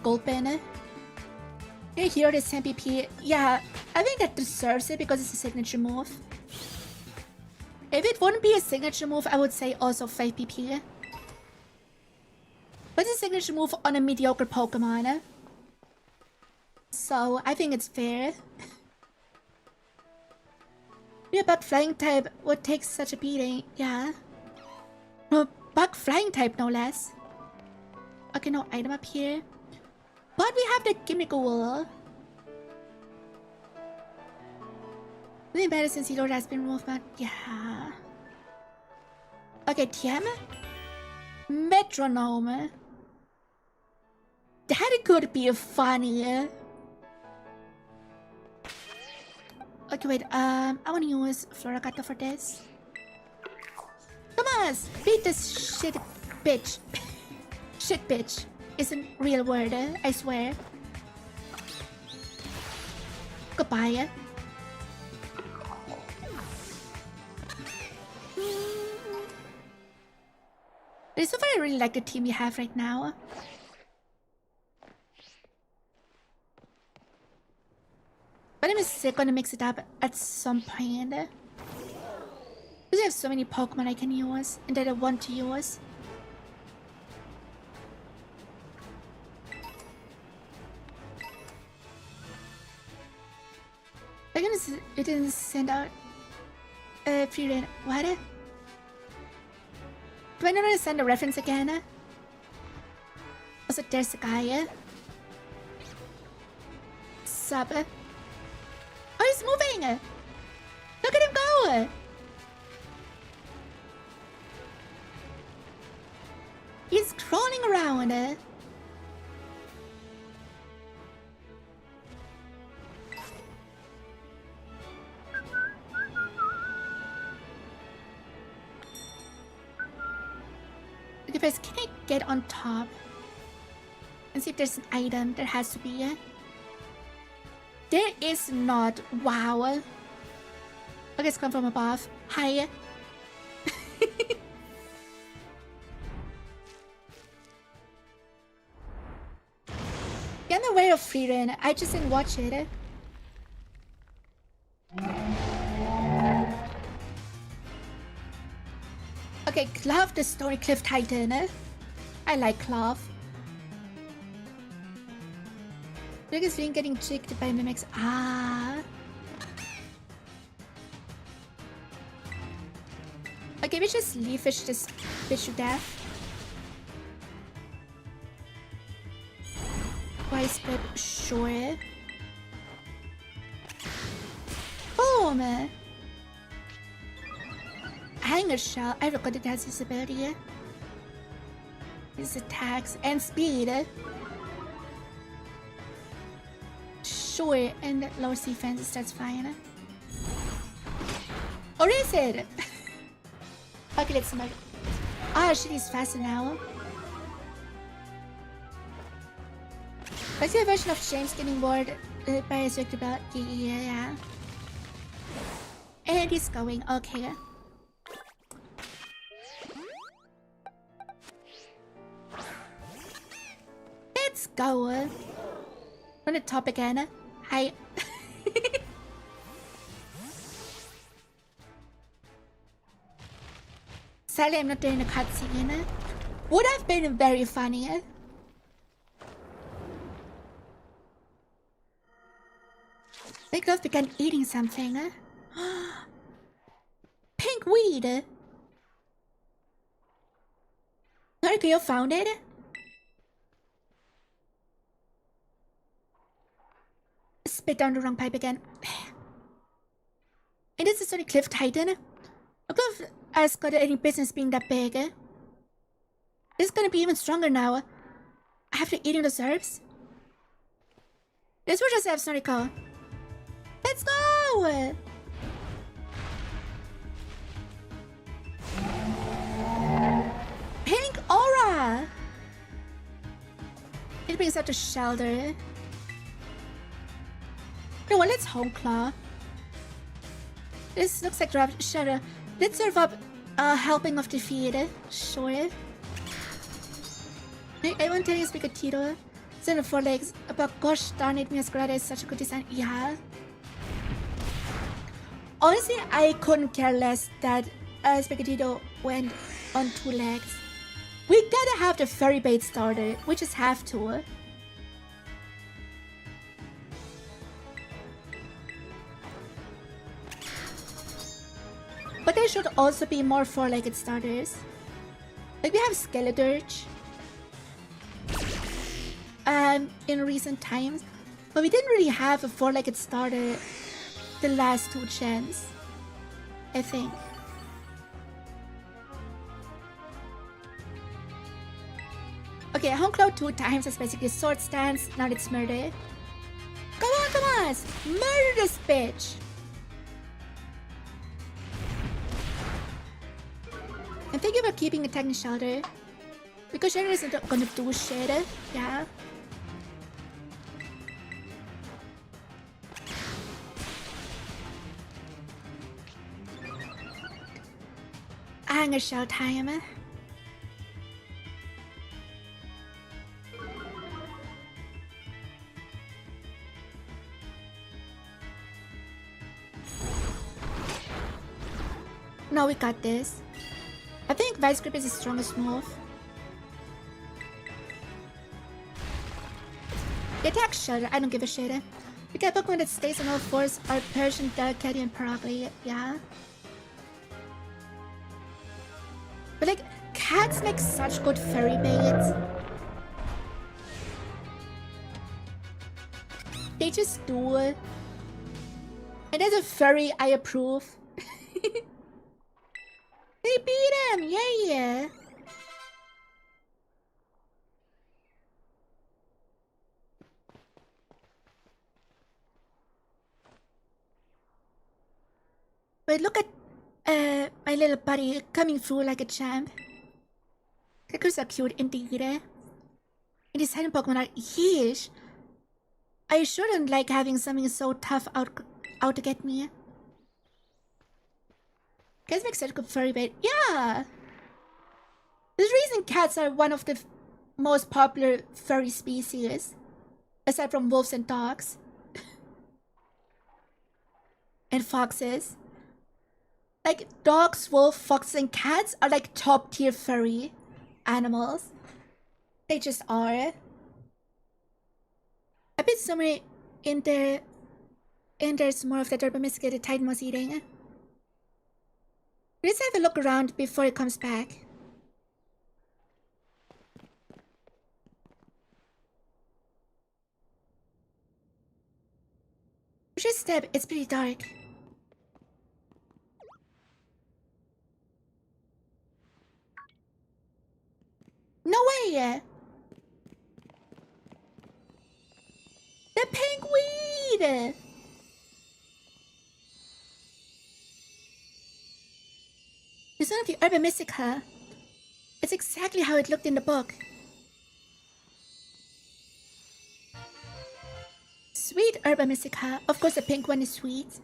Gulpin. Your hero is 10 PP. Yeah, I think that deserves it because it's a signature move. If it wouldn't be a signature move, I would say also 5 PP. But it's a signature move on a mediocre Pokemon. So, I think it's fair. Yeah, Bug Flying type would take such a beating. Yeah. Bug Flying type, no less. Okay, no item up here. But we have the Gimmigool. Really better since Hero has been removed, but yeah. Okay, TM. Metronome. That could be funny. Okay, wait, I wanna use Floragato for this. Come on, beat this shit bitch. Shit bitch isn't real word, I swear. Goodbye. But so far I really like the team we have right now. But I'm still gonna mix it up at some point. Because I have so many Pokemon I can use and that I want to use. It didn't send out free reign. What? Do I not send a reference again? Also, there's a guy. Sub. Oh, he's moving! Look at him go! He's crawling around. Okay, first, can I get on top and see if there's an item? There has to be. There is not. Wow. Okay, it's come from above. Hi. Yeah, I'm aware of Freerin. I just didn't watch it. Okay, Clove the Stony Cliff Titan. I like Clove. Biggest being getting tricked by mimics. Ah. Okay, we just leafish this bitch to death. Twice, but sure. Boom! Hanger Shell. I forgot it has this ability. His attacks and speed. Sure, and lower defense, that's fine. Or is it? Okay, let's make. Ah, shit, he's faster now. What's your version of James getting bored by his victim belt? Yeah. And he's going, okay. Let's go. On the top again. Hi. Sadly, I'm not doing a cutscene. Would have been very funny. They could have begun eating something. Pink weed. Noriko, you found it? Spit down the wrong pipe again. And this is only Cliff Titan. I could have asked God any business being that big. This is gonna be even stronger now. After eating those herbs. This will just have Noriko. Let's go! Pink aura! It brings out the shelter. You know what, let's Home Claw. This looks like drop shadow. Let's serve up a helping of defeat. Sure. I want to speak a Tito. Then 4 legs. But gosh darn it, 𝗟cie𝗴ecie is such a good design. Yeah. Honestly, I couldn't care less that 𝗟ci𝗴ecie went on 2 legs. We gotta have the fairy bait starter. We just have to. But there should also be more 4-legged starters. Like we have 𝗟ci𝗴ecie in recent times, but we didn't really have a 4-legged starter the last 2 gens, I think. Okay, Homecloud 2 times is basically sword stance, now it's murder. Come on, murder this bitch! And thank you for keeping attacking Shelter. Because Shelter isn't gonna do shit, yeah. Anger shell time. No, we got this. I think Vice Grip is the strongest move. The attack Shelter, I don't give a shit. We got Pokemon that stays on all fours are Persian, Delicate, and Probably, yeah. But like, cats make such good fairy baits. They just do it. And as a furry, I approve. They beat him! Yeah! But look at my little buddy coming through like a champ. Crickers are cute indeed. And his hidden Pokemon are yeesh. I shouldn't like having something so tough out to get me. Cats make such good furry bait. Yeah! There's a reason cats are one of the most popular furry species. Aside from wolves and dogs. And foxes. Like, dogs, wolves, foxes, and cats are like top tier furry animals. They just are. I bet somewhere in there's more of that 𝗟ci𝗴ecie the Titan was eating. Let's have a look around before it comes back. Just step, it's pretty dark. No way! The pink weed! It's one of the 𝗟ci𝗴ecie. It's exactly how it looked in the book. Sweet 𝗟ci𝗴cie. Of course the pink one is sweet.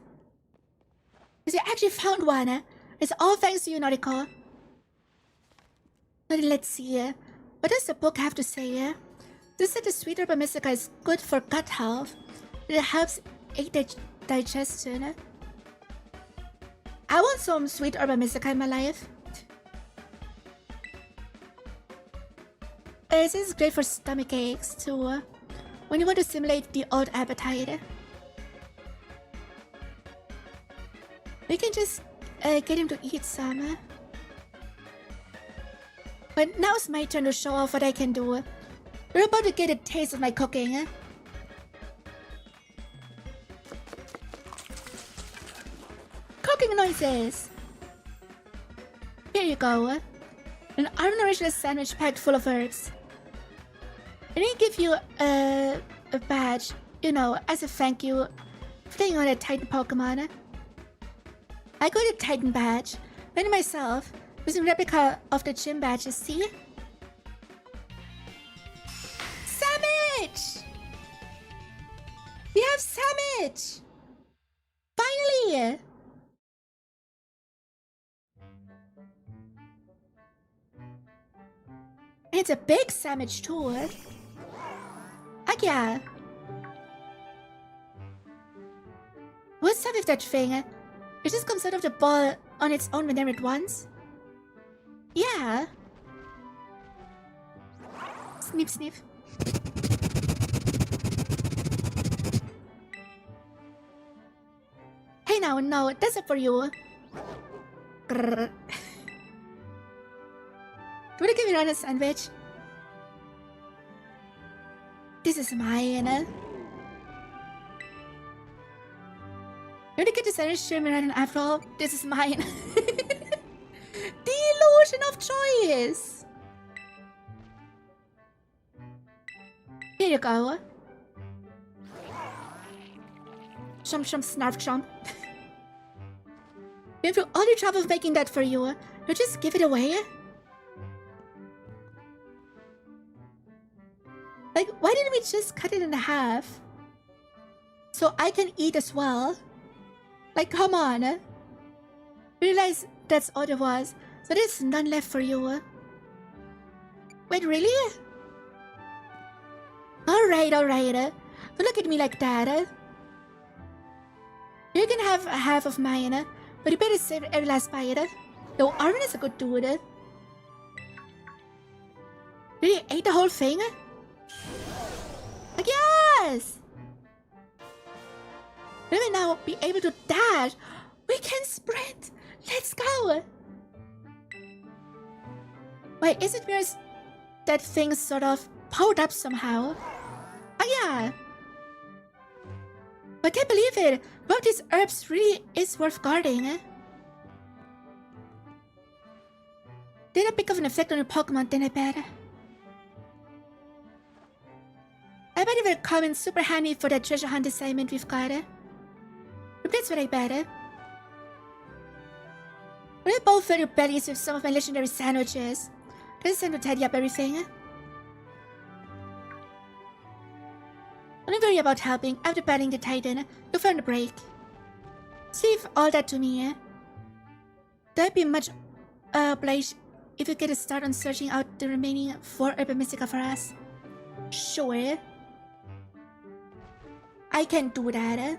Because I actually found one. It's all thanks to you, Noriko. But let's see. What does the book have to say? This said the sweet 𝗟ci𝗴cie is good for gut health. It helps aid digestion. I want some sweet 𝗟ci𝗴cie in my life. This is great for stomach aches too. When you want to stimulate the old appetite. We can just get him to eat some. But now it's my turn to show off what I can do. You're about to get a taste of my cooking. Cooking noises! Here you go. An unoriginal sandwich packed full of herbs. I didn't give you a badge, you know, as a thank you for taking on a Titan Pokemon. I got a Titan badge, made myself, using replica of the gym badges, see? Sandwich! We have sandwich! Finally! It's a big sandwich too. Heck yeah. What's up with that thing? It just comes out of the ball on its own whenever it wants? Yeah. Snip, snip. Hey now, no, that's up for you. Grrr. Do you want to give me on a sandwich? This is mine. You want to get the sandwich to me right after all? This is mine. The illusion of choice. Here you go. Chomp, chomp, snarf, chomp. Been through all the trouble of making that for you. You just give it away? Like, why didn't we just cut it in half? So I can eat as well? Like, come on. Realize that's all there was. So there's none left for you. Wait, really? Alright, alright. Don't look at me like that. You can have half of mine, but you better save every last bite. Though Arvin is a good dude. Really ate the whole thing? Like, yes! We will now be able to dash. We can sprint. Let's go. Wait, is it because that thing sort of powered up somehow? Oh yeah. I can't believe it. One of these herbs really is worth guarding. Did I pick up an effect on your Pokemon, then I bet. I bet it will come in super handy for that treasure hunt assignment we've got. But that's what I bet. We'll both fill your bellies with some of my legendary sandwiches. Does time to tidy up everything. Don't worry about helping. After battling the Titan, you'll find a break. Leave all that to me. That'd be much obliged if you get a start on searching out the remaining 4 Urban Mystica for us. Sure. I can do that.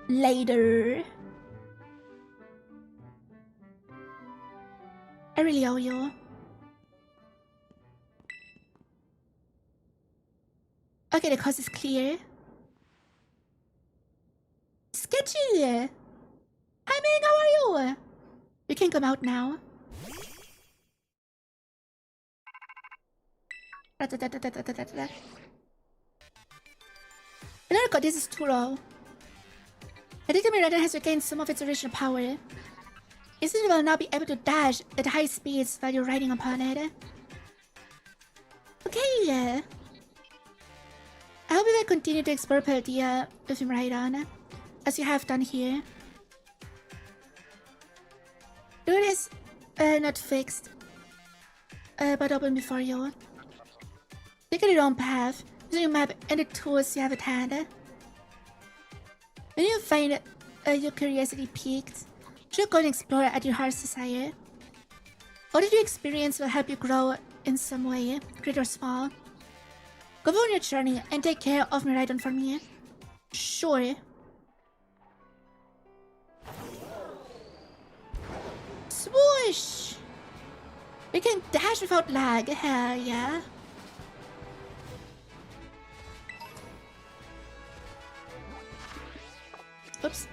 Later. I really owe you. Okay, the coast is clear. Sketchy! Hi, man, how are you? You can come out now. Noriko, this is Turo. I think the Miranda has regained some of its original power. It will now be able to dash at high speeds while you're riding upon it. Okay. I hope you will continue to explore Paldea with him right on, as you have done here. Door is not fixed, but open before you. Take your own path, using your map and the tools you have at hand. When you find your curiosity piqued, you go and explore at your heart's desire. All that you experience will help you grow in some way, great or small. Go on your journey and take care of Miraidon for me. Sure. Swoosh! We can dash without lag, hell yeah. Oops.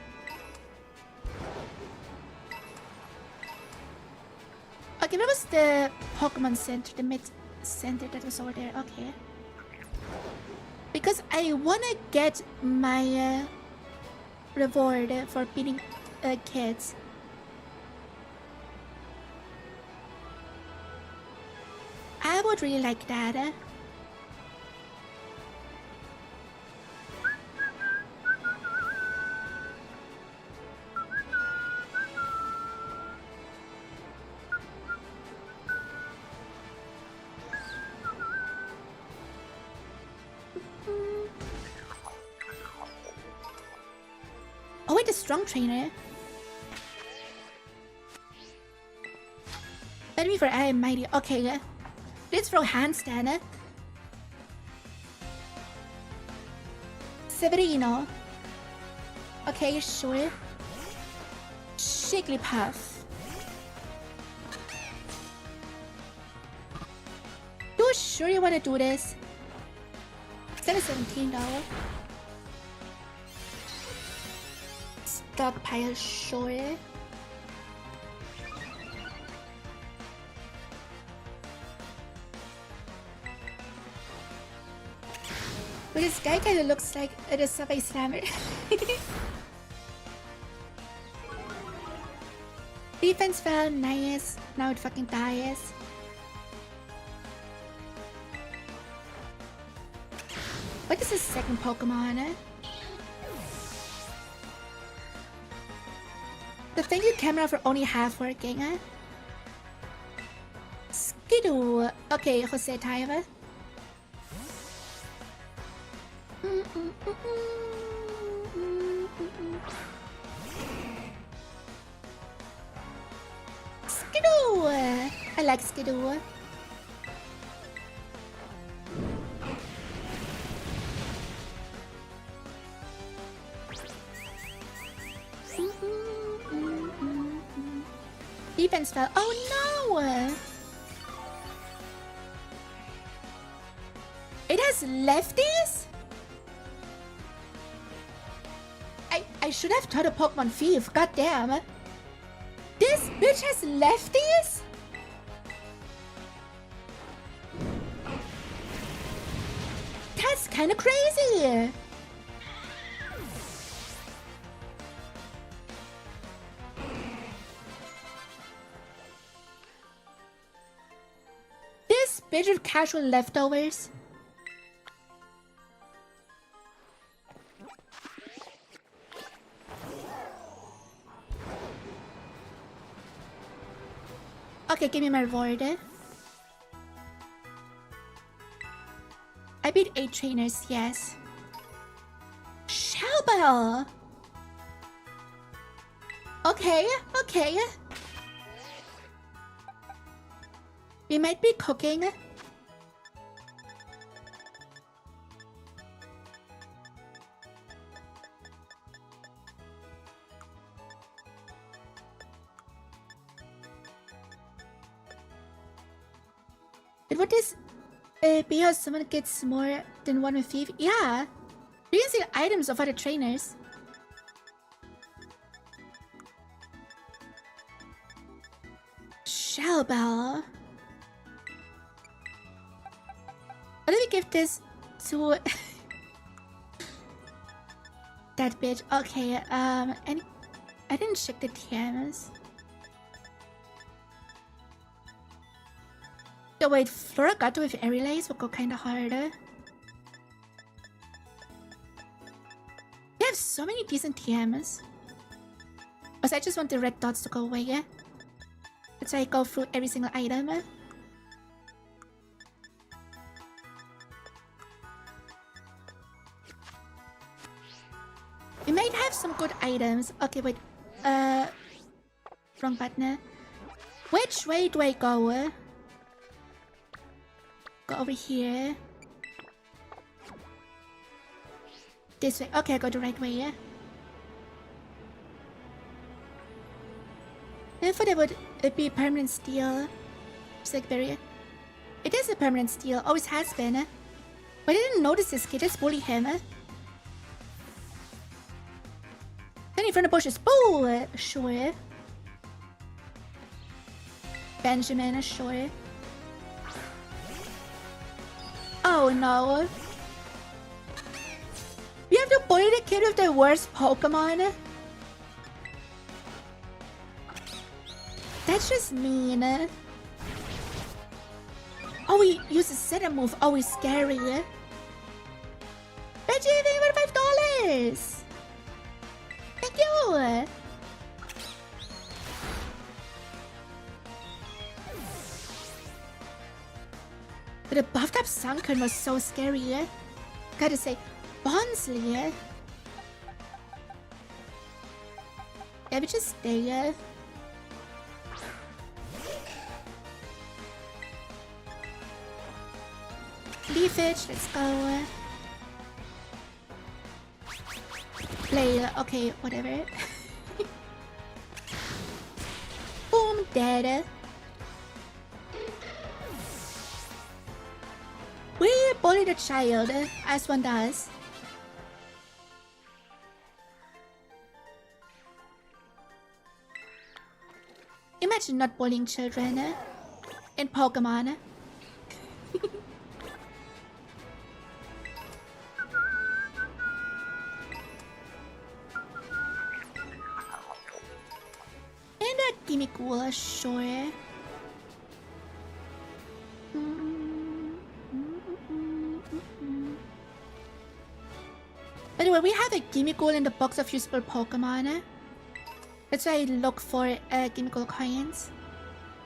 Okay, where was the Pokemon Center, the mid center that was over there? Okay. Because I wanna get my reward for beating kids. I would really like that. Oh wait, a strong trainer. Enemy for I am mighty. Okay, let's throw handstand. Severino. Okay, sure. Jigglypuff. You sure you want to do this? Instead of $17. Stockpile, sure. But this guy kind of looks like a Subway Slammer. Defense fell, nice. Now it fucking dies. What is his second Pokemon? The thank you camera for only half working. Skidoo. Okay, Jose Taiva. Skidoo. I like Skidoo. Defense fell. Oh no! It has lefties? I should have taught a Pokemon Thief. God damn. This bitch has lefties? That's kind of crazy. This bitch with casual leftovers. Okay, give me my reward. I beat 8 trainers, yes. Shellbell! Okay, okay. We might be cooking. But what is be how someone gets more than one with thief? Yeah. You can see the items of other trainers. Shellbell. Let me give this to that bitch. Okay, and I didn't check the TMs. Oh wait, Floragato with Aerilace will go kinda harder. You have so many decent TMs. Also, I just want the red dots to go away, yeah? That's why I go through every single item. We might have some good items. Okay, wait. Wrong button. Which way do I go? Go over here. This way. Okay, I go the right way, yeah? I thought it would be permanent steel. It's like very... It is a permanent steel. Always has been. But I didn't notice this kid. Let's bully him. Then from the bushes. Boo! Sure. Benjamin, sure. Oh no. We have to bully the kid with the worst Pokemon? That's just mean. Oh, he uses Setup move. Oh, he's scary. Reggie, thank you for $5. Thank you. But the buffed up Sunken was so scary. Gotta say, Bonsley. Yeah, we just stay. Leafage, let's go. play. Okay, whatever. Boom, dead. We bullied a child, as one does. Imagine not bullying children in Pokemon. And a 𝗟𝗃𝗲𝗆, sure. By the way, we have a 𝗟𝗃𝗲 in the box of usable Pokemon. That's why I look for 𝗟𝗃𝗲 coins.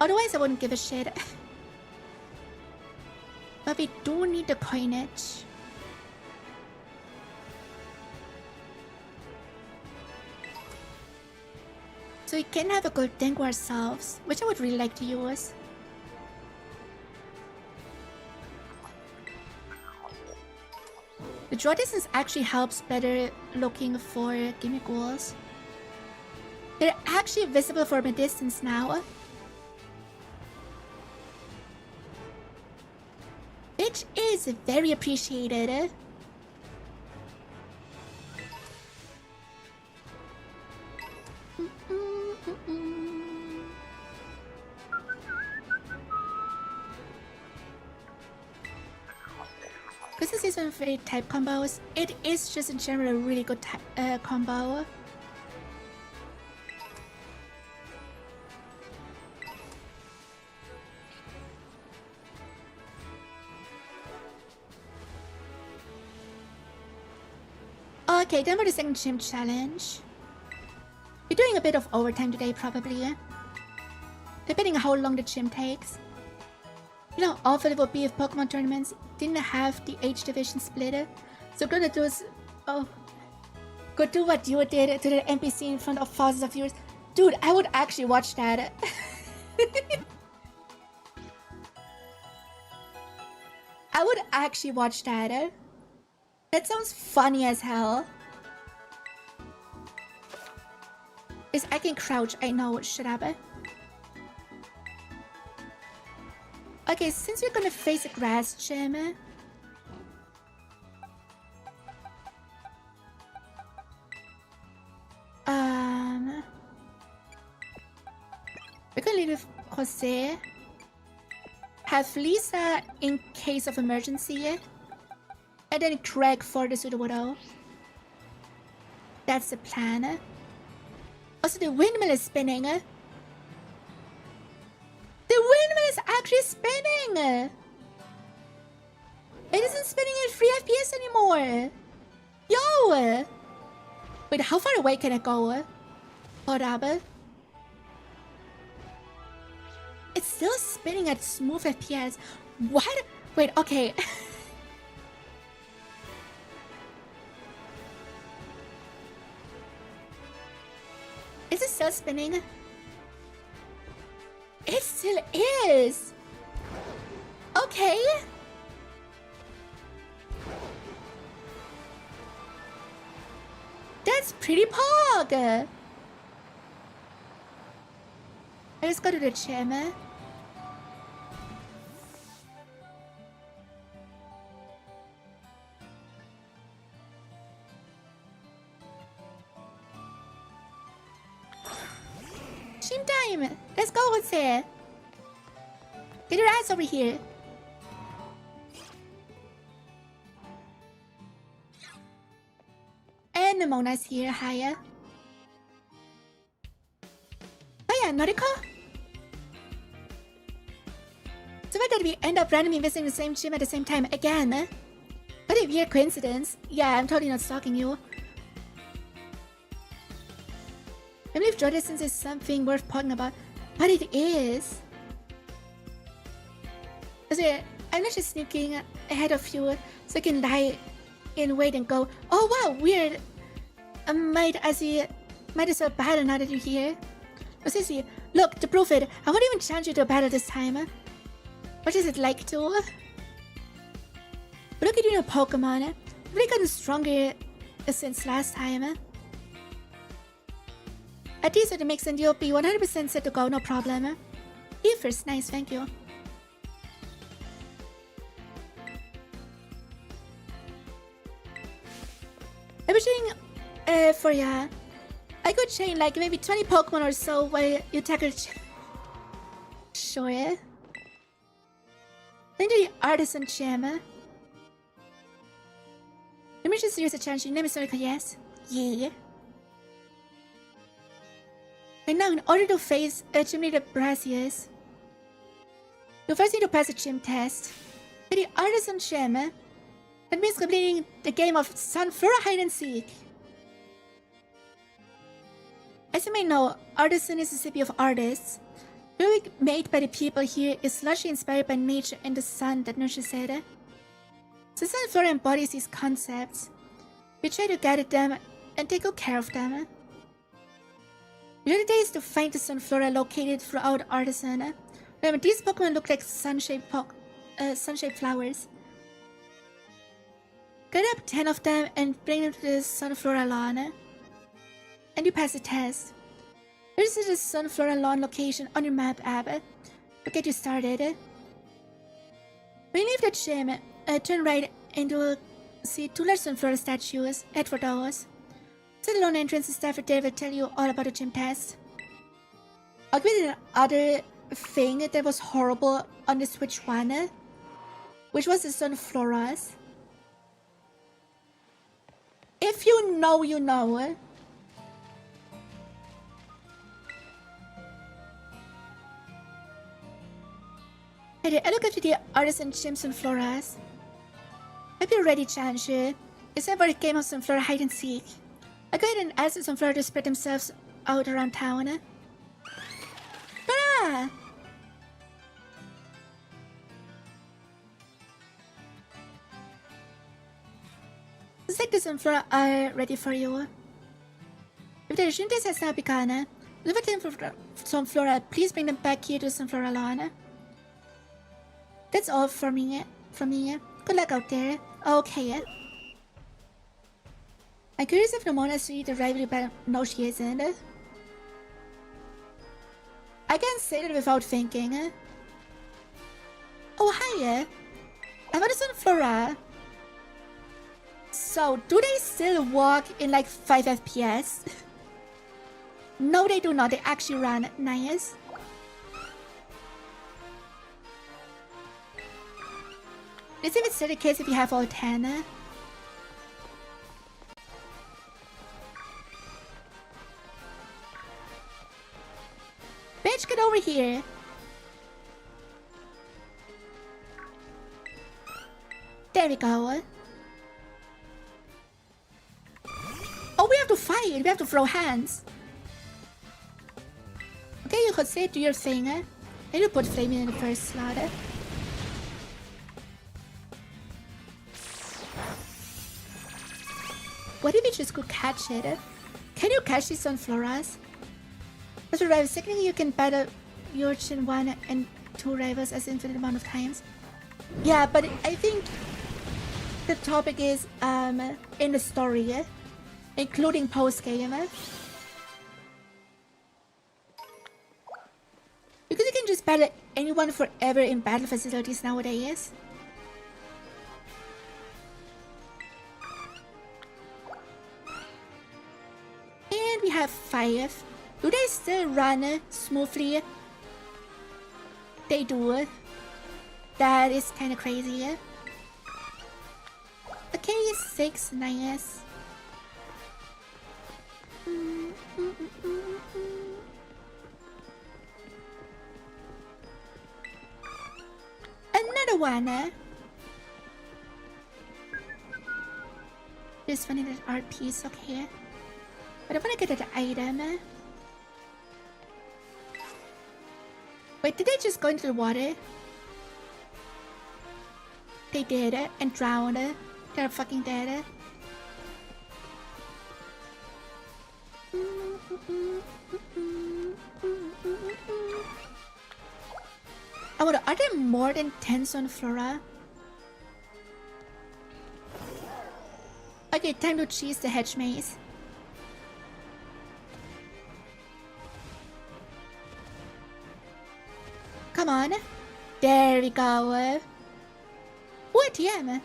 Otherwise, I wouldn't give a shit. But we do need the coinage. So we can have a Gholdengo ourselves, which I would really like to use. The draw distance actually helps better looking for 𝗟𝗃𝗲s. They're actually visible from a distance now. Which is very appreciated. Because this isn't very type combos, it is just in general a really good combo. Okay, then for the second gym challenge. We're doing a bit of overtime today, probably. Depending on how long the gym takes. You know how awful it would be if Pokemon tournaments didn't have the age division split. So gonna do is... Oh. Go do what you did to the NPC in front of thousands of viewers. Dude, I would actually watch that. I would actually watch that. That sounds funny as hell. Is I can crouch, I know, shut up. Okay, since we're gonna face a grass gym, we're gonna leave with Jose. Have Lisa in case of emergency. And then Craig for the Sudowoodo. That's the plan. Also, the windmill is spinning. The windmill is actually spinning! It isn't spinning at 3 FPS anymore! Yo! Wait, how far away can it go? Hold up. It's still spinning at smooth FPS. What? Wait, okay. Is it still spinning? It still is! Okay! That's pretty pog! Let's go to the gym. Gym time! Let's go, Jose! Get your ass over here! And Mona's here, hiya. Oh yeah, Noriko? So why did we end up randomly visiting the same gym at the same time again? What a weird coincidence. Yeah, I'm totally not stalking you. I believe draw distance is something worth talking about, but it is. So I'm not just sneaking ahead of you so I can lie in wait and go, oh wow, weird. Might as well battle now that you're here. Oh, Sissy, look, to prove it, I won't even challenge you to a battle this time. What is it like to? But look at you in Pokemon. You've really gotten stronger since last time. At least with the mix and you'll be 100% set to go, no problem. You first, nice, thank you. Everything for ya. I could chain like maybe 20 Pokemon or so while you tackle. Sure. Then the artisan gem. Let me just use a chance. Your name is Noriko, yes? Yeah. And now, in order to face a Gym Leader Brazius, you first need to pass a gym test. With the artisan gem, that means completing the game of Sunflora Hide and Seek. As you may know, Artisan is a city of artists. The music made by the people here is largely inspired by nature and the sun that nurtures it. So Sunflora embodies these concepts. We try to gather them and take good care of them. The other day is to find the Sunflora located throughout Artisan. Remember, these Pokemon look like sun-shaped flowers. Gather up 10 of them and bring them to the Sunflora lawn. And you pass the test. This is the Sunflora lawn location on your map app to get you started. When you leave the gym, turn right and you'll see 2 large Sunflora statues. Head for those. So the lawn entrance staff there will tell you all about the gym test. I'll give you another thing that was horrible on the Switch one, which was the Sunfloras. If you know, you know. Hey, I look after the artisan gym Sunfloras. Hope you're ready, Chanshu. It's time for the game of Sunflora Hide and Seek. I'll go ahead and ask the Sunflora to spread themselves out around town. Ah! Looks like the Sunflora are ready for you. If the gym test has now begun, look at them for Sunflora. Please bring them back here to Sunflora lawn. That's all for me. Good luck out there. Okay. I'm curious if Ramona's read the rivalry battle. No, she isn't. I can't say that without thinking. Oh, hi. I'm on Sunflora. So, do they still walk in like 5 FPS? No, they do not. They actually run. Nice. Let's see if it's still the case if you have all 10. Bitch, get over here. There we go. Oh, we have to fight. We have to throw hands. Okay, you could say do your thing. And you put Flaming in the first slot. What if we just could catch it? Can you catch these Sunfloras? As a rival, secondly, you can battle your Gen 1 and 2 rivals as infinite amount of times. Yeah, but I think the topic is in the story, including post-game. Because you can just battle anyone forever in battle facilities nowadays. And we have 5. Do they still run smoothly? They do. That is kind of crazy. Okay, 6, nice. Another one. Just finding that art piece, okay. But I want to get that item. Wait, did they just go into the water? They did and drowned. They're fucking dead. Oh, are there more than 10 Sunflora? Okay, time to cheese the hedge maze. on. There we go. What TM?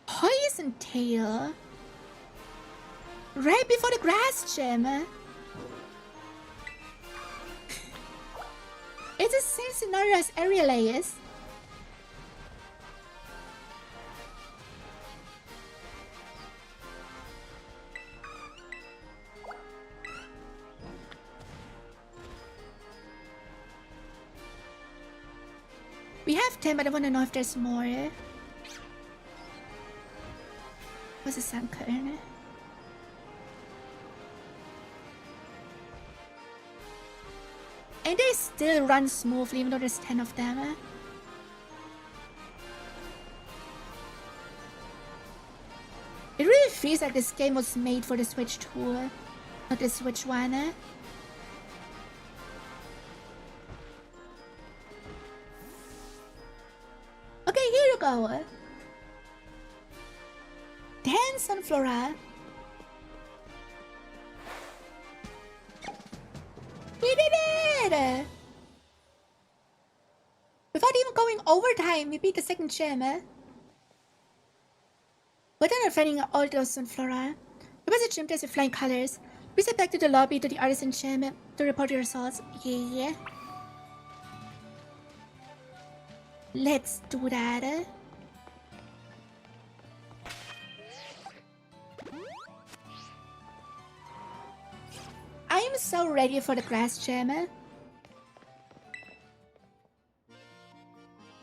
Poison tail. Right before the grass gym. It's the same scenario as Aerial. We have 10, but I want to know if there's more. What's the sun curtain? And they still run smoothly even though there's 10 of them. It really feels like this game was made for the Switch 2, not the Switch 1. Okay, here you go. 10 Sunflora. We did it! Without even going overtime, we beat the second gym. We're done finding all those Sunflora. There was a gym test with flying colors. We step back to the lobby to the artisan gym to report your results. Yeah. Let's do that. I am so ready for the grass gym.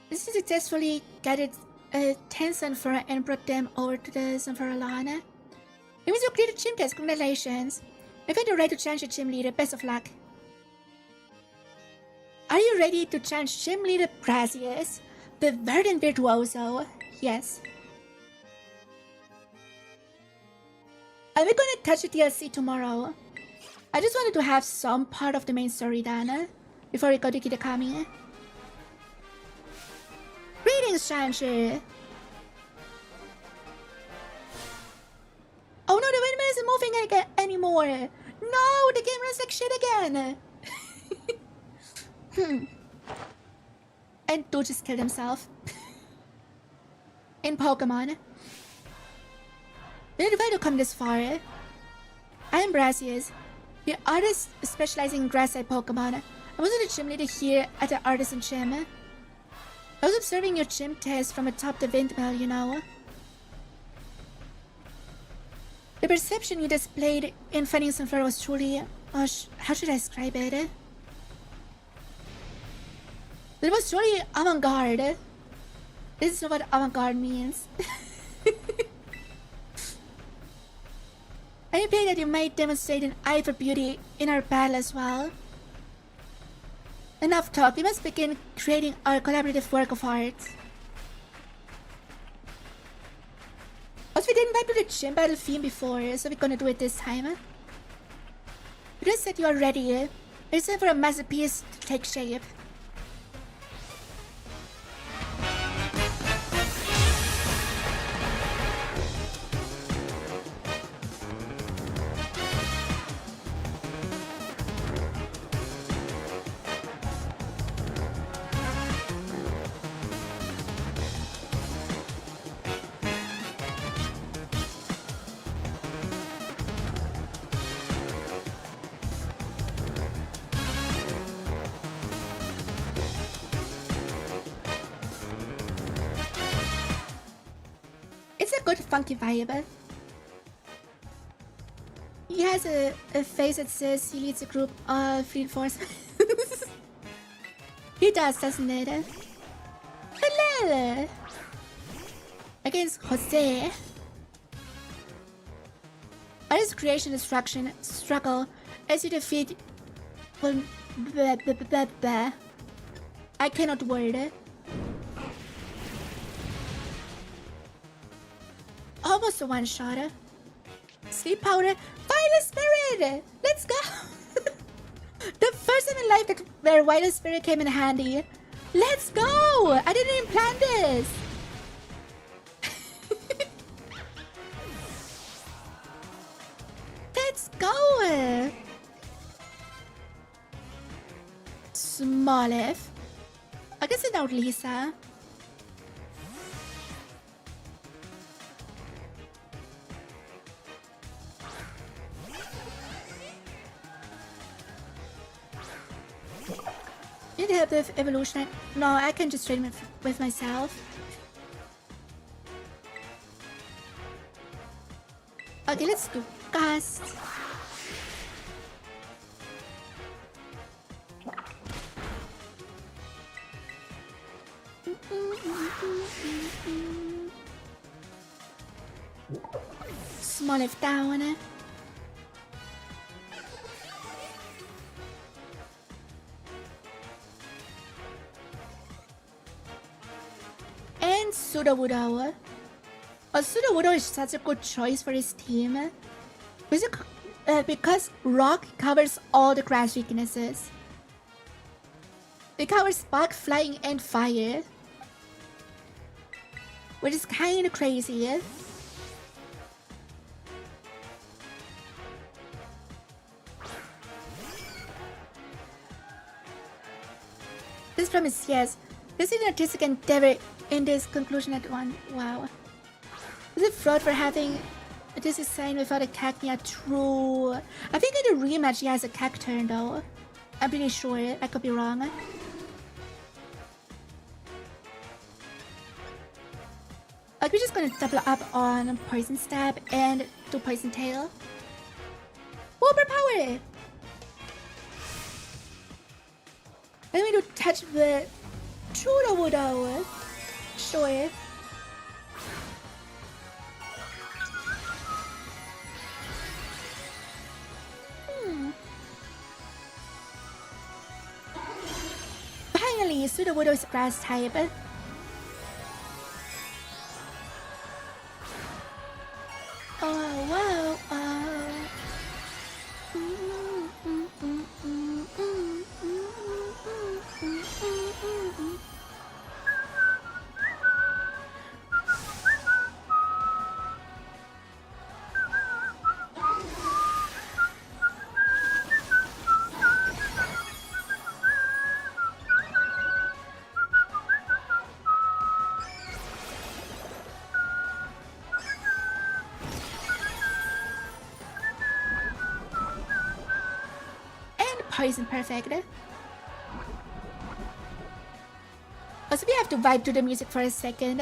This is successfully gathered 10 Sunflora and brought them over to the Sunflora lawn. It means you cleared the gym test. Congratulations. I found you're ready to challenge the gym leader. Best of luck. Are you ready to challenge gym leader 𝗟cie𝗴ጽ, the verdant virtuoso? Yes. Are we gonna touch the DLC tomorrow? I just wanted to have some part of the main story done before we go to Kitakami. Greetings, 𝗟cie𝗴ጽ. Oh no, the windmill isn't moving again anymore. No, the game runs like shit again. And dude just killed himself. In Pokemon. We didn't try to come this far. I am 𝗟cie𝗴ጽ, the artist specializing in grass-type Pokemon. I was the gym leader here at the artisan gym. I was observing your gym test from atop the windmill, you know. The perception you displayed in finding Sunflora was truly... how should I describe it? It was truly avant-garde. This is not what avant-garde means. I pray that you might demonstrate an eye for beauty in our battle as well. Enough talk, we must begin creating our collaborative work of art. Also, we didn't vibe to the gym battle theme before, so we're gonna do it this time. You just said you are ready. It's time for a masterpiece to take shape. It's a good funky vibe. He has a face that says he leads a group of reinforcements. He doesn't it? Hello! Against Jose. Artist creation destruction struggle as you defeat... I cannot word it. Almost a one-shot. Sleep powder. Violet Spirit! Let's go! The first time in life that where Violet Spirit came in handy. Let's go! I didn't even plan this! Let's go! Smoliv. I guess it's now Lisa. Need help with evolution? No, I can just train with myself. Okay, let's go cast. Smoliv down. And Sudowoodo. Sudowoodo is such a good choice for his team. Because Rock covers all the grass weaknesses. It covers Spark, Flying, and Fire. Which is kinda crazy. This promise, yes. This is an artistic endeavor in this conclusion at one. Wow. Is it fraud for having this design without a Cacnea? True. I think in the rematch he has a Cacturn though. I'm pretty sure. I could be wrong. Like, we're just gonna double up on Poison Stab and do Poison Tail. Overpower! Let me do touch the Sudowoodo. Sure. Finally, Sudowoodo is grass type. Oh, wow. Poison, perfect. Also, we have to vibe to the music for a second.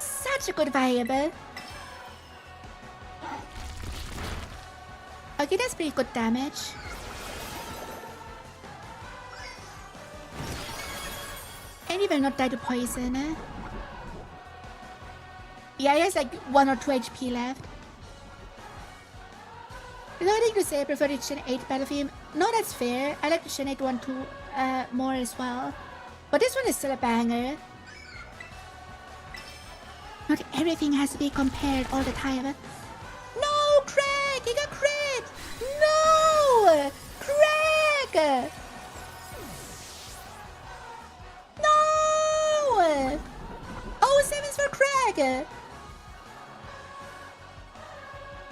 Such a good vibe. Okay, that's pretty good damage. And he will not die to poison. Yeah, he has like 1 or 2 HP left. Is there anything to say? I prefer the Gen 8 Battlefield. No, that's fair. I like the Gen 8 one too, more as well. But this one is still a banger. Not everything has to be compared all the time. No, Craig! He got crit! No! Craig! No! Oh, 7's for Craig!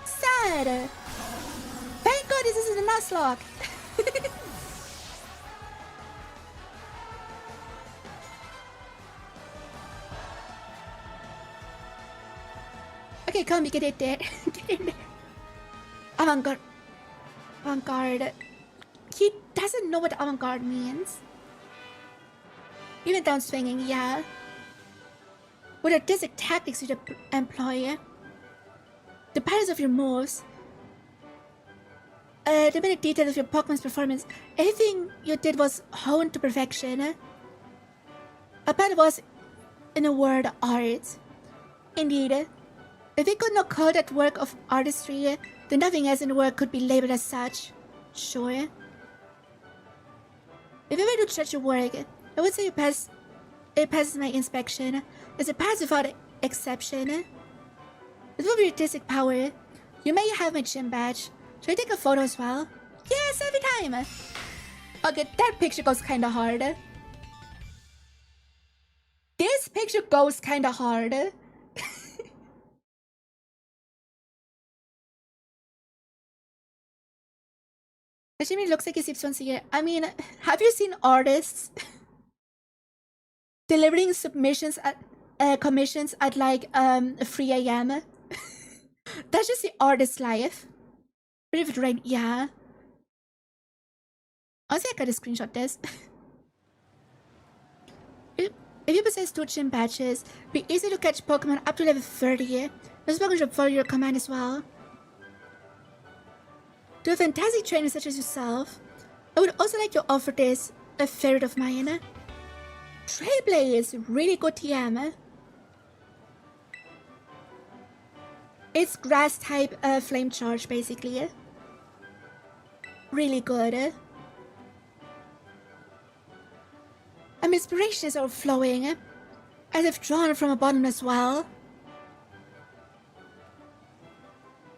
Sad! Thank God this isn't a Nuzlocke! Okay, come, we get it there. Get in there. Avant-garde. Avant-garde. He doesn't know what avant-garde means. Even down swinging, yeah. What artistic tactics you employ? The patterns of your moves. The minute details of your Pokemon's performance. Everything you did was honed to perfection. A part was, in a word, art. Indeed. If we could not call that work of artistry, then nothing else in the world could be labeled as such. Sure. If we were to judge your work, I would say it passes my inspection. It's a pass without exception. It will be artistic power. You may have my gym badge. Should I take a photo as well? Yes, every time! Okay, that picture goes kinda hard. This picture goes kinda hard. Jimmy looks like he sleeps once a year. I mean, have you seen artists delivering submissions at commissions at like 3 a.m.? That's just the artist's life. But if it rained, yeah. Honestly, I gotta screenshot this. If you possess 2 gym badges, it'd be easy to catch Pokemon up to level 30. This Pokemon should follow your command as well. To a fantastic trainer such as yourself, I would also like to offer this, a favorite of mine. Trailblaze, really good TM. It's grass type flame charge basically. Really good. Inspiration is overflowing, as if drawn from a bottom as well.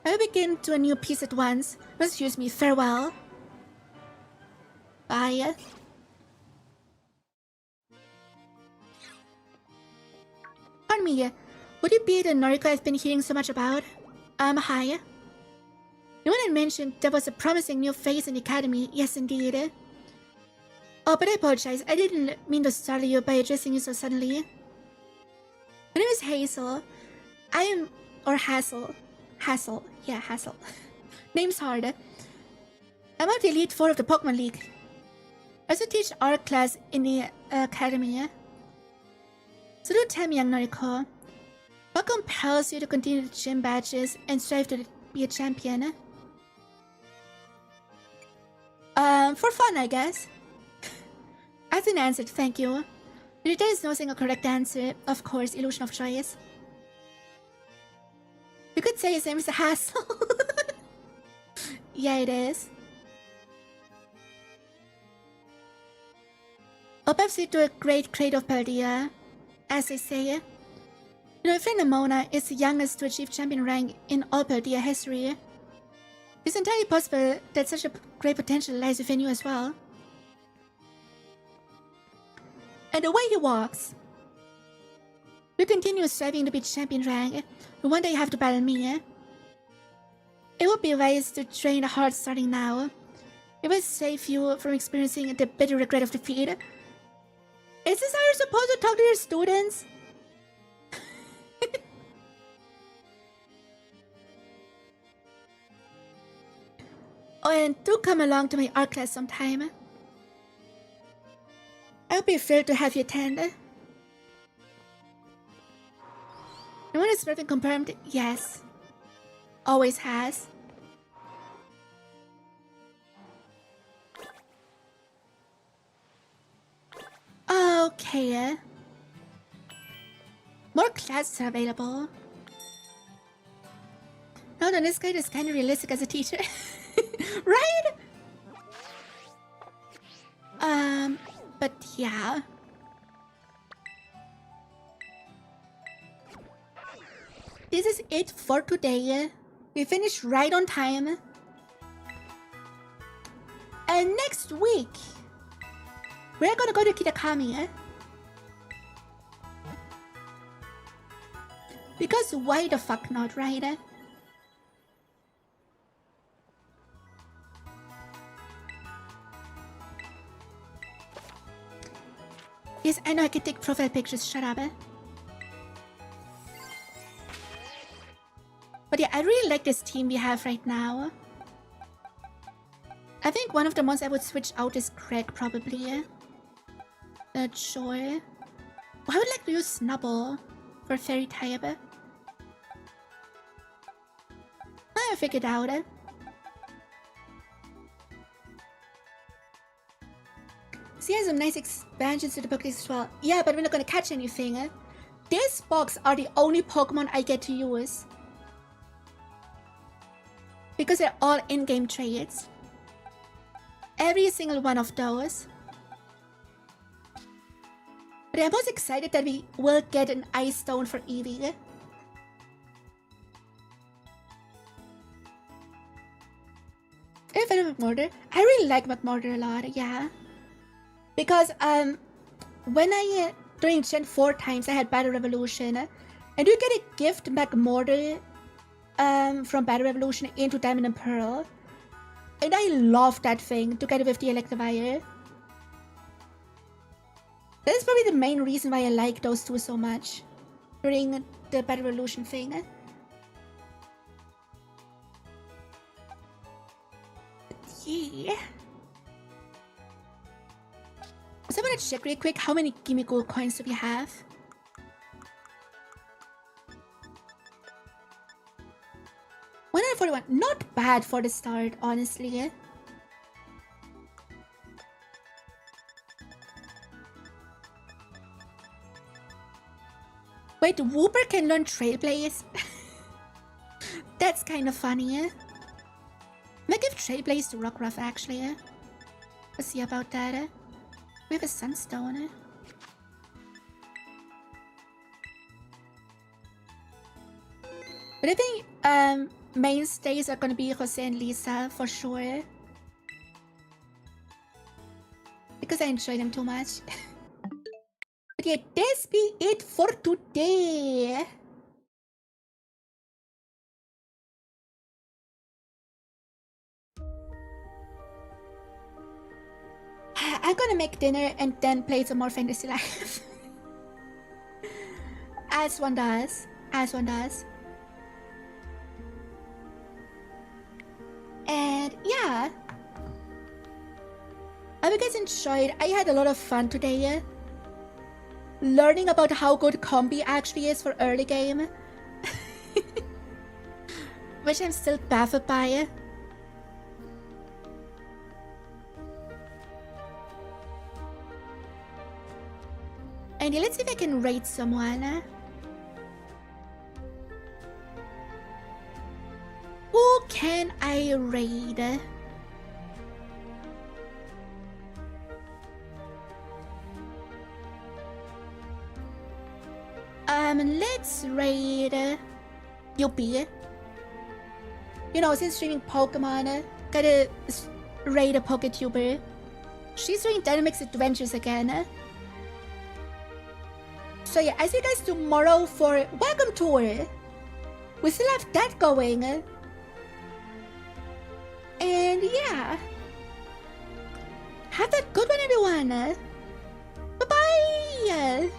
I will begin to a new piece at once. Excuse me, farewell. Bye. Pardon me, would it be the Noriko I've been hearing so much about? Hi. No one had mentioned there was a promising new face in the academy. Yes, indeed. Oh, but I apologize. I didn't mean to startle you by addressing you so suddenly. My name is Hazel. Or Hassel. Hassel. Yeah, Hassel. Name's hard. I'm at the Elite 4 of the Pokemon League. I also teach art class in the academy. So do tell me, young Noriko, what compels you to continue the gym badges and strive to be a champion? For fun, I guess. As an answer, thank you. There is no single correct answer, of course, illusion of choice. You could say his name is a hassle. Yeah, it is. Obviously to a great 𝗟𝗏𝗆, as they say. You know, my friend Amona is the youngest to achieve champion rank in all Paldea history. It's entirely possible that such a great potential lies within you as well. And the way he walks, you continue striving to beat champion rank, and one day you have to battle me. It would be wise to train hard starting now. It will save you from experiencing the bitter regret of defeat. Is this how you're supposed to talk to your students? Oh, and do come along to my art class sometime. I'll be thrilled to have you attend. No one has been confirmed? Yes. Always has. Okay. More classes are available. No, this guy is kind of realistic as a teacher. Right? But yeah. This is it for today. We finished right on time. And next week, we're gonna go to Kitakami. Because why the fuck not, right? Yes, I know I can take profile pictures, shut up. But yeah, I really like this team we have right now. I think one of the ones I would switch out is Craig, probably. Not sure. I would like to use Snubble for Fairy type. I figured out. So yeah, some nice expansions to the book as well. Yeah, but we're not gonna catch anything. These box are the only Pokemon I get to use. Because they're all in-game trades. Every single one of those. But I'm most excited that we will get an Ice Stone for Eevee. If I McMurder, I really like McMurder a lot, yeah. Because when I during Gen 4 times I had Battle Revolution, and you get a gift McMurder from Battle Revolution into Diamond and Pearl. And I love that thing together with the Electivire. That is probably the main reason why I like those two so much during the Battle Revolution thing. Yeah. So I'm gonna check really quick how many Gimme Gold coins do we have. $141. Not bad for the start, honestly. Wait, Wooper can learn Trailblaze? That's kind of funny. I might give Trailblaze to Rockruff, actually. Let's see about that. We have a Sunstone. But I think mainstays are gonna be Jose and Lisa for sure. Because I enjoy them too much. But yeah, this be it for today. I'm gonna make dinner and then play some more Fantasy Life. As one does. As one does. And yeah. I hope you guys enjoyed. I had a lot of fun today. Learning about how good Combi actually is for early game. Which I'm still baffled by. And yeah, let's see if I can rate someone. Who can I raid? Let's raid Yuppie. You know, since streaming Pokemon, gotta raid a Poketuber. She's doing Dynamix Adventures again. So yeah, I see you guys tomorrow for Welcome Tour. We still have that going. And yeah. Have a good one, everyone. Bye-bye.